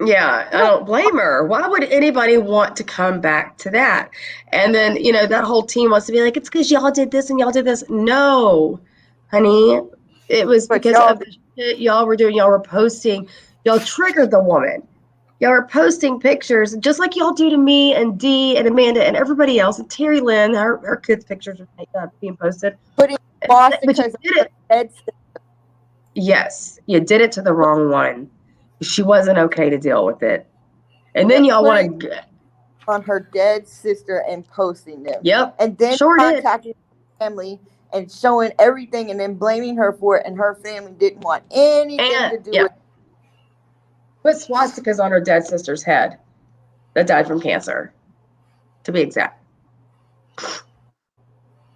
Yeah, I don't blame her. Why would anybody want to come back to that? And then, that whole team wants to be like, it's because y'all did this and y'all did this. No, honey, it was because of the shit y'all were doing. Y'all were posting. Y'all triggered the woman. Y'all are posting pictures just like y'all do to me and Dee and Amanda and everybody else. And Terry Lynn, her kids' pictures are being posted. But you did it. Yes, you did it to the wrong one. She wasn't okay to deal with it. And then y'all want to on her dead sister and posting them. Yep. And then contacting her family and showing everything and then blaming her for it, and her family didn't want anything to do with it. Put swastikas on her dead sister's head that died from cancer, to be exact.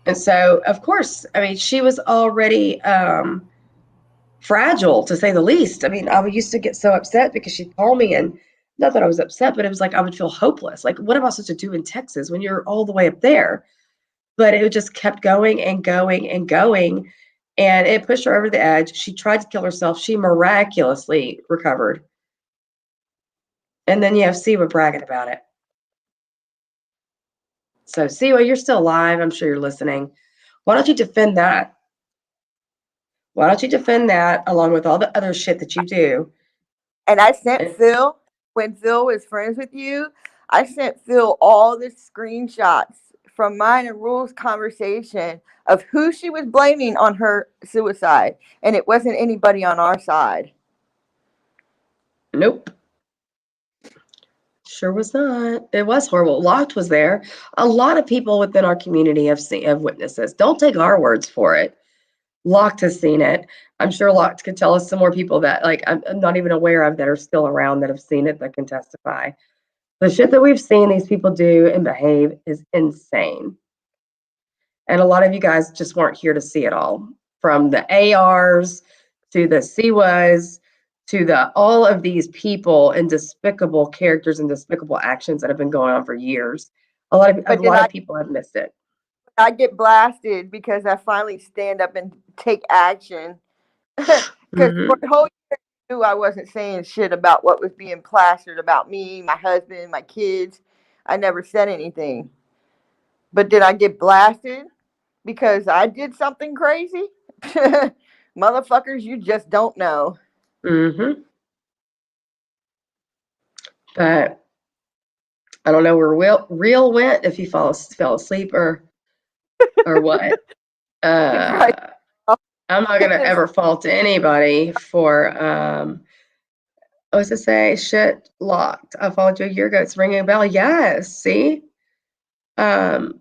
And so, of course, I mean, she was already fragile, to say the least. I mean, I used to get so upset because she'd call me, and not that I was upset, but it was like I would feel hopeless. Like, what am I supposed to do in Texas when you're all the way up there? But it just kept going and going and going, and it pushed her over the edge. She tried to kill herself. She miraculously recovered. And then you have Siwa bragging about it. So, Siwa, you're still alive. I'm sure you're listening. Why don't you defend that? Why don't you defend that along with all the other shit that you do? And I sent And Phil, when Phil was friends with you, I sent Phil all the screenshots from mine and Rule's conversation of who she was blaming on her suicide. And it wasn't anybody on our side. nope, sure was not. It was horrible. Locked was there. A lot of people within our community have witnessed this. Don't take our words for it. Locked has seen it. I'm sure Locked could tell us some more people that like I'm not even aware of that are still around that have seen it that can testify. The shit that we've seen these people do and behave is insane. And a lot of you guys just weren't here to see it all. From the ARs to the CWAs to the all of these people and despicable characters and despicable actions that have been going on for years. A But lot of people have missed it. I get blasted because I finally stand up and take action. Because for Mm-hmm. the whole year, I wasn't saying shit about what was being plastered about me, my husband, my kids. I never said anything. But did I get blasted because I did something crazy? Motherfuckers, you just don't know. Mm-hmm. But I don't know where real went if he fell asleep or what. Right. I'm not gonna ever fault anybody for what was it say? Shit locked. I followed you a year ago. It's ringing a bell. Yes. See? Um,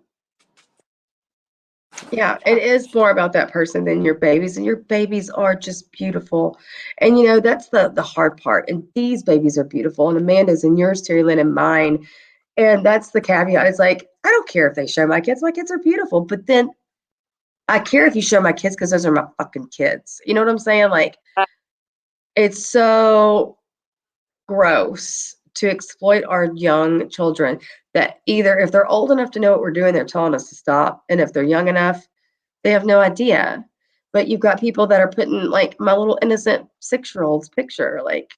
yeah, it is more about that person than your babies, and your babies are just beautiful. And you know, that's the hard part. And these babies are beautiful, and Amanda's and yours, Terry Lynn, and mine. And that's the caveat. It's like, I don't care if they show my kids. My kids are beautiful. But then I care if you show my kids because those are my fucking kids. You know what I'm saying? Like, it's so gross to exploit our young children that either if they're old enough to know what we're doing, they're telling us to stop. And if they're young enough, they have no idea. But you've got people that are putting like my little innocent 6-year-old's picture. Like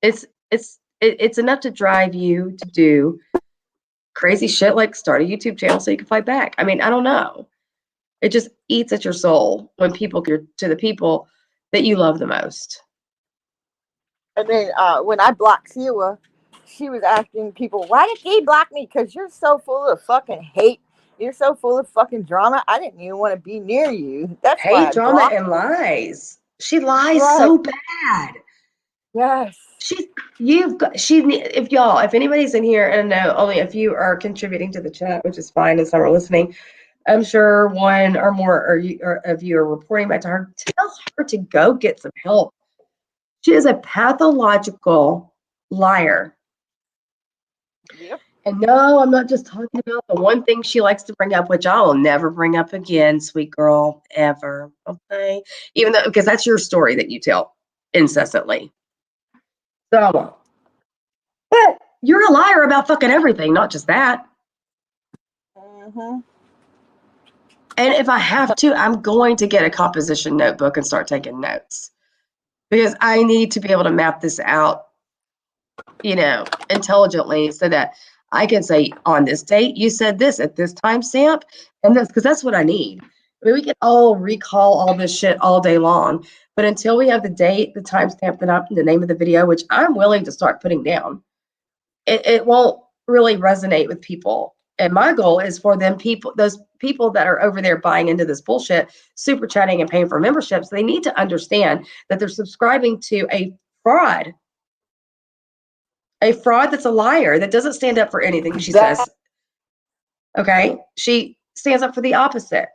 it's enough to drive you to do crazy shit like start a YouTube channel so you can fight back. I mean, I don't know. It just eats at your soul when people to the people that you love the most. And then when I blocked Siwa, she was asking people, why did he block me? Because you're so full of fucking hate. You're so full of fucking drama. I didn't even want to be near you. That's why Hate, I drama, blocked. and lies. She lies Right. so bad. Yes. If anybody's in here, and I know only a few are contributing to the chat, which is fine, and some are listening. I'm sure one or more of you are reporting back to her. Tell her to go get some help. She is a pathological liar. Yep. And no, I'm not just talking about the one thing she likes to bring up, which I will never bring up again, sweet girl, ever. Okay. Even though, because that's your story that you tell incessantly. So, but you're a liar about fucking everything, not just that. Mm-hmm. And if I have to, I'm going to get a composition notebook and start taking notes because I need to be able to map this out, intelligently so that I can say on this date, you said this at this timestamp and this, because that's what I need. I mean, we can all recall all this shit all day long, but until we have the date, the timestamp, the name of the video, which I'm willing to start putting down, it won't really resonate with people. And my goal is for those people that are over there buying into this bullshit, super chatting and paying for memberships, they need to understand that they're subscribing to fraud, a fraud that's a liar, that doesn't stand up for anything she says. Okay? She stands up for the opposite.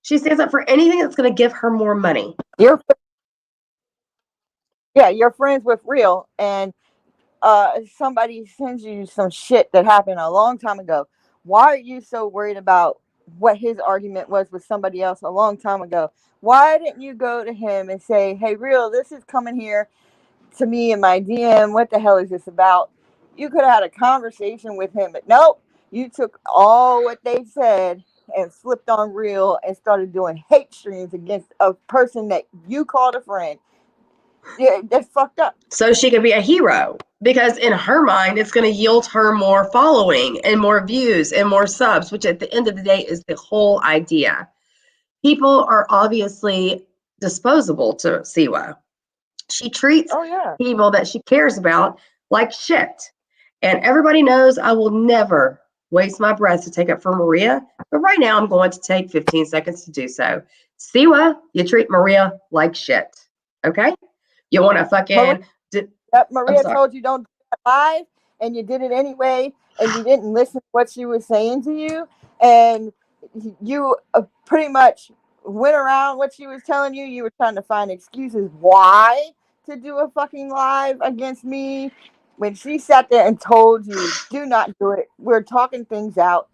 She stands up for anything that's going to give her more money. You're friends with Real, and somebody sends you some shit that happened a long time ago. Why are you so worried about what his argument was with somebody else a long time ago? Why didn't you go to him and say, hey, Real, this is coming here to me in my DM. What the hell is this about? You could have had a conversation with him, but nope. You took all what they said and flipped on Real and started doing hate streams against a person that you called a friend. Yeah, that's fucked up. So she could be a hero, because in her mind, it's going to yield her more following and more views and more subs, which at the end of the day is the whole idea. People are obviously disposable to Siwa. She treats Oh yeah. people that she cares about like shit. And everybody knows I will never waste my breath to take up for Maria. But right now, I'm going to take 15 seconds to do so. Siwa, you treat Maria like shit. Okay? You want to Maria, fucking. I'm Maria sorry. told you don't do it live, and you did it anyway, and you didn't listen to what she was saying to you, and you pretty much went around what she was telling you. You were trying to find excuses why to do a fucking live against me when she sat there and told you, do not do it. We're talking things out.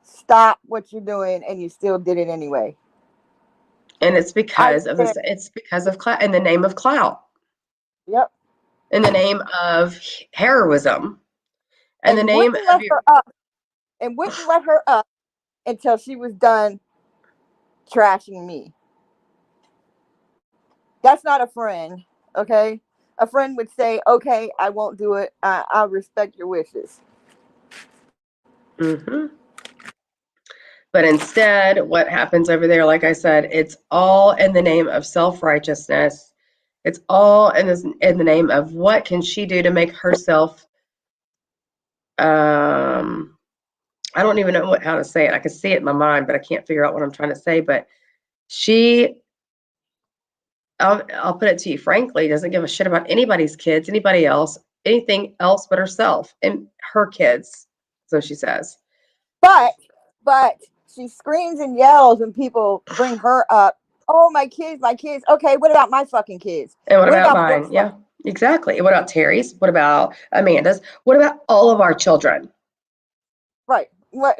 Stop what you're doing, and you still did it anyway. And it's I because of get this. it. It's because of clout, in the name of clout, Yep. in the name of heroism, in the And name wouldn't of let your. her up. And wouldn't let her up until she was done trashing me. That's not a friend, okay? A friend would say, okay, I won't do it. I'll respect your wishes. Mm-hmm. But instead, what happens over there, like I said, it's all in the name of self-righteousness. It's all in the name of what can she do to make herself, I don't even know how to say it. I can see it in my mind, but I can't figure out what I'm trying to say. But she, I'll put it to you frankly, doesn't give a shit about anybody's kids, anybody else, anything else but herself and her kids. So she says. But, but she screams and yells when people bring her up. Oh, my kids, my kids. Okay, what about my fucking kids? And what What about about mine? Brooke's Yeah, fucking? exactly. And what about Terry's? What about Amanda's? What about all of our children? Right. What?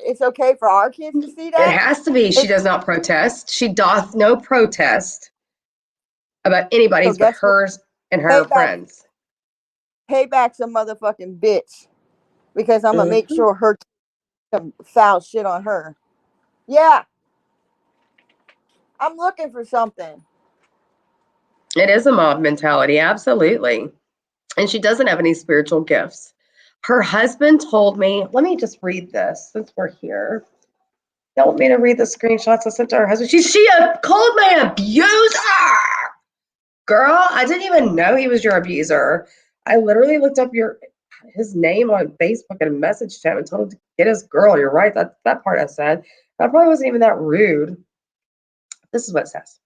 It's okay for our kids to see It that? has to be. She It's does not protest. She doth no protest about so anybody's but guess what? hers and her Payback, friends. payback's a motherfucking bitch because I'm gonna make Mhm. sure her some foul shit on her. Yeah, I'm looking for something. It is a mob mentality, absolutely. And she doesn't have any spiritual gifts. Her husband told me, let me just read this since we're here. Don't want me to read the screenshots I sent to her husband. She called my abuser. Girl, I didn't even know he was your abuser. I literally looked up his name on Facebook and messaged him and told him to get his girl. You're right. That part I said. I probably wasn't even that rude. This is what it says.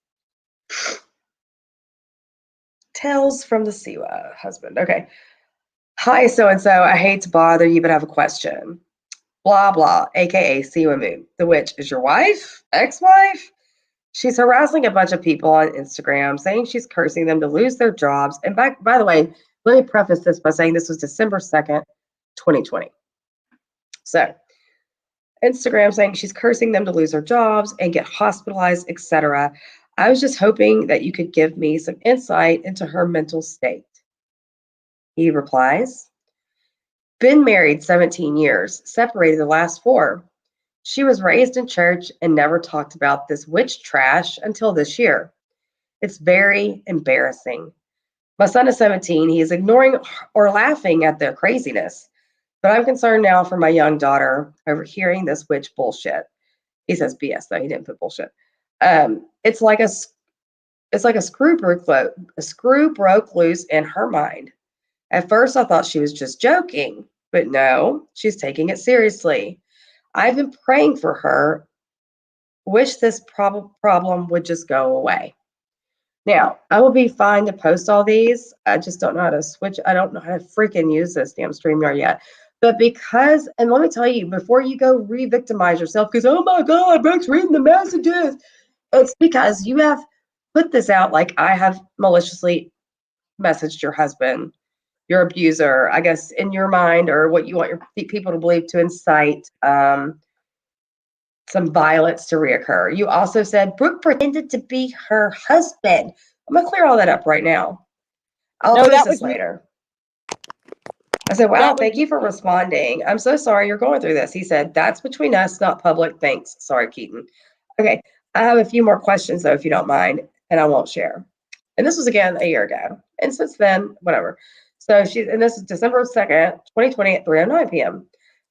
Tales from the Siwa husband. Okay. Hi, so and so. I hate to bother you, but I have a question. Blah blah, aka Siwa Moon. The witch is your wife? Ex-wife? She's harassing a bunch of people on Instagram, saying she's cursing them to lose their jobs. And by the way, let me preface this by saying this was December 2nd, 2020. So, Instagram saying she's cursing them to lose their jobs and get hospitalized, etc. I was just hoping that you could give me some insight into her mental state. He replies, been married 17 years, separated the last 4. She was raised in church and never talked about this witch trash until this year. It's very embarrassing. My son is 17. He is ignoring or laughing at their craziness. But I'm concerned now for my young daughter overhearing this witch bullshit. He says BS though. He didn't put bullshit. It's like a screw broke loose in her mind. At first, I thought she was just joking, but no, she's taking it seriously. I've been praying for her. Wish this problem would just go away. Now, I will be fine to post all these. I just don't know how to switch. I don't know how to freaking use this damn StreamYard yet. But because, and let me tell you, before you go re-victimize yourself, because, oh my God, Brooke's reading the messages. It's because you have put this out like I have maliciously messaged your husband, your abuser, I guess, in your mind, or what you want your people to believe to incite some violence to reoccur. You also said Brooke pretended to be her husband. I'm going to clear all that up right now. I'll No, post that this was me. later. I said, wow, That was thank me. you for responding. I'm so sorry you're going through this. He said, that's between us, not public. Thanks. Sorry, Keaton. Okay. I have a few more questions, though, if you don't mind, and I won't share. And this was again a year ago. And since then, whatever. So and this is December 2nd, 2020 at 3:09 p.m.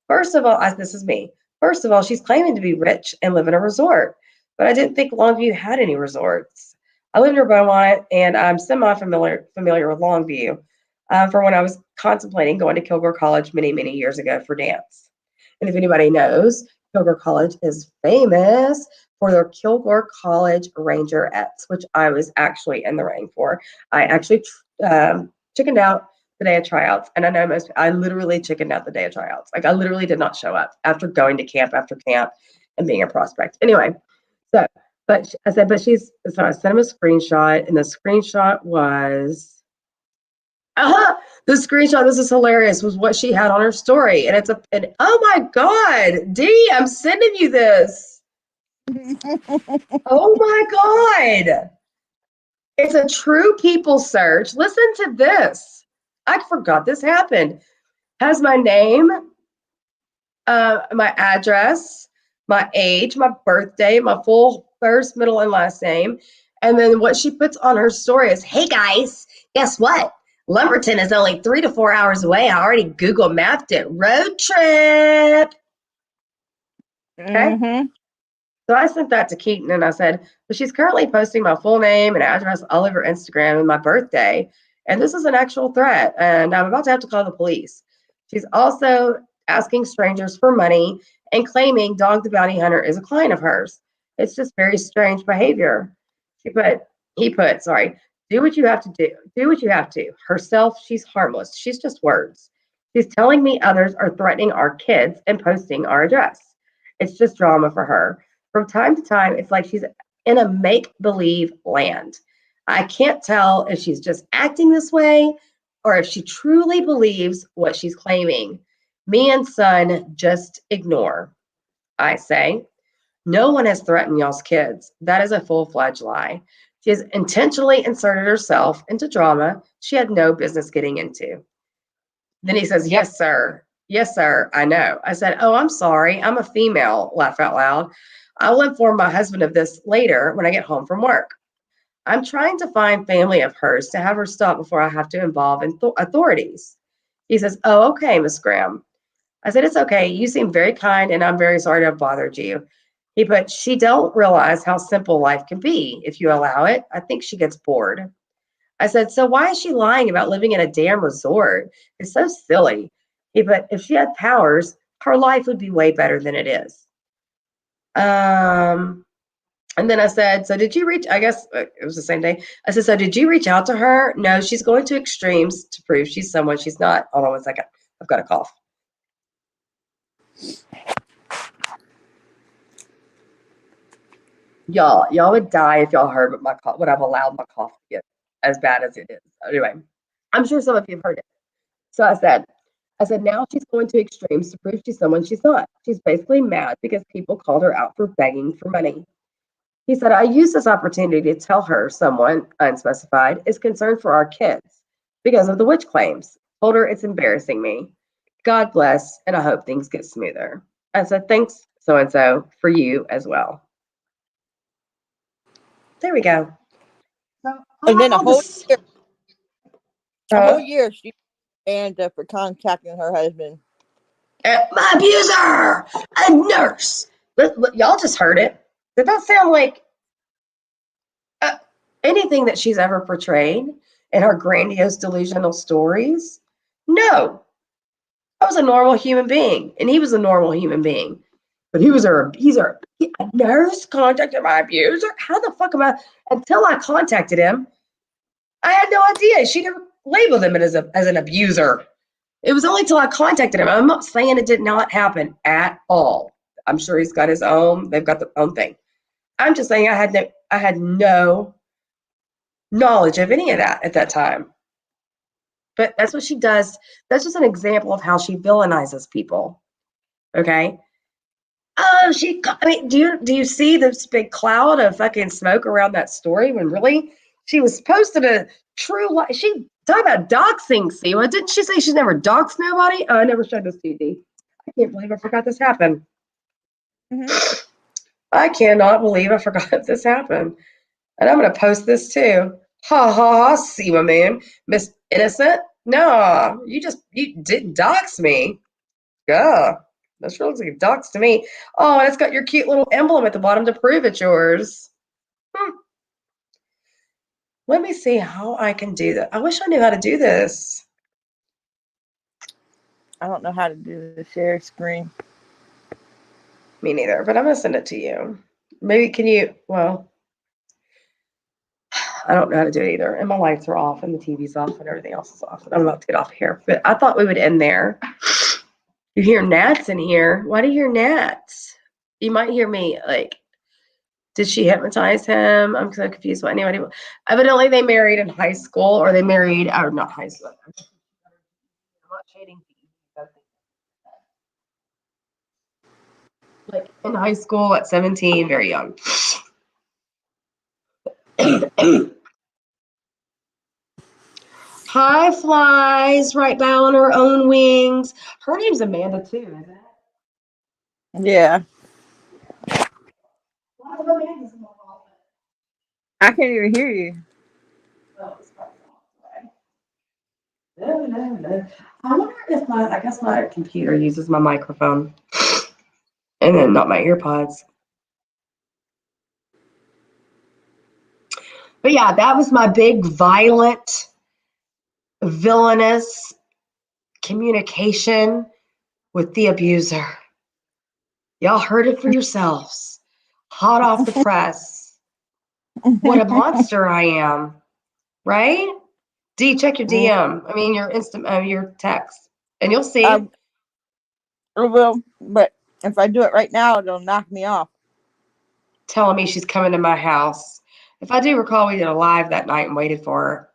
First of all, this is me. First of all, she's claiming to be rich and live in a resort, but I didn't think Longview had any resorts. I live near Beaumont, and I'm semi-familiar with Longview from when I was contemplating going to Kilgore College many, many years ago for dance. And if anybody knows, Kilgore College is famous for their Kilgore College Rangerettes, which I was actually in the running for. I actually chickened out the day of tryouts, and I know I literally chickened out the day of tryouts. Like I literally did not show up after going to camp after camp and being a prospect. Anyway, so I said, so I sent him a screenshot, and the screenshot was, the screenshot, this is hilarious, was what she had on her story. And oh my God, Dee, I'm sending you this. Oh my God. It's a true people search. Listen to this. I forgot this happened. Has my name, my address, my age, my birthday, my full first, middle, and last name. And then what she puts on her story is, hey guys, guess what? Lumberton is only 3 to 4 hours away. I already Google mapped it. Road trip. Okay. Mm-hmm. So I sent that to Keaton and I said, but she's currently posting my full name and address all over Instagram and my birthday. And this is an actual threat. And I'm about to have to call the police. She's also asking strangers for money and claiming Dog the Bounty Hunter is a client of hers. It's just very strange behavior. He put, sorry, do what you have to do. Do what you have to. Herself, she's harmless. She's just words. She's telling me others are threatening our kids and posting our address. It's just drama for her. From time to time, it's like she's in a make-believe land. I can't tell if she's just acting this way or if she truly believes what she's claiming. Me and son just ignore. I say, no one has threatened y'all's kids. That is a full-fledged lie. She has intentionally inserted herself into drama she had no business getting into. Then he says, yes, sir. Yes, sir. I know. I said, oh, I'm sorry. I'm a female. Laugh out loud. I will inform my husband of this later when I get home from work. I'm trying to find family of hers to have her stop before I have to involve authorities. He says, oh, okay, Miss Graham. I said, it's okay. You seem very kind, and I'm very sorry to have bothered you. He put, she don't realize how simple life can be if you allow it. I think she gets bored. I said, so why is she lying about living in a damn resort? It's so silly. He put, if she had powers, her life would be way better than it is. And then I said, so did you reach, I guess it was the same day. I said, so did you reach out to her? No, she's going to extremes to prove she's someone she's not. Hold on 1 second. I've got a cough. Y'all would die if y'all heard what I've allowed my cough to get as bad as it is. Anyway, I'm sure some of you have heard it. So I said, now she's going to extremes to prove she's someone she's not. She's basically mad because people called her out for begging for money. He said, I use this opportunity to tell her someone, unspecified, is concerned for our kids because of the witch claims. Told her it's embarrassing me. God bless, and I hope things get smoother. I said, thanks, so-and-so, for you as well. There we go. So, And then a whole year she banned for contacting her husband. My abuser, a nurse. Y'all just heard it. Did that sound like anything that she's ever portrayed in her grandiose delusional stories? No. I was a normal human being, and he was a normal human being. But he's a nurse contacted my abuser. How the fuck am I? Until I contacted him, I had no idea. She never labeled him as an abuser. It was only till I contacted him. I'm not saying it did not happen at all. I'm sure he's got his own. They've got their own thing. I'm just saying I had no knowledge of any of that at that time. But that's what she does. That's just an example of how she villainizes people. Okay. Oh, do you see this big cloud of fucking smoke around that story when really she was posted a true life? She talked about doxing, Siwa. Didn't she say she's never doxed nobody? Oh, I never showed this to you, Dee. I can't believe I forgot this happened. I cannot believe I forgot this happened. And I'm going to post this too. Ha ha ha, see my man. Miss Innocent? No, you didn't dox me. Yeah, that sure looks like a dox to me. Oh, and it's got your cute little emblem at the bottom to prove it's yours. Let me see how I can do that. I wish I knew how to do this. I don't know how to do the share screen. Me neither, but I'm gonna send it to you. Maybe can you, well, I don't know how to do it either. And my lights are off and the TV's off and everything else is off. And I'm about to get off here. But I thought we would end there. You hear gnats in here. Why do you hear gnats? You might hear me like, did she hypnotize him? I'm so confused. What anybody? Evidently, they married in high school, or they married, or not high school. I'm not shading people. Like in high school at 17, very young. High flies right by on her own wings. Her name's Amanda too, isn't it? Yeah. Lots of Amandas in the world. I can't even hear you. Oh, it's probably off. No. I wonder if I guess my computer uses my microphone and then not my earpods. But yeah, that was my big, violent, villainous communication with the abuser. Y'all heard it for yourselves. Hot off the press. What a monster I am, right? D, check your DM. I mean, your text, and you'll see. I will, but if I do it right now, it'll knock me off. Telling me she's coming to my house. If I do recall, we did a live that night and waited for her.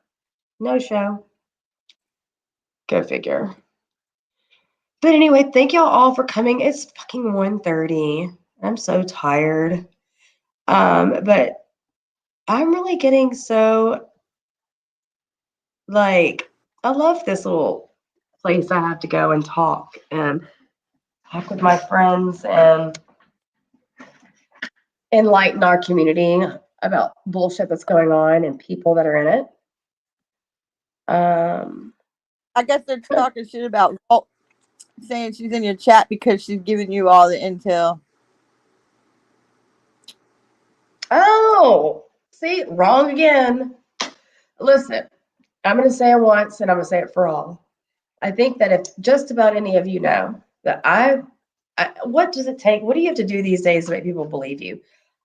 No show. Go figure. But anyway, thank y'all all for coming. It's fucking 1:30. I'm so tired. But I'm really getting so like I love this little place I have to go and talk with my friends and enlighten our community about bullshit that's going on and people that are in it. I guess they're talking shit about Vault, saying she's in your chat because she's giving you all the intel. Oh, see, wrong again. Listen, I'm going to say it once and I'm going to say it for all. I think that if just about any of you know that what does it take? What do you have to do these days to make people believe you?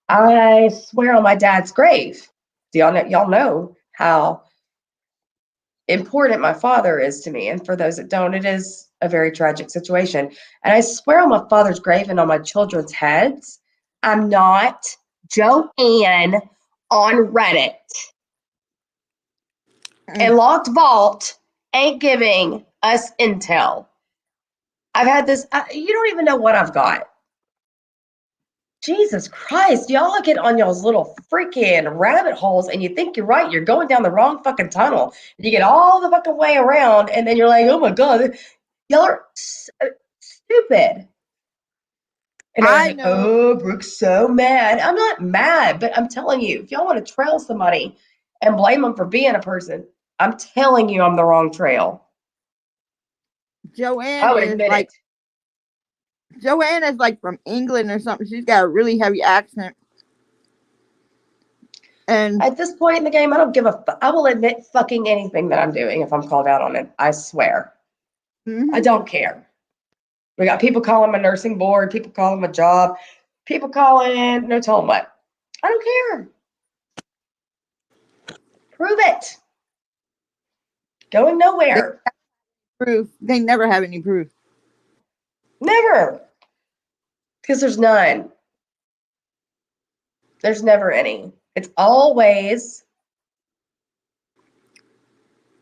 I swear on my dad's grave. Do y'all know how important my father is to me? And for those that don't, it is a very tragic situation. And I swear on my father's grave and on my children's heads, I'm not Joanne on Reddit. And Locked Vault ain't giving us intel. I've had this, you don't even know what I've got. Jesus Christ, y'all get on y'all's little freaking rabbit holes and you think you're right. You're going down the wrong fucking tunnel. And you get all the fucking way around and then you're like, oh my God, y'all are stupid. And I was like, oh, Brooke's so mad. I'm not mad, but I'm telling you, if y'all want to trail somebody and blame them for being a person, I'm telling you I'm the wrong trail. Joanne is like Joanne is like from England or something. She's got a really heavy accent. And at this point in the game, I don't give a fuck. I will admit fucking anything that I'm doing if I'm called out on it. I swear. I don't care. We got people calling my nursing board, people calling my job, people calling, no telling what. I don't care. Prove it. Going nowhere. proof. They never have any proof. Never. Because there's none. There's never any. It's always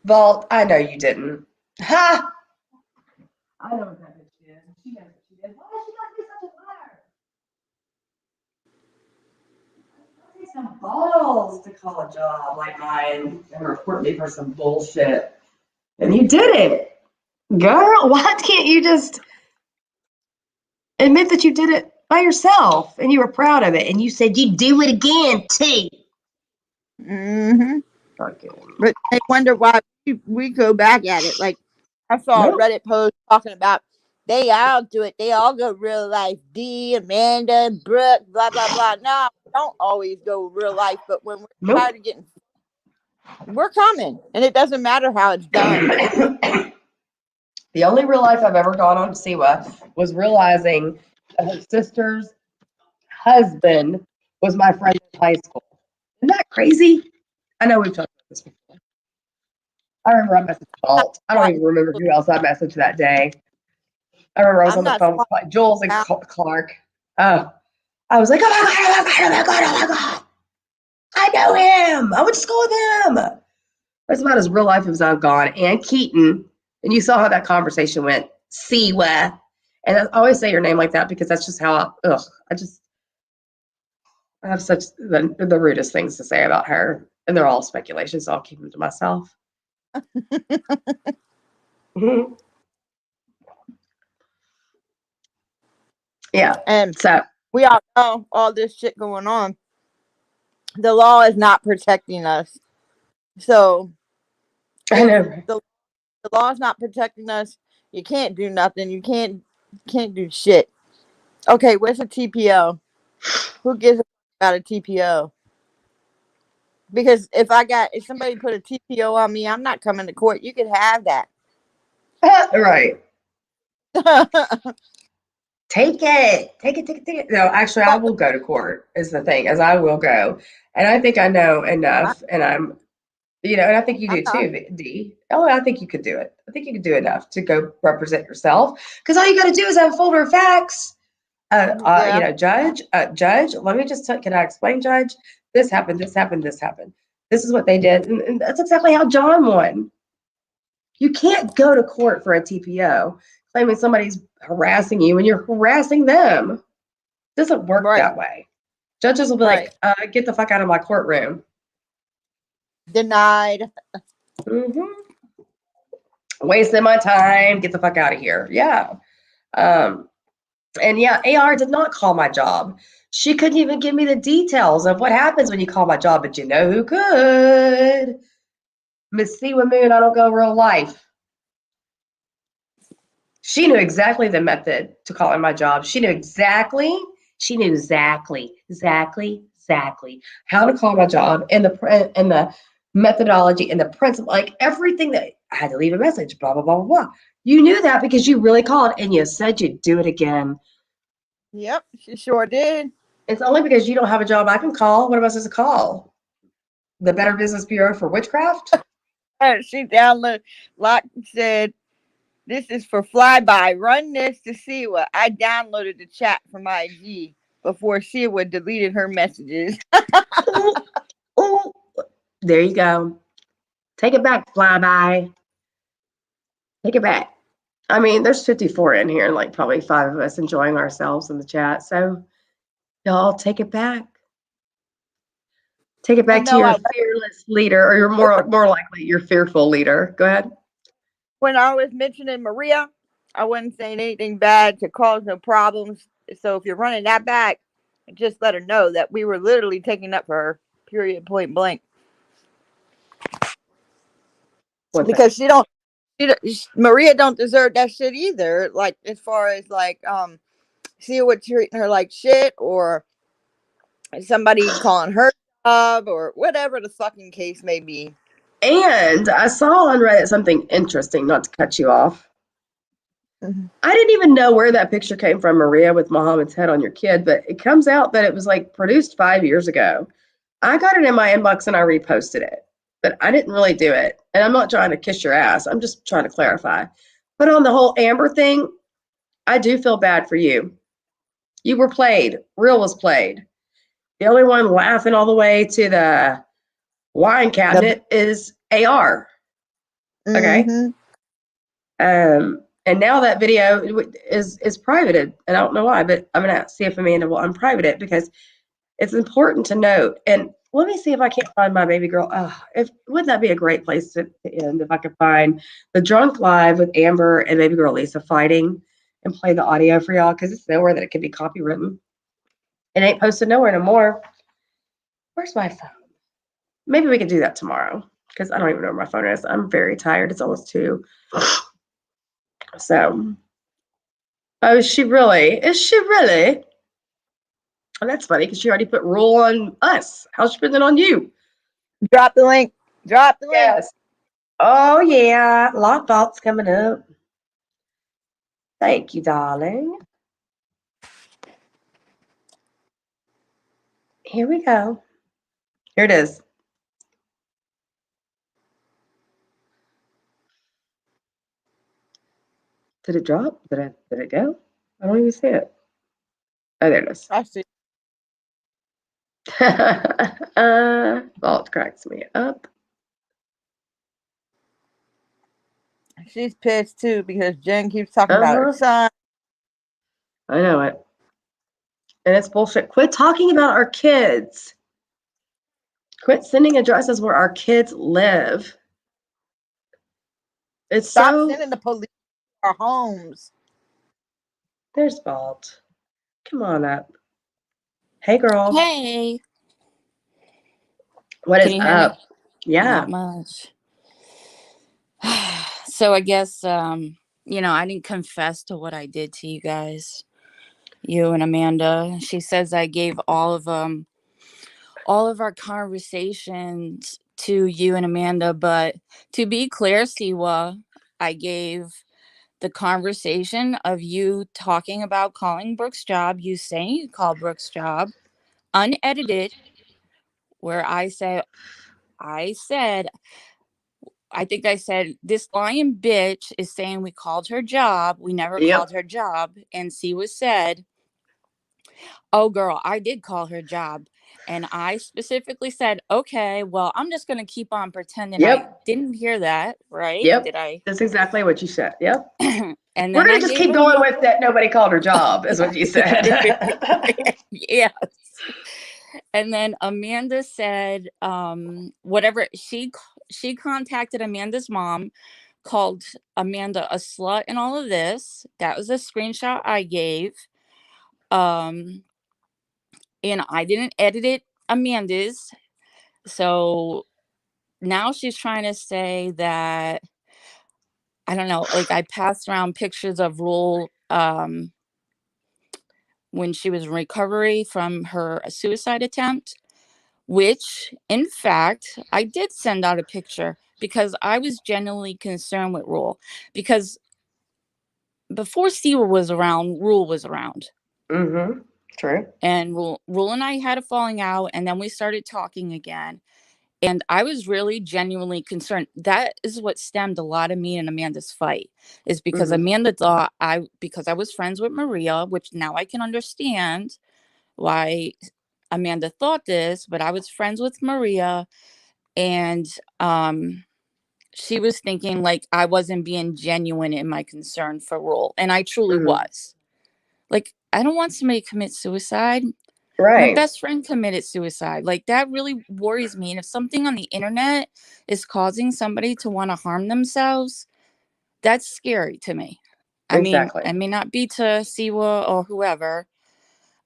Vault. I know you didn't. Ha! I know what that bitch did. She knows what she did. Why is she got to be such a liar? It takes some balls to call a job like mine and report me for some bullshit. And you did it. Girl, why can't you just admit that you did it by yourself and you were proud of it and you said you'd do it again too? Mm-hmm. Fucking But I wonder why we go back at it. Like I saw a nope. Reddit post talking about they all do it. They all go real life. D, Amanda, Brooke, blah blah blah. No, we don't always go real life, but when we're Nope. tired of getting, we're coming, and it doesn't matter how it's done. The only real life I've ever gone on to Siwa was realizing that her sister's husband was my friend in high school. Isn't that crazy? I know we've talked about this before. I remember I messaged Walt. I don't even remember who else I messaged that day. I remember I was I'm on the not phone with like Jules and Clark. Oh, I was like, oh my God, oh my God, oh my God, oh my God. I know him. I went to school with him. That's about as real life as I've gone. And Keaton. And you saw how that conversation went. Siwa. And I always say your name like that because that's just how I have such the rudest things to say about her. And they're all speculation, so I'll keep them to myself. Mhm. Yeah. And So we all know all this shit going on. The law is not protecting us. So I if know. the law is not protecting us, you can't do nothing. You can't do shit. Okay, where's a TPO? Who gives a about a TPO? Because if somebody put a TPO on me, I'm not coming to court. You could have that. Right. Take it. Take it, take it, take it. No, actually, I will go to court, is the thing, as I will go. And I think I know enough, and and I think you I'm do not. too, D. Oh, I think you could do it. I think you could do enough to go represent yourself. Because all you got to do is have a folder of facts. Yeah, Judge, let me just tell, can I explain, Judge? This happened, this happened, this happened. This is what they did. And that's exactly how John won. You can't go to court for a TPO claiming somebody's harassing you when you're harassing them. It doesn't work right, that way. Judges will be right. like, get the fuck out of my courtroom. Denied. Mm-hmm. Wasting my time. Get the fuck out of here. Yeah. Um, and yeah, AR did not call my job. She couldn't even give me the details of what happens when you call my job, but you know who could? Miss Siwa Moon, I don't go real life. She knew exactly the method to calling my job. She knew exactly how to call my job and the methodology and the principle, like everything that I had to leave a message, blah, blah, blah, blah, blah. You knew that because you really called and you said you'd do it again. Yep, she sure did. It's only because you don't have a job I can call. What am I supposed to call? The Better Business Bureau for witchcraft? She downloaded, like said, this is for flyby. Run this to see what I downloaded the chat from IG before Siwa deleted her messages. Ooh, ooh. There you go. Take it back, flyby. Take it back. I mean, there's 54 in here, and like probably 5 of us enjoying ourselves in the chat. So y'all take it back. Take it back And to no, your I fearless leader, or you're more likely your fearful leader. Go ahead. when I was mentioning Maria, I wasn't saying anything bad to cause no problems. So if you're running that back, just let her know that we were literally taking up for her. Period. Point blank. One thing. Because Maria don't deserve that shit either. Like as far as like see what treating her like shit or somebody calling her job or whatever the fucking case may be. And I saw on Reddit something interesting, not to cut you off. Mhm. I didn't even know where that picture came from, Maria, with Muhammad's head on your kid, but it comes out that it was like produced 5 years ago. I got it in my inbox and I reposted it, but I didn't really do it. And I'm not trying to kiss your ass. I'm just trying to clarify. But on the whole Amber thing, I do feel bad for you. You were played. Real was played. The only one laughing all the way to the wine The, cabinet is AR. Okay. mm-hmm. And now that video is privated, and I don't know why, but I'm gonna see if Amanda will unprivate it because it's important to note. And let me see if I can't find my baby girl. If wouldn't that be a great place to end if I could find the drunk live with Amber and baby girl Lisa fighting and play the audio for y'all because it's nowhere that it can be copywritten. It ain't posted nowhere no more. Where's my phone? Maybe we could do that tomorrow because I don't even know where my phone is. I'm very tired. It's almost 2. So, oh, is she really? Is she really? Oh, that's funny because she already put rule on us. How's she putting it on you? Drop the link. Drop the link. Yes. Oh, yeah. Lock vault's coming up. Thank you, darling. Here we go. Here it is. Did it drop? Did it go? I don't even see it. Oh, there it is. I see. Vault cracks me up. She's pissed too because Jen keeps talking about her son. I know it. And it's bullshit. Quit talking about our kids. Quit sending addresses where our kids live. It's Stop sending the police to our homes. There's Vault. Come on up. Hey, girl. Hey. What Can is you hear me? up? Yeah. Not much. So I guess you know, I didn't confess to what I did to you guys. You and Amanda. She says I gave all of our conversations to you and Amanda, but to be clear, Siwa, I gave the conversation of you talking about calling Brooke's job, you saying you called Brooke's job, unedited, where I said, I think I said, this lying bitch is saying we called her job. We never called her job. And Siwa said, oh, girl, I did call her job. And I specifically said, okay, well, I'm just going to keep on pretending I didn't hear that, right? Did I? That's exactly what you said. Yep. And then we're going to just keep going with that. Nobody called her job, is what you said. Yes. And then Amanda said, whatever, she contacted Amanda's mom, called Amanda a slut and all of this. That was a screenshot I gave. And I didn't edit it, Amanda's. So now she's trying to say that, I don't know, like I passed around pictures of Rule when she was in recovery from her suicide attempt, which in fact I did send out a picture because I was genuinely concerned with Rule, because before Siwa was around, Rule was around. Mm-hmm. True. And Rule and I had a falling out, and then we started talking again. And I was really genuinely concerned. That is what stemmed a lot of me and Amanda's fight, is because Amanda thought because I was friends with Maria, which now I can understand why Amanda thought this, but I was friends with Maria, and she was thinking like I wasn't being genuine in my concern for Rule, and I truly was. Like, I don't want somebody to commit suicide. Right. My best friend committed suicide. Like, that really worries me. And if something on the internet is causing somebody to want to harm themselves, that's scary to me. I mean, I may not be to Siwa or whoever,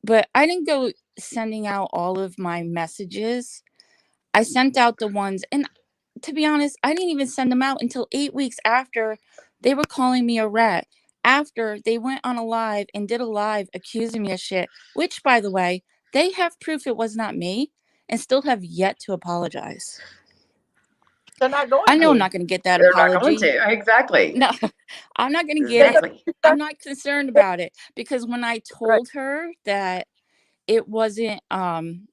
but I didn't go sending out all of my messages. I sent out the ones, and to be honest, I didn't even send them out until 8 weeks after they were calling me a rat. After they went on a live and did a live accusing me of shit, which, by the way, they have proof it was not me and still have yet to apologize. They're not going I know to. I'm not going to get that They're apology. Not going to. Exactly. No, I'm not going to get it. I'm not concerned about it, because when I told her that it wasn't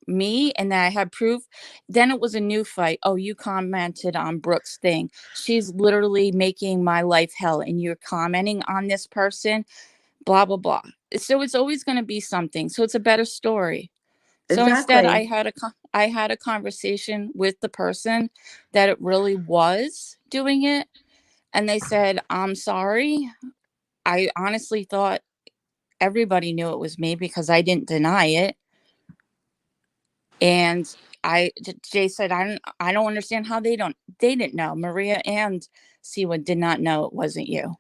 me and that I had proof, then it was a new fight. Oh, you commented on Brooke's thing. She's literally making my life hell, and you're commenting on this person, blah, blah, blah. So it's always going to be something. So it's a better story. So instead, I had a conversation with the person that it really was doing it. And they said, I'm sorry. I honestly thought everybody knew it was me because I didn't deny it. And Jay said, I don't understand how they didn't know. Maria and Siwa did not know it wasn't you,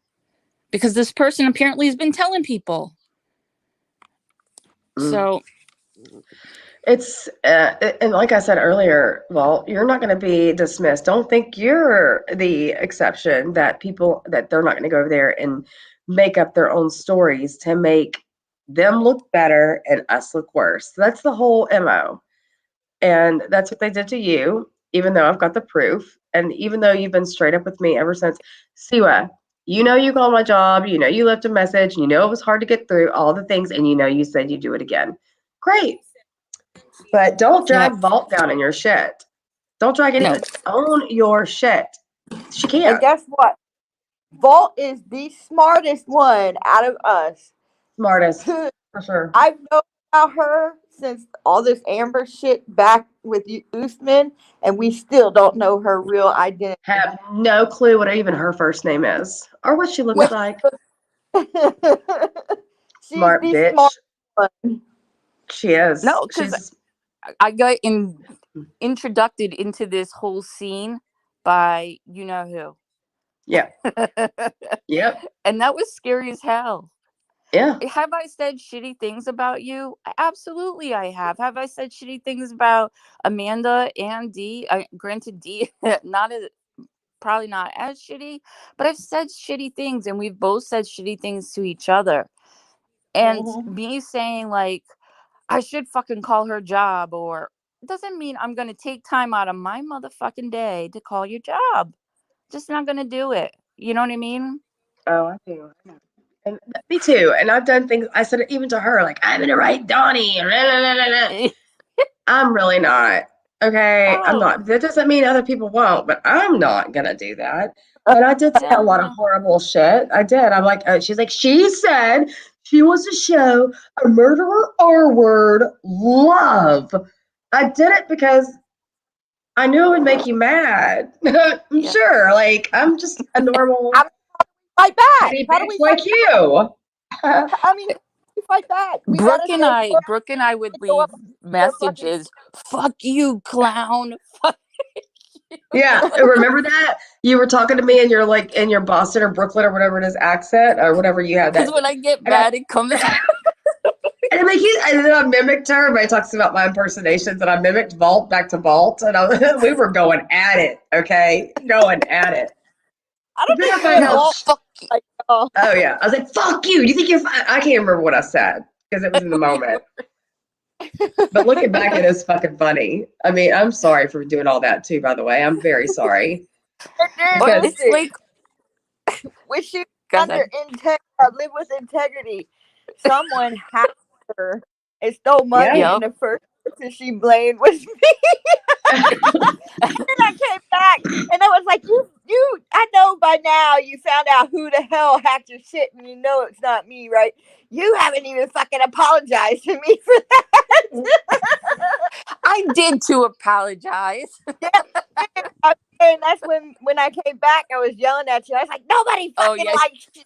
because this person apparently has been telling people. So It's and like I said earlier, well, you're not going to be dismissed. Don't think you're the exception that people that they're not going to go over there and make up their own stories to make them look better and us look worse. That's the whole MO. And that's what they did to you, even though I've got the proof. And even though you've been straight up with me ever since, Siwa, you know you called my job, you know you left a message, you know it was hard to get through all the things, and you know you said you'd do it again. Great. But don't Yep. drag Vault down in your shit. Don't drag No. anything. Own your shit. She And can't. guess what? Vault is the smartest one out of us. Smartest, for sure. I've known about her since all this Amber shit back with Usman, and we still don't know her real identity. Have no clue what even her first name is or what she looks like. She's Smart the bitch. smart one. She is. No, because She's I got introduced into this whole scene by you know who. yeah. Yep. And that was scary as hell. Yeah. Have I said shitty things about you? Absolutely, I have. Have I said shitty things about Amanda and Dee? Granted, Dee, probably not as shitty, but I've said shitty things, and we've both said shitty things to each other. And me saying like I should fucking call her job, or doesn't mean I'm gonna take time out of my motherfucking day to call your job. Just not gonna do it. You know what I mean? Oh, I do. And me too. And I've done things. I said it even to her, like I'm gonna write Donnie. I'm really not. Okay, I'm Oh, not. That doesn't mean other people won't, but I'm not gonna do that. And I did say a lot of no. horrible shit. I did. I'm like, she's like, she said she wants to show a murderer R word love. I did it because I knew it would make you mad. I'm Yeah. sure. Like, I'm just a normal Fight back. petty How do bitch we like fight? you. I mean, how do we fight back? We gotta say Brooke and I would go leave up their fucking. messages. Fuck you, clown. Fuck you. Yeah, remember that? You were talking to me in your like in your Boston or Brooklyn or whatever it is accent or whatever you had Because that. when I get And I, mad, it comes. and I'm like, and then I mimicked her. Everybody talks about my impersonations, and I mimicked Vault back to Vault, and we were going at it. Okay, going at it. I You don't better think me find and out. Walt Fuck you. like oh. Oh yeah, I was like, "Fuck you." You think you're? I can't remember what I said because it was in the moment. But looking back, it is fucking funny. I mean, I'm sorry for doing all that too. By the way, I'm very sorry Dude, because It's listen, like, we should go under ahead. live with integrity. Someone hacked her and stole money, yeah. and Yep. the first person she blamed was me. And I came back, and I was like, "You, I know by now you found out who the hell hacked your shit, and you know it's not me, right? You haven't even fucking apologized to me for that." I did to apologize. Yeah, and that's when I came back, I was yelling at you. I was like, "Nobody Oh, fucking yeah. likes you."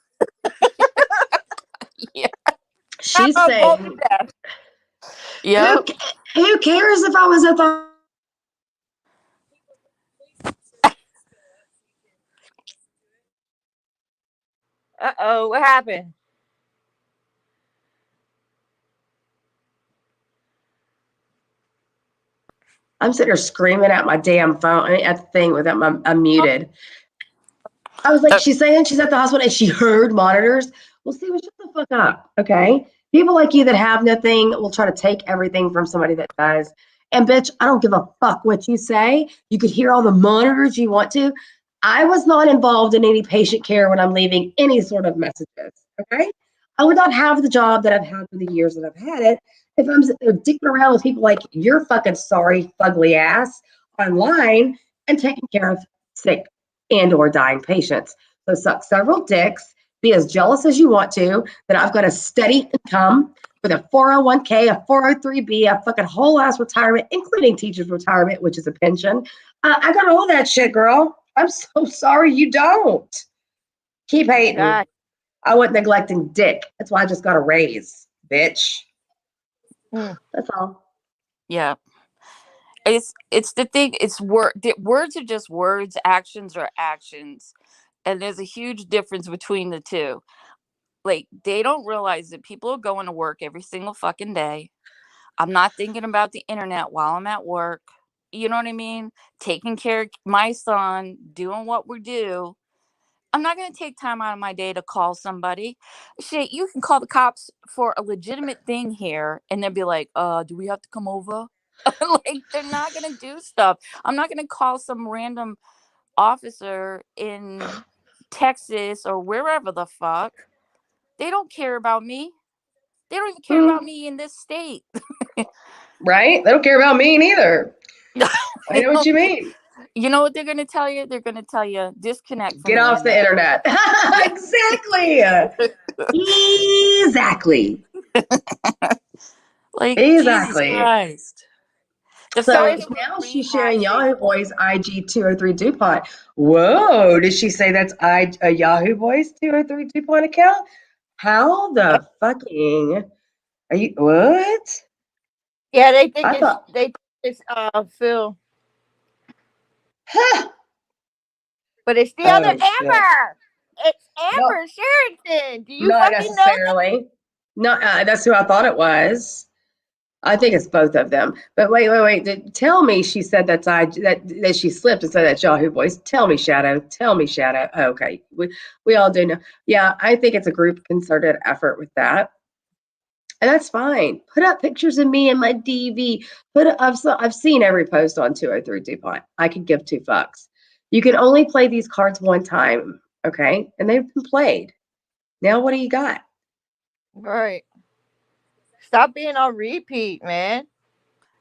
Yeah. She's I'm bold to saying, death. Yep. who cares if I was at the What happened? I'm sitting here screaming at my damn phone at the thing without my I'm muted. I was like, she's saying she's at the hospital and she heard monitors. Well, see, shut the fuck up, okay? People like you that have nothing will try to take everything from somebody that does. And bitch, I don't give a fuck what you say. You could hear all the monitors you want to. I was not involved in any patient care when I'm leaving any sort of messages, okay? I would not have the job that I've had for the years that I've had it if I'm dicking around with people like your fucking sorry, fugly ass online and taking care of sick and or dying patients. So suck several dicks, be as jealous as you want to that I've got a steady income with a 401k, a 403b, a fucking whole ass retirement, including teacher's retirement, which is a pension. I got all that shit, girl. I'm so sorry you don't. Keep hating. God. I wasn't neglecting dick. That's why I just got a raise, bitch. Mm. That's all. Yeah. It's the thing. Words are just words. Actions are actions, and there's a huge difference between the two. Like, they don't realize that people are going to work every single fucking day. I'm not thinking about the internet while I'm at work. You know what I mean? Taking care of my son, doing what we do. I'm not going to take time out of my day to call somebody. Shit, you can call the cops for a legitimate thing here and they'll be like, do we have to come over? Like, they're not going to do stuff. I'm not going to call some random officer in Texas or wherever the fuck. They don't care about me. They don't even care about me in this state. Right? They don't care about me neither. I know what you mean. You know what they're going to tell you? They're going to tell you disconnect from Get off the internet. Exactly. Exactly. Like, Jesus Exactly. Christ. The So fact that now we're she's sharing rehashing. Yahoo Boys IG 203 DuPont. Whoa, did she say that's a Yahoo Boys 203 DuPont account? How the fucking are you what? Yeah, they think I thought it's Phil, huh. but it's the other Oh shit. Amber. It's No, Amber Sherrington. Do you not fucking know that? necessarily. Not that's who I thought it was. I think it's both of them. But wait. Tell me she said that she slipped and said that's Yahoo Boys. Tell me, Shadow. Tell me, Shadow. Okay. We all do know. Yeah, I think it's a group concerted effort with that. And that's fine. Put up pictures of me and my DV. I've seen every post on 203 DuPont. I could give two fucks. You can only play these cards one time, okay? And they've been played. Now what do you got? Right. Stop being on repeat, man.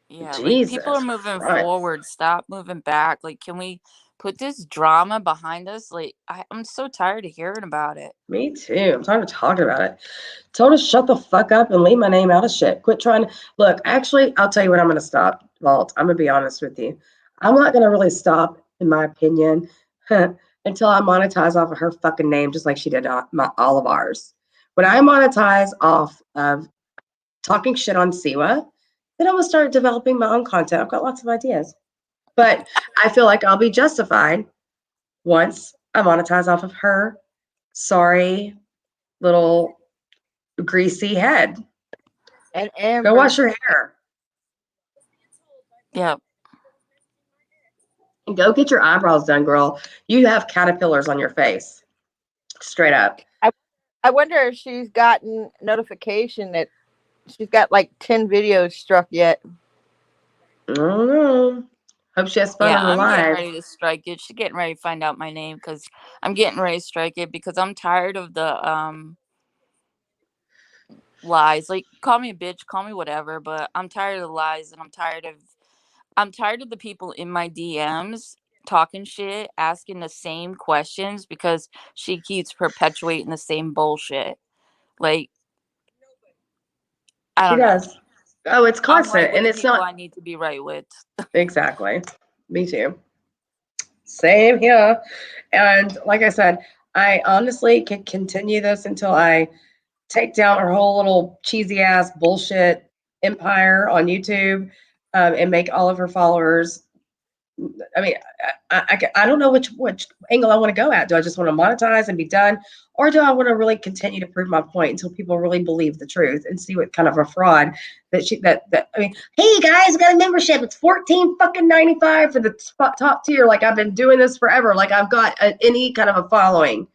Yeah, like, people are Jesus moving Christ. forward. Stop moving back. Like, can we put this drama behind us? Like, I'm so tired of hearing about it. Me too. I'm tired of talking about it. Tell her to shut the fuck up and leave my name out of shit. Quit trying to look. Actually, I'll tell you what I'm going to stop, Vault. I'm going to be honest with you. I'm not going to really stop, in my opinion, until I monetize off of her fucking name, just like she did all of ours. When I monetize off of talking shit on Siwa, then I'm going to start developing my own content. I've got lots of ideas. But I feel like I'll be justified once I monetize off of her sorry little greasy head. And Amber. Go wash your hair. Yeah. And go get your eyebrows done, girl. You have caterpillars on your face. Straight up. I wonder if she's gotten notification that she's got like 10 videos struck yet. I don't know. Hope she has fun Yeah, on her I'm getting live. ready to strike it. She's getting ready to find out my name because I'm getting ready to strike it because I'm tired of the lies. Like, call me a bitch, call me whatever, but I'm tired of the lies and I'm tired of the people in my DMs talking shit, asking the same questions because she keeps perpetuating the same bullshit. Like, I She don't know. does. Oh, it's I'm right constant. with And the it's people not I need to be right with. exactly. Me too. Same here. And like I said, I honestly can continue this until I take down her whole little cheesy ass bullshit empire on YouTube and make all of her followers. I mean, I don't know which angle I want to go at. Do I just want to monetize and be done? Or do I want to really continue to prove my point until people really believe the truth and see what kind of a fraud that I mean, hey guys, we got a membership. It's $14.95 for the top tier. Like I've been doing this forever. Like I've got any kind of a following.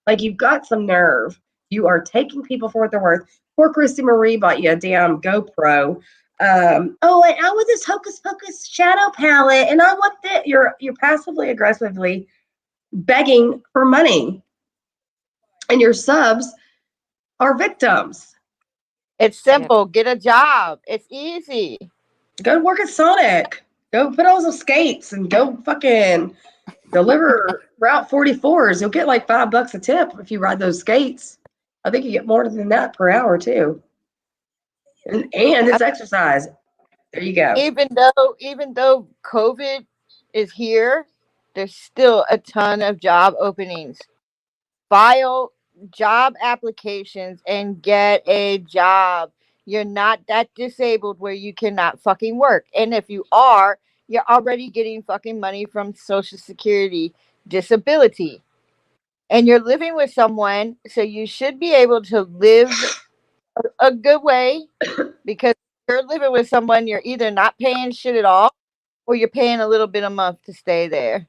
Like you've got some nerve. You are taking people for what they're worth. Poor Christy Marie bought you a damn GoPro. And I want this Hocus Pocus shadow palette, and I want that. You're passively aggressively begging for money, and your subs are victims. It's simple. Get a job. It's easy. Go work at Sonic. Go put on some skates and go fucking deliver Route 44s. You'll get like $5 a tip if you ride those skates. I think you get more than that per hour too. And it's exercise. There you go. Even though COVID is here, there's still a ton of job openings. File job applications and get a job. You're not that disabled where you cannot fucking work. And if you are, you're already getting fucking money from Social Security disability. And you're living with someone, so you should be able to live a good way because you're living with someone, you're either not paying shit at all, or you're paying a little bit a month to stay there.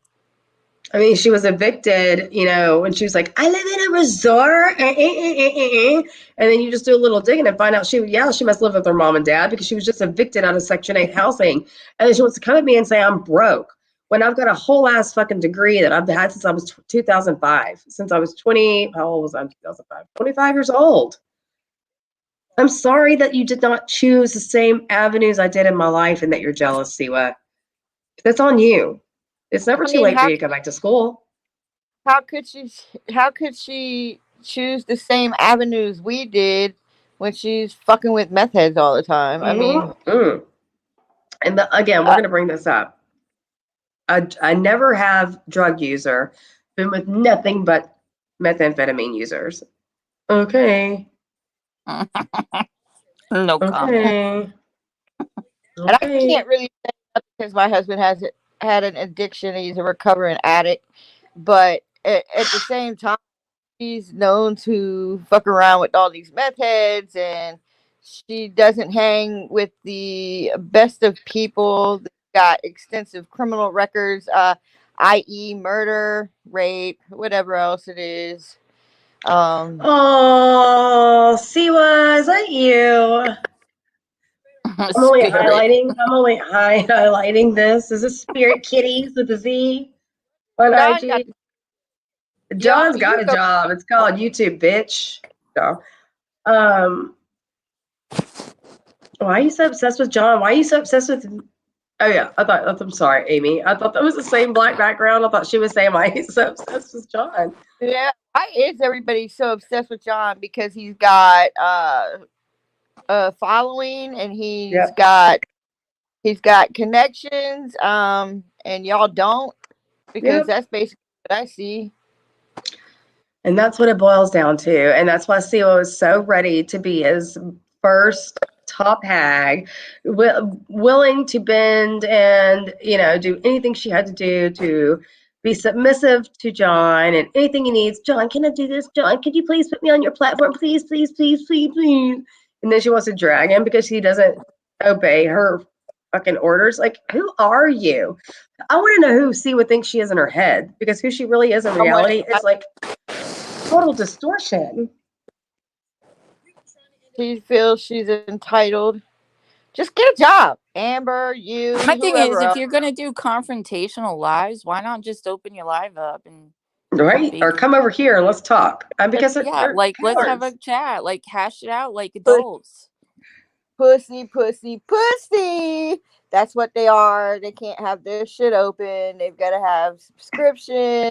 I mean, she was evicted, when she was like, I live in a resort. And then you just do a little digging and find out she must live with her mom and dad because she was just evicted out of Section 8 housing. And then she wants to come at me and say I'm broke when I've got a whole ass fucking degree that I've had since I was 2005. Since I was 20, how old was I in 2005? 25 years old. I'm sorry that you did not choose the same avenues I did in my life and that you're jealous, Siwa. That's on you. It's never too late for you to go back to school. How could she choose the same avenues we did when she's fucking with meth heads all the time? I mean, and again, we're going to bring this up. I never have drug user been with nothing but methamphetamine users. Okay. No comment. And I can't really say that because my husband had an addiction. He's a recovering addict, but at the same time, she's known to fuck around with all these meth heads, and she doesn't hang with the best of people. They've got extensive criminal records, i.e., murder, rape, whatever else it is. Oh, Siwa, is that you? I'm only highlighting this. Is this Spirit Kitties with a Z on IG? John's got a job. It's called YouTube, bitch. So, why are you so obsessed with John? Why are you so obsessed with? Oh yeah, I'm sorry, Amy. I thought that was the same black background. I thought she was saying why are you so obsessed with John. Yeah, why is everybody so obsessed with John? Because he's got a following, and he's got connections, and y'all don't, because that's basically what I see. And that's what it boils down to. And that's why Siwa was so ready to be his first top hag, willing to bend and, do anything she had to do to be submissive to John and anything he needs. John, can I do this? John, could you please put me on your platform? Please, please, please, please, please. And then she wants to drag him because he doesn't obey her fucking orders. Like, who are you? I want to know who Siwa thinks she is in her head, because who she really is in reality is like total distortion. She feels she's entitled. Just get a job, Amber. You. My thing is, else. if you're gonna do confrontational lives, why not just open your live up and or come over here and let's talk? Because let's have a chat, like hash it out like adults. Pussy, pussy, pussy. That's what they are. They can't have their shit open. They've got to have subscription.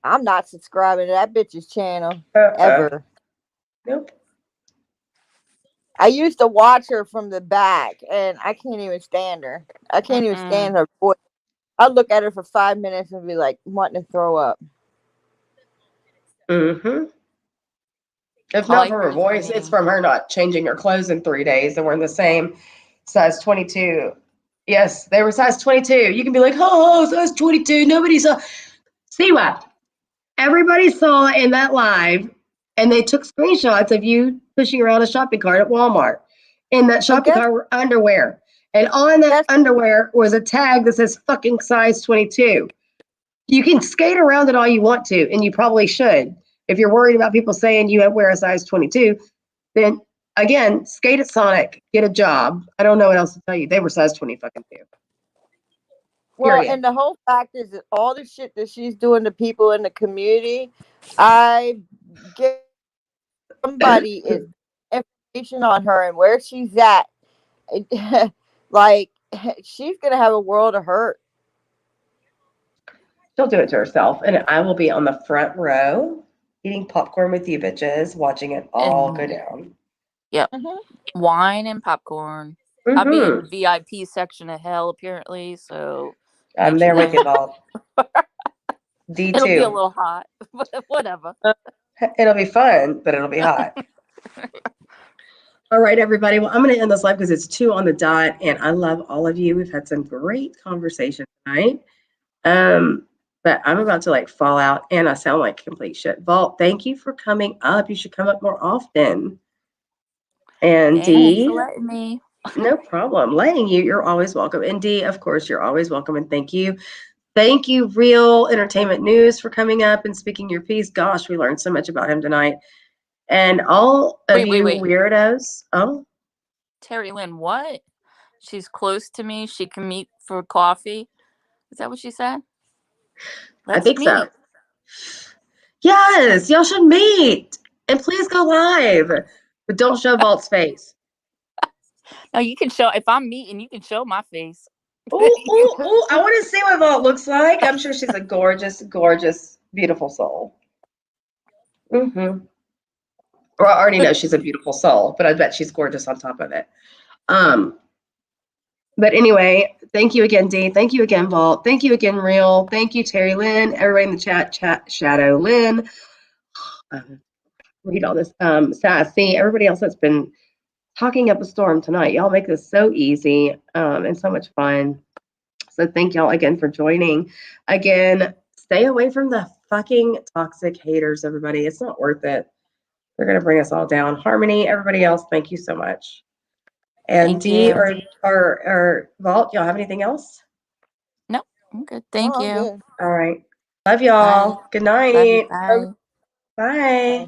I'm not subscribing to that bitch's channel ever. Nope. I used to watch her from the back, and I can't even stand her. I can't even stand her voice. I'll look at her for 5 minutes and be like, wanting to throw up. Mm-hmm. If not from her voice, it's from her not changing her clothes in 3 days and we're in the same size 22. Yes, they were size 22. You can be like, oh, size 22. Nobody saw. See what? Everybody saw in that live, and they took screenshots of you pushing around a shopping cart at Walmart. In that shopping cart were underwear. And on that underwear was a tag that says fucking size 22. You can skate around it all you want to, and you probably should. If you're worried about people saying you wear a size 22, then again, skate at Sonic, get a job. I don't know what else to tell you. They were size 20 fucking 2. Well, and the whole fact is that all the shit that she's doing to people in the community, I get somebody is information on her and where she's at. Like, she's gonna have a world of hurt. She'll do it to herself, and I will be on the front row eating popcorn with you bitches, watching it all go down. Yep. Wine and popcorn. I'll be in the VIP section of hell, apparently, so I'm there with you, Bob. D2. It'll be a little hot, but whatever. It'll be fun, but it'll be hot. All right, everybody. Well, I'm going to end this live because it's 2 on the dot, and I love all of you. We've had some great conversation tonight. But I'm about to fall out, and I sound like complete shit. Vault, thank you for coming up. You should come up more often. And Thanks for letting me. No problem. Letting you, you're always welcome. And Dee, of course, you're always welcome. And thank you. Thank you, Real Entertainment News, for coming up and speaking your piece. Gosh, we learned so much about him tonight. And all of Wait, you wait. weirdos. Oh, Terry Lynn, what? She's close to me. She can meet for coffee. Is that what she said? I think meet. so. Yes, y'all should meet. And please go live. But don't show Valt's face. No, you can show. If I'm meeting, you can show my face. Oh, oh, oh, I want to see what Vault looks like. I'm sure she's a gorgeous, gorgeous, beautiful soul. Mm-hmm. Well, I already know she's a beautiful soul, but I bet she's gorgeous on top of it. But anyway, thank you again, Dee. Thank you again, Vault. Thank you again, Real. Thank you, Terry Lynn. Everybody in the chat, Shadow Lynn. Read all this. Sassy, everybody else that's been talking up a storm tonight. Y'all make this so easy and so much fun. So thank y'all again for joining. Again, stay away from the fucking toxic haters, everybody. It's not worth it. They're going to bring us all down. Harmony, everybody else, thank you so much. And Dee or Vault, y'all have anything else? No, I'm good. Thank you. Good. All right. Love y'all. Bye. Good night. Love you. Bye. Bye.